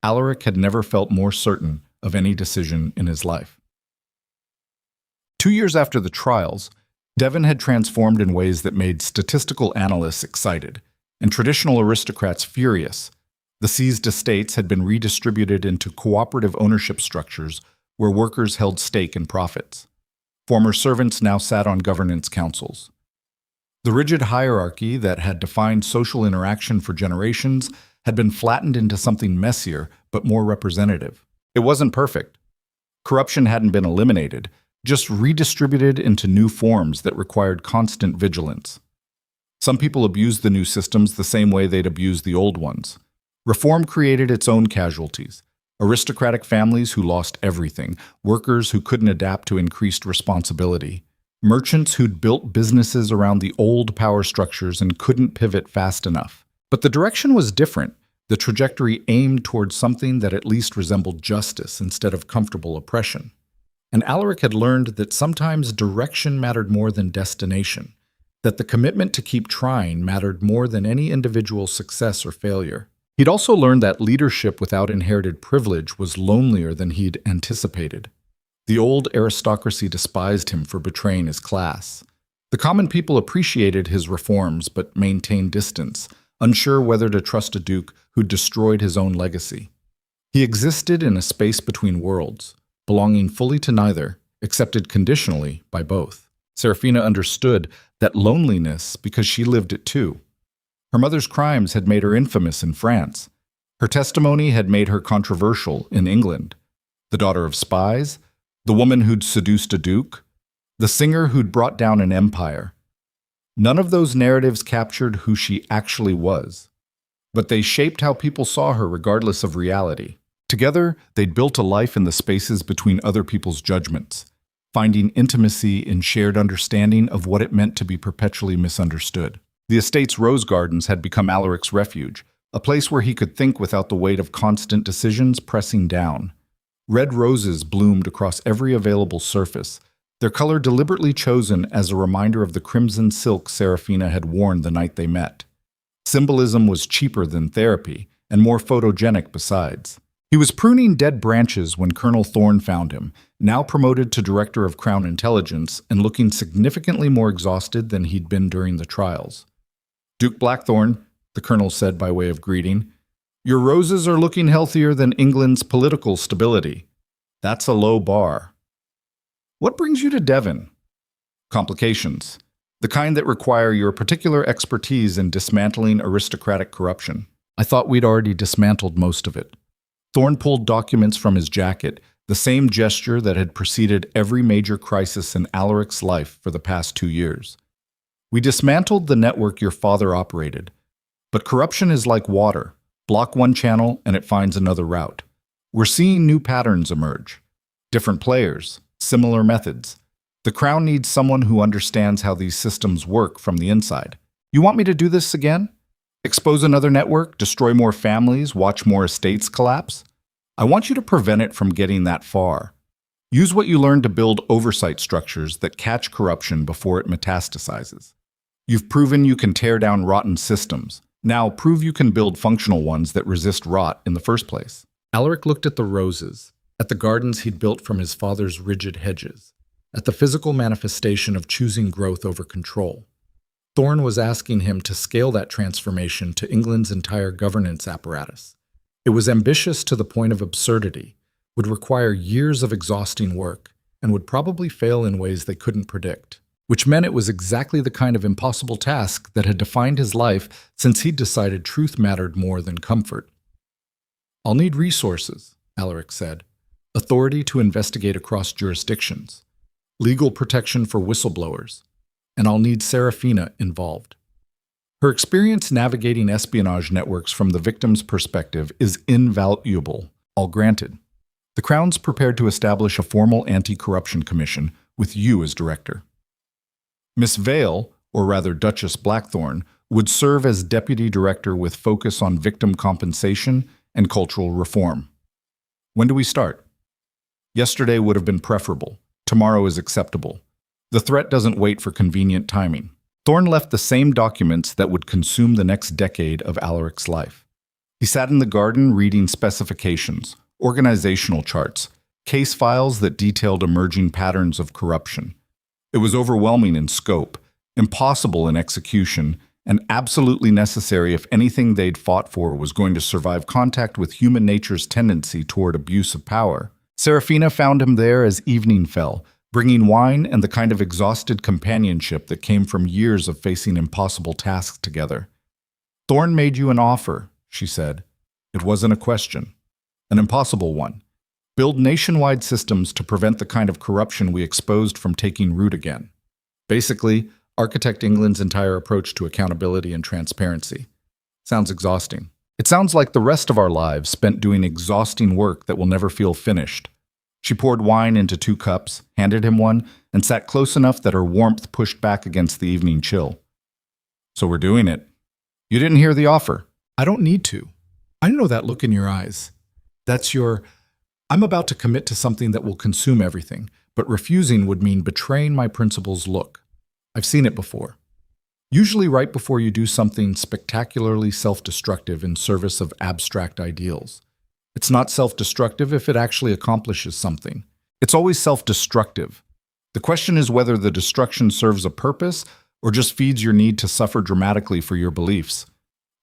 Alaric had never felt more certain of any decision in his life. 2 years after the trials, Devon had transformed in ways that made statistical analysts excited and traditional aristocrats furious. The seized estates had been redistributed into cooperative ownership structures where workers held stake in profits. Former servants now sat on governance councils. The rigid hierarchy that had defined social interaction for generations had been flattened into something messier but more representative. It wasn't perfect. Corruption hadn't been eliminated, just redistributed into new forms that required constant vigilance. Some people abused the new systems the same way they'd abused the old ones. Reform created its own casualties. Aristocratic families who lost everything, workers who couldn't adapt to increased responsibility, merchants who'd built businesses around the old power structures and couldn't pivot fast enough. But the direction was different. The trajectory aimed towards something that at least resembled justice instead of comfortable oppression. And Alaric had learned that sometimes direction mattered more than destination, that the commitment to keep trying mattered more than any individual success or failure. He'd also learned that leadership without inherited privilege was lonelier than he'd anticipated. The old aristocracy despised him for betraying his class. The common people appreciated his reforms but maintained distance, unsure whether to trust a duke who'd destroyed his own legacy. He existed in a space between worlds, belonging fully to neither, accepted conditionally by both. Serafina understood that loneliness because she lived it too. Her mother's crimes had made her infamous in France. Her testimony had made her controversial in England. The daughter of spies, the woman who'd seduced a duke, the singer who'd brought down an empire. None of those narratives captured who she actually was, but they shaped how people saw her regardless of reality. Together, they'd built a life in the spaces between other people's judgments, finding intimacy in shared understanding of what it meant to be perpetually misunderstood. The estate's rose gardens had become Alaric's refuge, a place where he could think without the weight of constant decisions pressing down. Red roses bloomed across every available surface, their color deliberately chosen as a reminder of the crimson silk Serafina had worn the night they met. Symbolism was cheaper than therapy, and more photogenic besides. He was pruning dead branches when Colonel Thorne found him, now promoted to Director of Crown Intelligence and looking significantly more exhausted than he'd been during the trials. "Duke Blackthorne," the colonel said by way of greeting, "your roses are looking healthier than England's political stability. That's a low bar." "What brings you to Devon?" "Complications. The kind that require your particular expertise in dismantling aristocratic corruption." "I thought we'd already dismantled most of it." Thorne pulled documents from his jacket, the same gesture that had preceded every major crisis in Alaric's life for the past 2 years. "We dismantled the network your father operated. But corruption is like water. Block one channel and it finds another route. We're seeing new patterns emerge. Different players, similar methods. The Crown needs someone who understands how these systems work from the inside. You want me to do this again? Expose another network, destroy more families, watch more estates collapse? I want you to prevent it from getting that far. Use what you learned to build oversight structures that catch corruption before it metastasizes. You've proven you can tear down rotten systems. Now prove you can build functional ones that resist rot in the first place." Alaric looked at the roses, at the gardens he'd built from his father's rigid hedges, at the physical manifestation of choosing growth over control. Thorne was asking him to scale that transformation to England's entire governance apparatus. It was ambitious to the point of absurdity, would require years of exhausting work, and would probably fail in ways they couldn't predict, which meant it was exactly the kind of impossible task that had defined his life since he'd decided truth mattered more than comfort. "I'll need resources," Alaric said, "authority to investigate across jurisdictions, legal protection for whistleblowers, and I'll need Serafina involved. Her experience navigating espionage networks from the victim's perspective is invaluable, all granted. The Crown's prepared to establish a formal anti-corruption commission with you as director. Miss Vale, or rather Duchess Blackthorne, would serve as deputy director with focus on victim compensation and cultural reform." When do we start? Yesterday would have been preferable. Tomorrow is acceptable. The threat doesn't wait for convenient timing. Thorne left the same documents that would consume the next decade of Alaric's life. He sat in the garden reading specifications, organizational charts, case files that detailed emerging patterns of corruption. It was overwhelming in scope, impossible in execution, and absolutely necessary if anything they'd fought for was going to survive contact with human nature's tendency toward abuse of power. Serafina found him there as evening fell, bringing wine and the kind of exhausted companionship that came from years of facing impossible tasks together. "Thorne made you an offer," she said. "It wasn't a question. An impossible one. Build nationwide systems to prevent the kind of corruption we exposed from taking root again. Basically, architect England's entire approach to accountability and transparency. Sounds exhausting. It sounds like the rest of our lives spent doing exhausting work that will never feel finished." She poured wine into 2 cups, handed him one, and sat close enough that her warmth pushed back against the evening chill. "So we're doing it. You didn't hear the offer." "I don't need to. I know that look in your eyes. That's your, I'm about to commit to something that will consume everything, but refusing would mean betraying my principles look. I've seen it before. Usually right before you do something spectacularly self-destructive in service of abstract ideals. It's not self-destructive if it actually accomplishes something. It's always self-destructive. The question is whether the destruction serves a purpose or just feeds your need to suffer dramatically for your beliefs."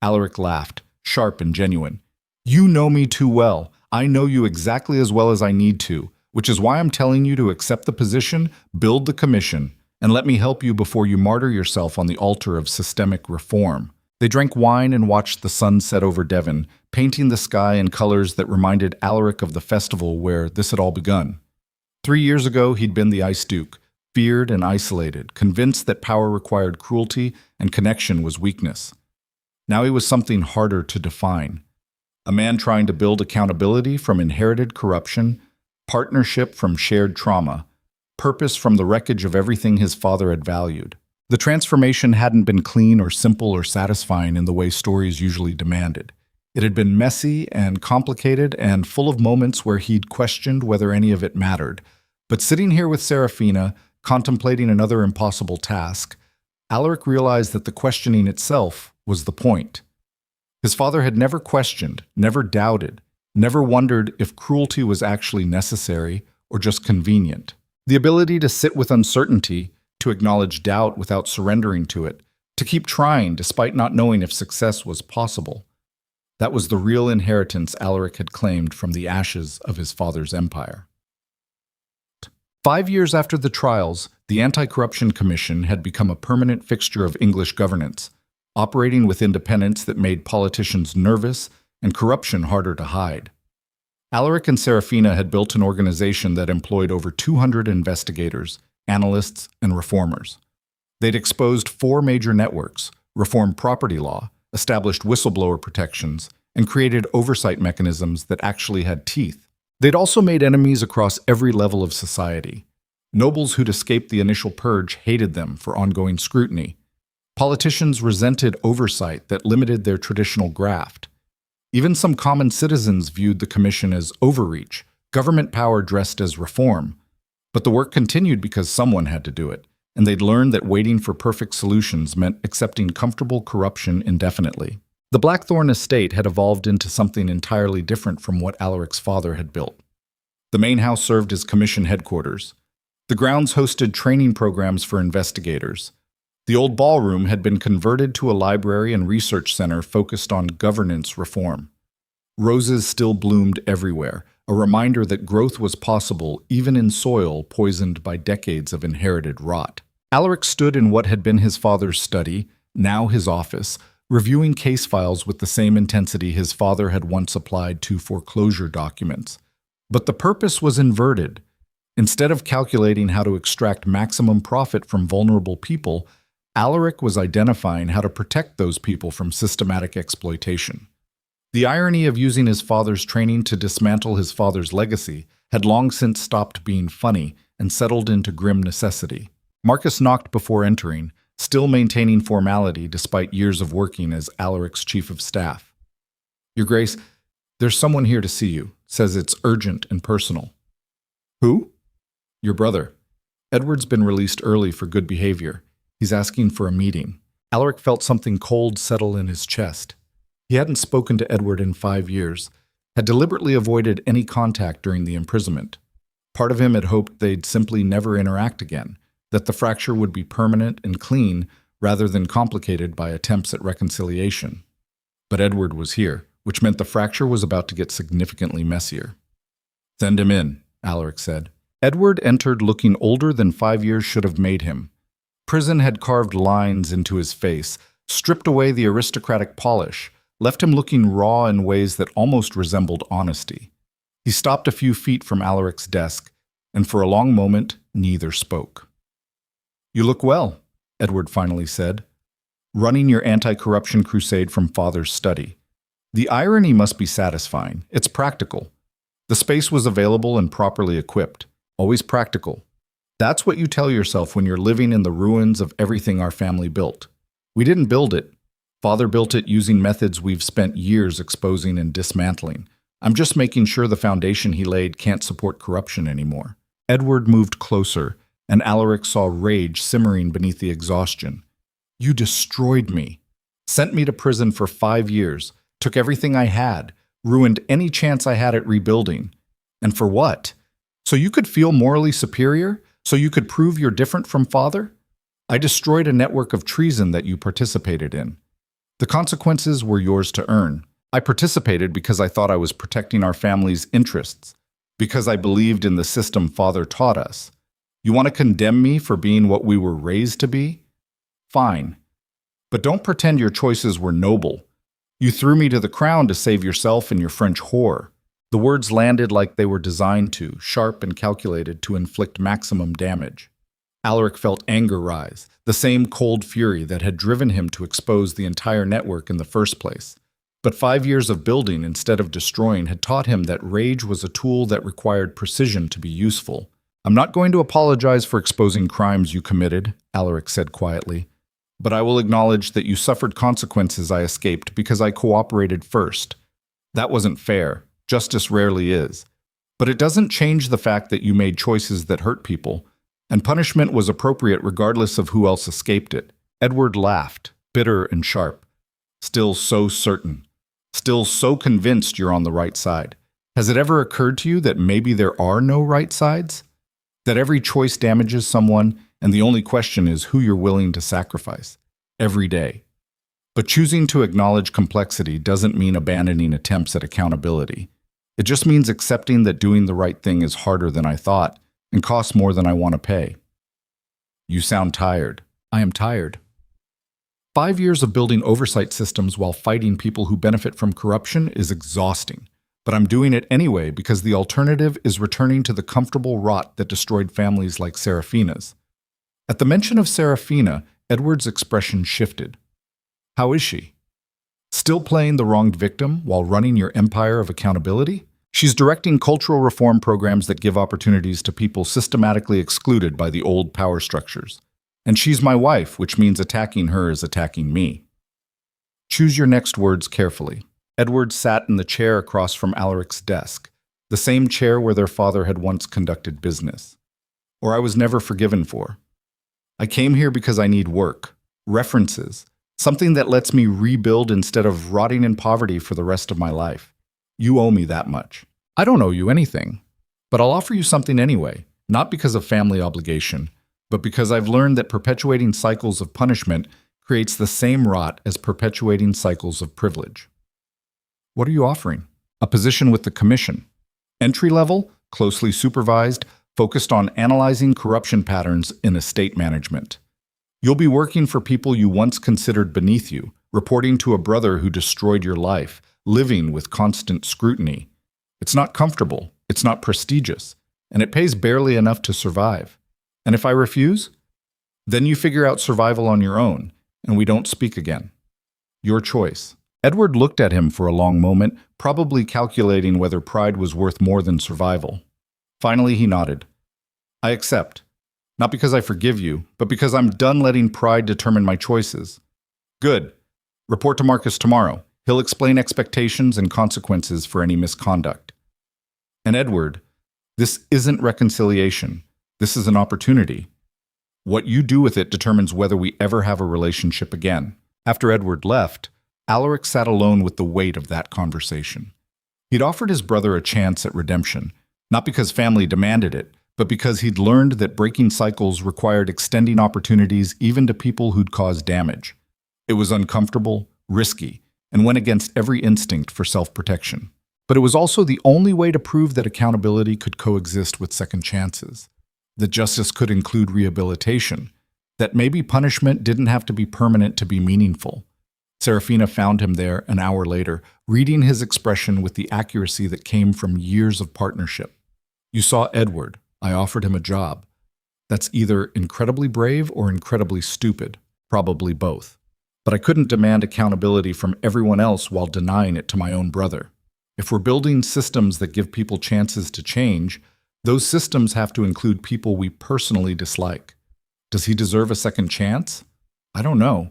Alaric laughed, sharp and genuine. "You know me too well. I know you exactly as well as I need to, which is why I'm telling you to accept the position, build the commission, and let me help you before you martyr yourself on the altar of systemic reform." They drank wine and watched the sun set over Devon, painting the sky in colors that reminded Alaric of the festival where this had all begun. 3 years ago, he'd been the Ice Duke, feared and isolated, convinced that power required cruelty and connection was weakness. Now he was something harder to define. A man trying to build accountability from inherited corruption, partnership from shared trauma, purpose from the wreckage of everything his father had valued. The transformation hadn't been clean or simple or satisfying in the way stories usually demanded. It had been messy and complicated and full of moments where he'd questioned whether any of it mattered. But sitting here with Serafina, contemplating another impossible task, Alaric realized that the questioning itself was the point. His father had never questioned, never doubted, never wondered if cruelty was actually necessary or just convenient. The ability to sit with uncertainty, to acknowledge doubt without surrendering to it, to keep trying despite not knowing if success was possible. That was the real inheritance Alaric had claimed from the ashes of his father's empire. 5 years after the trials, the Anti-Corruption Commission had become a permanent fixture of English governance, operating with independence that made politicians nervous and corruption harder to hide. Alaric and Serafina had built an organization that employed over 200 investigators, analysts, and reformers. They'd exposed 4 major networks, reformed property law, established whistleblower protections, and created oversight mechanisms that actually had teeth. They'd also made enemies across every level of society. Nobles who'd escaped the initial purge hated them for ongoing scrutiny. Politicians resented oversight that limited their traditional graft. Even some common citizens viewed the commission as overreach, government power dressed as reform. But the work continued because someone had to do it, and they'd learned that waiting for perfect solutions meant accepting comfortable corruption indefinitely. The Blackthorn estate had evolved into something entirely different from what Alaric's father had built. The main house served as commission headquarters. The grounds hosted training programs for investigators. The old ballroom had been converted to a library and research center focused on governance reform. Roses still bloomed everywhere, a reminder that growth was possible even in soil poisoned by decades of inherited rot. Alaric stood in what had been his father's study, now his office, reviewing case files with the same intensity his father had once applied to foreclosure documents. But the purpose was inverted. Instead of calculating how to extract maximum profit from vulnerable people, Alaric was identifying how to protect those people from systematic exploitation. The irony of using his father's training to dismantle his father's legacy had long since stopped being funny and settled into grim necessity. Marcus knocked before entering, still maintaining formality despite years of working as Alaric's chief of staff. "Your Grace, there's someone here to see you," Says it's urgent and personal. Who? Your brother. Edward's been released early for good behavior. He's asking for a meeting. Alaric felt something cold settle in his chest. He hadn't spoken to Edward in 5 years, had deliberately avoided any contact during the imprisonment. Part of him had hoped they'd simply never interact again, that the fracture would be permanent and clean rather than complicated by attempts at reconciliation. But Edward was here, which meant the fracture was about to get significantly messier. Send him in, Alaric said. Edward entered looking older than 5 years should have made him. Prison had carved lines into his face, stripped away the aristocratic polish, left him looking raw in ways that almost resembled honesty. He stopped a few feet from Alaric's desk, and for a long moment, neither spoke. You look well, Edward finally said, running your anti-corruption crusade from Father's study. The irony must be satisfying. It's practical. The space was available and properly equipped. Always practical. That's what you tell yourself when you're living in the ruins of everything our family built. We didn't build it. Father built it using methods we've spent years exposing and dismantling. I'm just making sure the foundation he laid can't support corruption anymore. Edward moved closer, and Alaric saw rage simmering beneath the exhaustion. You destroyed me. Sent me to prison for 5 years, took everything I had, ruined any chance I had at rebuilding. And for what? So you could feel morally superior? So you could prove you're different from Father? I destroyed a network of treason that you participated in. The consequences were yours to earn. I participated because I thought I was protecting our family's interests, because I believed in the system Father taught us. You want to condemn me for being what we were raised to be? Fine. But don't pretend your choices were noble. You threw me to the crown to save yourself and your French whore. The words landed like they were designed to, sharp and calculated to inflict maximum damage. Alaric felt anger rise, the same cold fury that had driven him to expose the entire network in the first place. But 5 years of building instead of destroying had taught him that rage was a tool that required precision to be useful. I'm not going to apologize for exposing crimes you committed, Alaric said quietly, but I will acknowledge that you suffered consequences I escaped because I cooperated first. That wasn't fair. Justice rarely is. But it doesn't change the fact that you made choices that hurt people, and punishment was appropriate regardless of who else escaped it. Edward laughed, bitter and sharp. Still so certain. Still so convinced you're on the right side. Has it ever occurred to you that maybe there are no right sides? That every choice damages someone, and the only question is who you're willing to sacrifice. Every day. But choosing to acknowledge complexity doesn't mean abandoning attempts at accountability. It just means accepting that doing the right thing is harder than I thought and costs more than I want to pay. You sound tired. I am tired. 5 years of building oversight systems while fighting people who benefit from corruption is exhausting. But I'm doing it anyway because the alternative is returning to the comfortable rot that destroyed families like Serafina's. At the mention of Serafina, Edward's expression shifted. How is she? Still playing the wronged victim while running your empire of accountability? She's directing cultural reform programs that give opportunities to people systematically excluded by the old power structures. And she's my wife, which means attacking her is attacking me. Choose your next words carefully. Edward sat in the chair across from Alaric's desk, the same chair where their father had once conducted business. Or I was never forgiven for. I came here because I need work, references, something that lets me rebuild instead of rotting in poverty for the rest of my life. You owe me that much. I don't owe you anything, but I'll offer you something anyway, not because of family obligation, but because I've learned that perpetuating cycles of punishment creates the same rot as perpetuating cycles of privilege. What are you offering? A position with the commission. Entry level, closely supervised, focused on analyzing corruption patterns in estate management. You'll be working for people you once considered beneath you, reporting to a brother who destroyed your life, living with constant scrutiny. It's not comfortable, it's not prestigious, and it pays barely enough to survive. And if I refuse? Then you figure out survival on your own, and we don't speak again. Your choice. Edward looked at him for a long moment, probably calculating whether pride was worth more than survival. Finally, he nodded. I accept. Not because I forgive you, but because I'm done letting pride determine my choices. Good. Report to Marcus tomorrow. He'll explain expectations and consequences for any misconduct. And Edward, this isn't reconciliation. This is an opportunity. What you do with it determines whether we ever have a relationship again. After Edward left, Alaric sat alone with the weight of that conversation. He'd offered his brother a chance at redemption, not because family demanded it, but because he'd learned that breaking cycles required extending opportunities even to people who'd caused damage. It was uncomfortable, risky, and went against every instinct for self-protection. But it was also the only way to prove that accountability could coexist with second chances, that justice could include rehabilitation, that maybe punishment didn't have to be permanent to be meaningful. Serafina found him there an hour later, reading his expression with the accuracy that came from years of partnership. "You saw Edward. I offered him a job. That's either incredibly brave or incredibly stupid, probably both. But I couldn't demand accountability from everyone else while denying it to my own brother. If we're building systems that give people chances to change, those systems have to include people we personally dislike. Does he deserve a second chance? I don't know.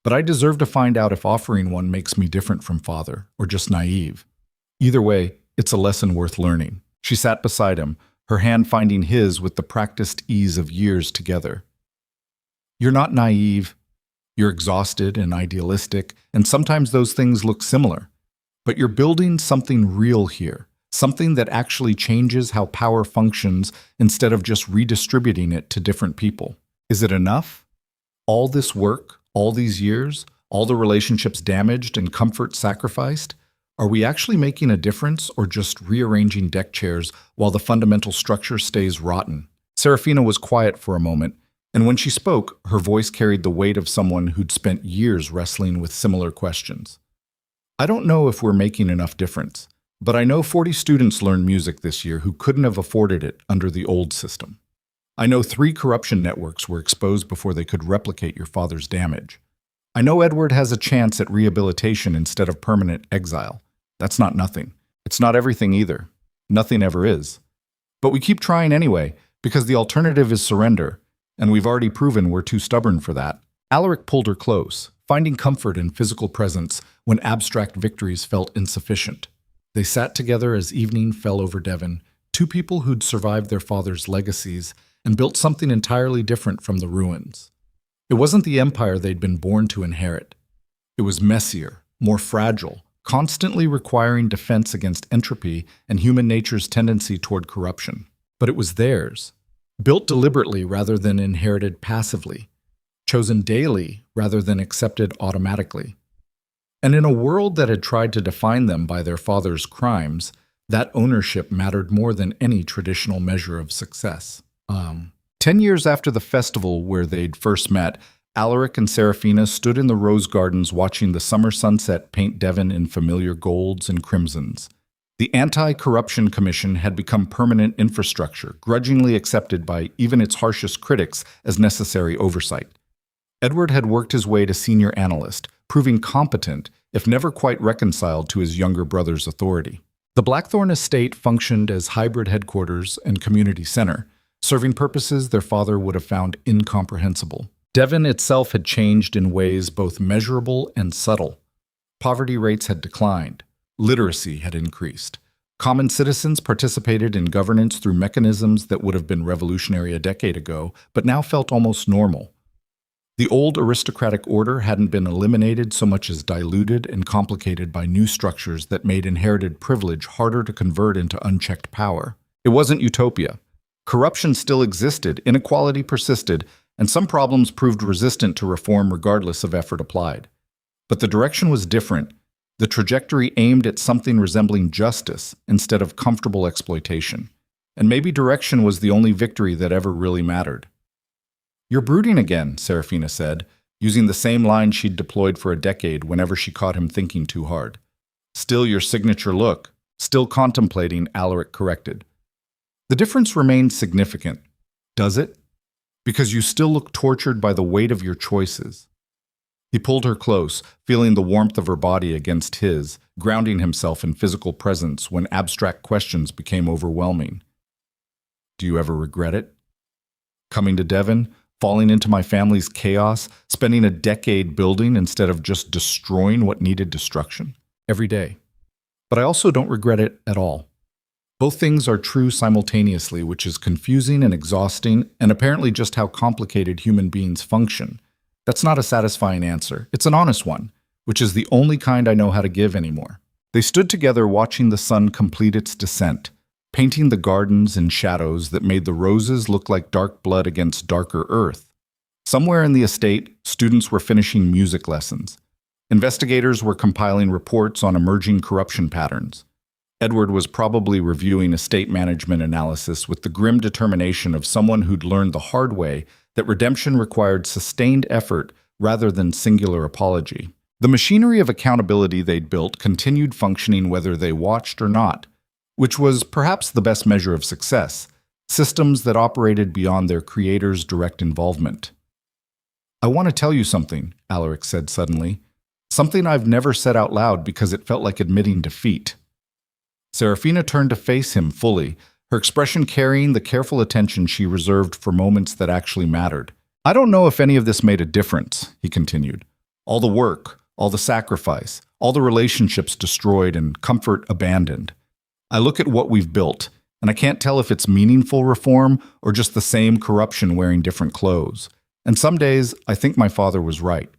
But I deserve to find out if offering one makes me different from father, or just naive. Either way, it's a lesson worth learning." She sat beside him, her hand finding his with the practiced ease of years together. "You're not naive. You're exhausted and idealistic, and sometimes those things look similar. But you're building something real here, something that actually changes how power functions instead of just redistributing it to different people. Is it enough? All this work, all these years, all the relationships damaged and comfort sacrificed? Are we actually making a difference or just rearranging deck chairs while the fundamental structure stays rotten?" Serafina was quiet for a moment, and when she spoke, her voice carried the weight of someone who'd spent years wrestling with similar questions. "I don't know if we're making enough difference, but I know 40 students learned music this year who couldn't have afforded it under the old system. I know 3 corruption networks were exposed before they could replicate your father's damage. I know Edward has a chance at rehabilitation instead of permanent exile. That's not nothing. It's not everything either. Nothing ever is. But we keep trying anyway, because the alternative is surrender, and we've already proven we're too stubborn for that." Alaric pulled her close, finding comfort in physical presence when abstract victories felt insufficient. They sat together as evening fell over Devon, 2 people who'd survived their father's legacies and built something entirely different from the ruins. It wasn't the empire they'd been born to inherit. It was messier, more fragile, constantly requiring defense against entropy and human nature's tendency toward corruption. But it was theirs, built deliberately rather than inherited passively, chosen daily rather than accepted automatically. And in a world that had tried to define them by their father's crimes, that ownership mattered more than any traditional measure of success. 10 years after the festival where they'd first met, Alaric and Serafina stood in the rose gardens watching the summer sunset paint Devon in familiar golds and crimsons. The Anti-Corruption Commission had become permanent infrastructure, grudgingly accepted by even its harshest critics as necessary oversight. Edward had worked his way to senior analyst, proving competent, if never quite reconciled to his younger brother's authority. The Blackthorn estate functioned as hybrid headquarters and community center, serving purposes their father would have found incomprehensible. Devon itself had changed in ways both measurable and subtle. Poverty rates had declined. Literacy had increased. Common citizens participated in governance through mechanisms that would have been revolutionary a decade ago, but now felt almost normal. The old aristocratic order hadn't been eliminated so much as diluted and complicated by new structures that made inherited privilege harder to convert into unchecked power. It wasn't utopia. Corruption still existed, inequality persisted, and some problems proved resistant to reform regardless of effort applied. But the direction was different. The trajectory aimed at something resembling justice instead of comfortable exploitation. And maybe direction was the only victory that ever really mattered. "You're brooding again," Serafina said, using the same line she'd deployed for a decade whenever she caught him thinking too hard. "Still your signature look. Still contemplating," Alaric corrected. "The difference remains significant. Does it? Because you still look tortured by the weight of your choices." He pulled her close, feeling the warmth of her body against his, grounding himself in physical presence when abstract questions became overwhelming. "Do you ever regret it? Coming to Devon, falling into my family's chaos, spending a decade building instead of just destroying what needed destruction?" "Every day. But I also don't regret it at all. Both things are true simultaneously, which is confusing and exhausting, and apparently just how complicated human beings function. That's not a satisfying answer. It's an honest one, which is the only kind I know how to give anymore. They stood together watching the sun complete its descent, painting the gardens in shadows that made the roses look like dark blood against darker earth. Somewhere in the estate, students were finishing music lessons. Investigators were compiling reports on emerging corruption patterns. Edward was probably reviewing estate management analysis with the grim determination of someone who'd learned the hard way that redemption required sustained effort rather than singular apology. The machinery of accountability they'd built continued functioning whether they watched or not, which was perhaps the best measure of success, systems that operated beyond their creators' direct involvement. "I want to tell you something," Alaric said suddenly. "Something I've never said out loud because it felt like admitting defeat." Serafina turned to face him fully, her expression carrying the careful attention she reserved for moments that actually mattered. "I don't know if any of this made a difference," he continued. "All the work, all the sacrifice, all the relationships destroyed and comfort abandoned. I look at what we've built, and I can't tell if it's meaningful reform or just the same corruption wearing different clothes. And some days, I think my father was right.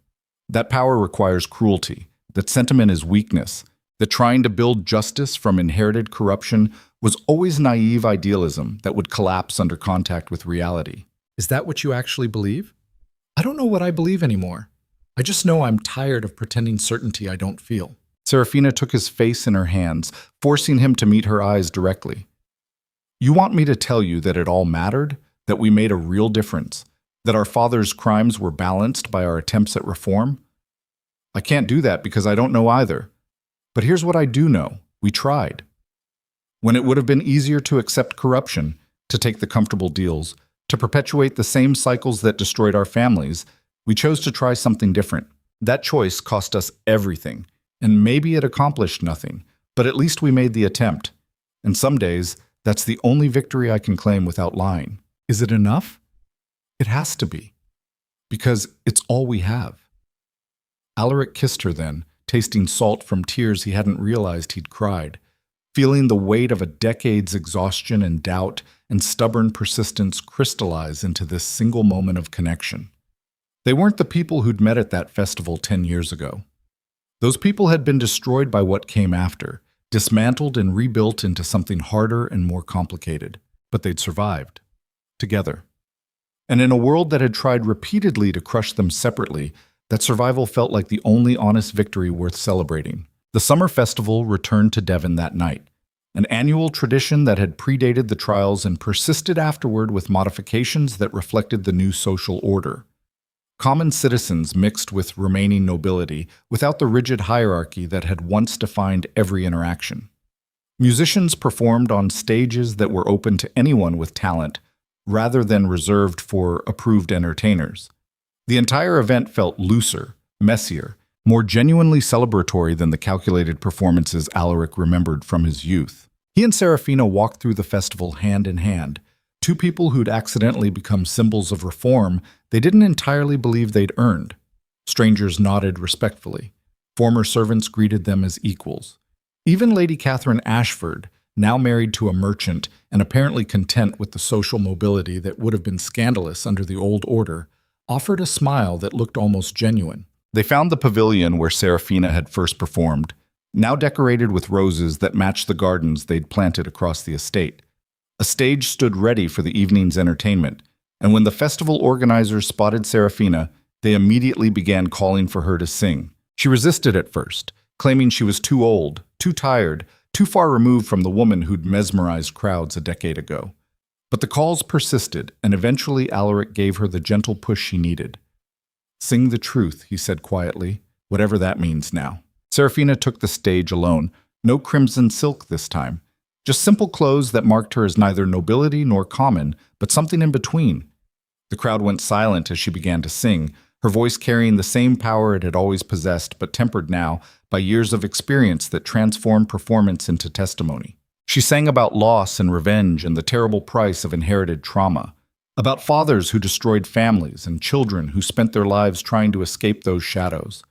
That power requires cruelty, that sentiment is weakness, that trying to build justice from inherited corruption was always naive idealism that would collapse under contact with reality." "Is that what you actually believe?" "I don't know what I believe anymore. I just know I'm tired of pretending certainty I don't feel." Serafina took his face in her hands, forcing him to meet her eyes directly. "You want me to tell you that it all mattered, that we made a real difference, that our father's crimes were balanced by our attempts at reform? I can't do that because I don't know either. But here's what I do know. We tried. When it would have been easier to accept corruption, to take the comfortable deals, to perpetuate the same cycles that destroyed our families, we chose to try something different. That choice cost us everything, and maybe it accomplished nothing, but at least we made the attempt. And some days, that's the only victory I can claim without lying. Is it enough? It has to be, because it's all we have." Alaric kissed her then, tasting salt from tears he hadn't realized he'd cried, feeling the weight of a decade's exhaustion and doubt and stubborn persistence crystallize into this single moment of connection. They weren't the people who'd met at that festival 10 years ago. Those people had been destroyed by what came after, dismantled and rebuilt into something harder and more complicated, but they'd survived, together. And in a world that had tried repeatedly to crush them separately, that survival felt like the only honest victory worth celebrating. The summer festival returned to Devon that night, an annual tradition that had predated the trials and persisted afterward with modifications that reflected the new social order. Common citizens mixed with remaining nobility without the rigid hierarchy that had once defined every interaction. Musicians performed on stages that were open to anyone with talent, rather than reserved for approved entertainers. The entire event felt looser, messier, more genuinely celebratory than the calculated performances Alaric remembered from his youth. He and Serafina walked through the festival hand in hand, two people who'd accidentally become symbols of reform they didn't entirely believe they'd earned. Strangers nodded respectfully. Former servants greeted them as equals. Even Lady Catherine Ashford, now married to a merchant and apparently content with the social mobility that would have been scandalous under the old order, offered a smile that looked almost genuine. They found the pavilion where Serafina had first performed, now decorated with roses that matched the gardens they'd planted across the estate. A stage stood ready for the evening's entertainment, and when the festival organizers spotted Serafina, they immediately began calling for her to sing. She resisted at first, claiming she was too old, too tired, too far removed from the woman who'd mesmerized crowds a decade ago. But the calls persisted, and eventually Alaric gave her the gentle push she needed. "Sing the truth," he said quietly, "whatever that means now." Serafina took the stage alone, no crimson silk this time, just simple clothes that marked her as neither nobility nor common, but something in between. The crowd went silent as she began to sing, her voice carrying the same power it had always possessed, but tempered now by years of experience that transformed performance into testimony. She sang about loss and revenge and the terrible price of inherited trauma, about fathers who destroyed families and children who spent their lives trying to escape those shadows,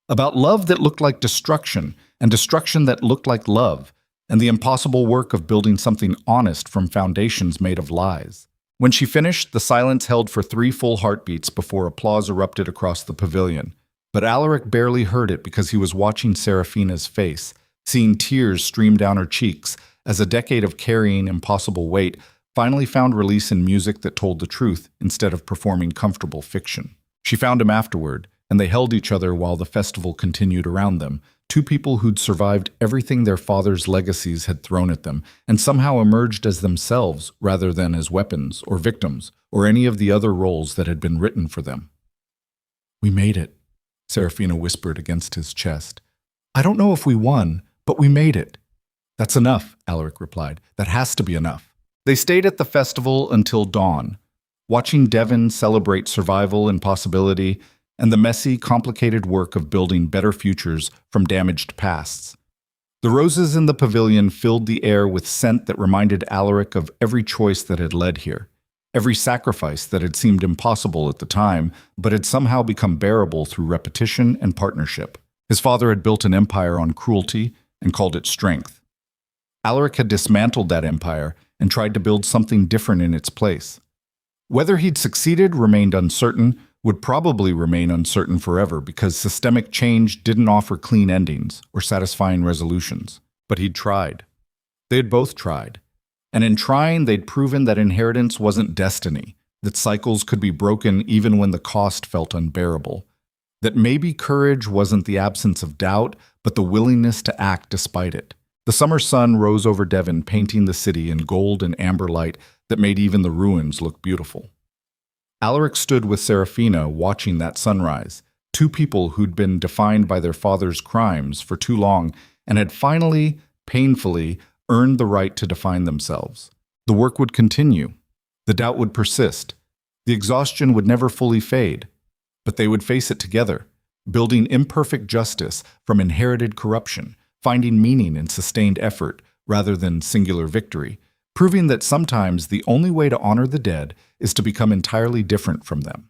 about love that looked like destruction and destruction that looked like love, and the impossible work of building something honest from foundations made of lies. When she finished, the silence held for 3 full heartbeats before applause erupted across the pavilion. But Alaric barely heard it because he was watching Seraphina's face, seeing tears stream down her cheeks as a decade of carrying impossible weight finally found release in music that told the truth instead of performing comfortable fiction. She found him afterward, and they held each other while the festival continued around them, 2 people who'd survived everything their father's legacies had thrown at them, and somehow emerged as themselves rather than as weapons or victims or any of the other roles that had been written for them. "We made it," Seraphina whispered against his chest. "I don't know if we won, but we made it." "That's enough," Alaric replied. "That has to be enough." They stayed at the festival until dawn, watching Devon celebrate survival and possibility and the messy, complicated work of building better futures from damaged pasts. The roses in the pavilion filled the air with scent that reminded Alaric of every choice that had led here, every sacrifice that had seemed impossible at the time, but had somehow become bearable through repetition and partnership. His father had built an empire on cruelty and called it strength. Alaric had dismantled that empire and tried to build something different in its place. Whether he'd succeeded remained uncertain, would probably remain uncertain forever because systemic change didn't offer clean endings or satisfying resolutions. But he'd tried. They had both tried. And in trying, they'd proven that inheritance wasn't destiny, that cycles could be broken even when the cost felt unbearable, that maybe courage wasn't the absence of doubt, but the willingness to act despite it. The summer sun rose over Devon, painting the city in gold and amber light that made even the ruins look beautiful. Alaric stood with Seraphina watching that sunrise, 2 people who'd been defined by their father's crimes for too long and had finally, painfully, earned the right to define themselves. The work would continue. The doubt would persist. The exhaustion would never fully fade. But they would face it together, building imperfect justice from inherited corruption, finding meaning in sustained effort rather than singular victory, proving that sometimes the only way to honor the dead is to become entirely different from them.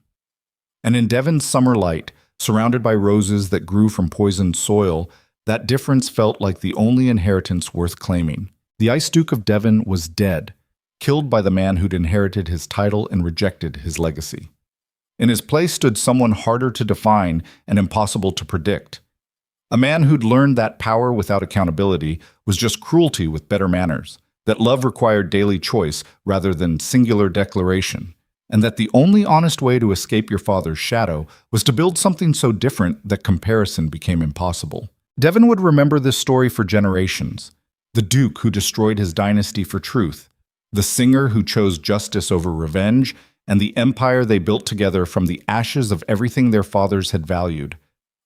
And in Devon's summer light, surrounded by roses that grew from poisoned soil, that difference felt like the only inheritance worth claiming. The Ice Duke of Devon was dead, killed by the man who'd inherited his title and rejected his legacy. In his place stood someone harder to define and impossible to predict. A man who'd learned that power without accountability was just cruelty with better manners, that love required daily choice rather than singular declaration, and that the only honest way to escape your father's shadow was to build something so different that comparison became impossible. Devon would remember this story for generations. The Duke who destroyed his dynasty for truth, the singer who chose justice over revenge, and the empire they built together from the ashes of everything their fathers had valued.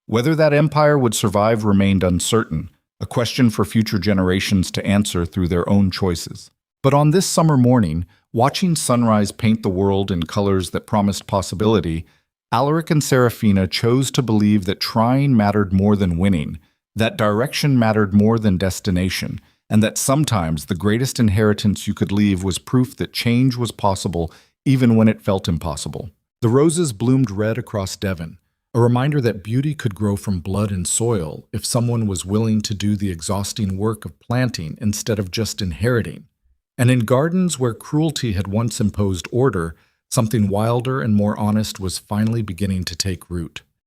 Whether that empire would survive remained uncertain, a question for future generations to answer through their own choices. But on this summer morning, watching sunrise paint the world in colors that promised possibility, Alaric and Seraphina chose to believe that trying mattered more than winning, that direction mattered more than destination, and that sometimes the greatest inheritance you could leave was proof that change was possible even when it felt impossible. The roses bloomed red across Devon, a reminder that beauty could grow from blood and soil if someone was willing to do the exhausting work of planting instead of just inheriting. And in gardens where cruelty had once imposed order, something wilder and more honest was finally beginning to take root.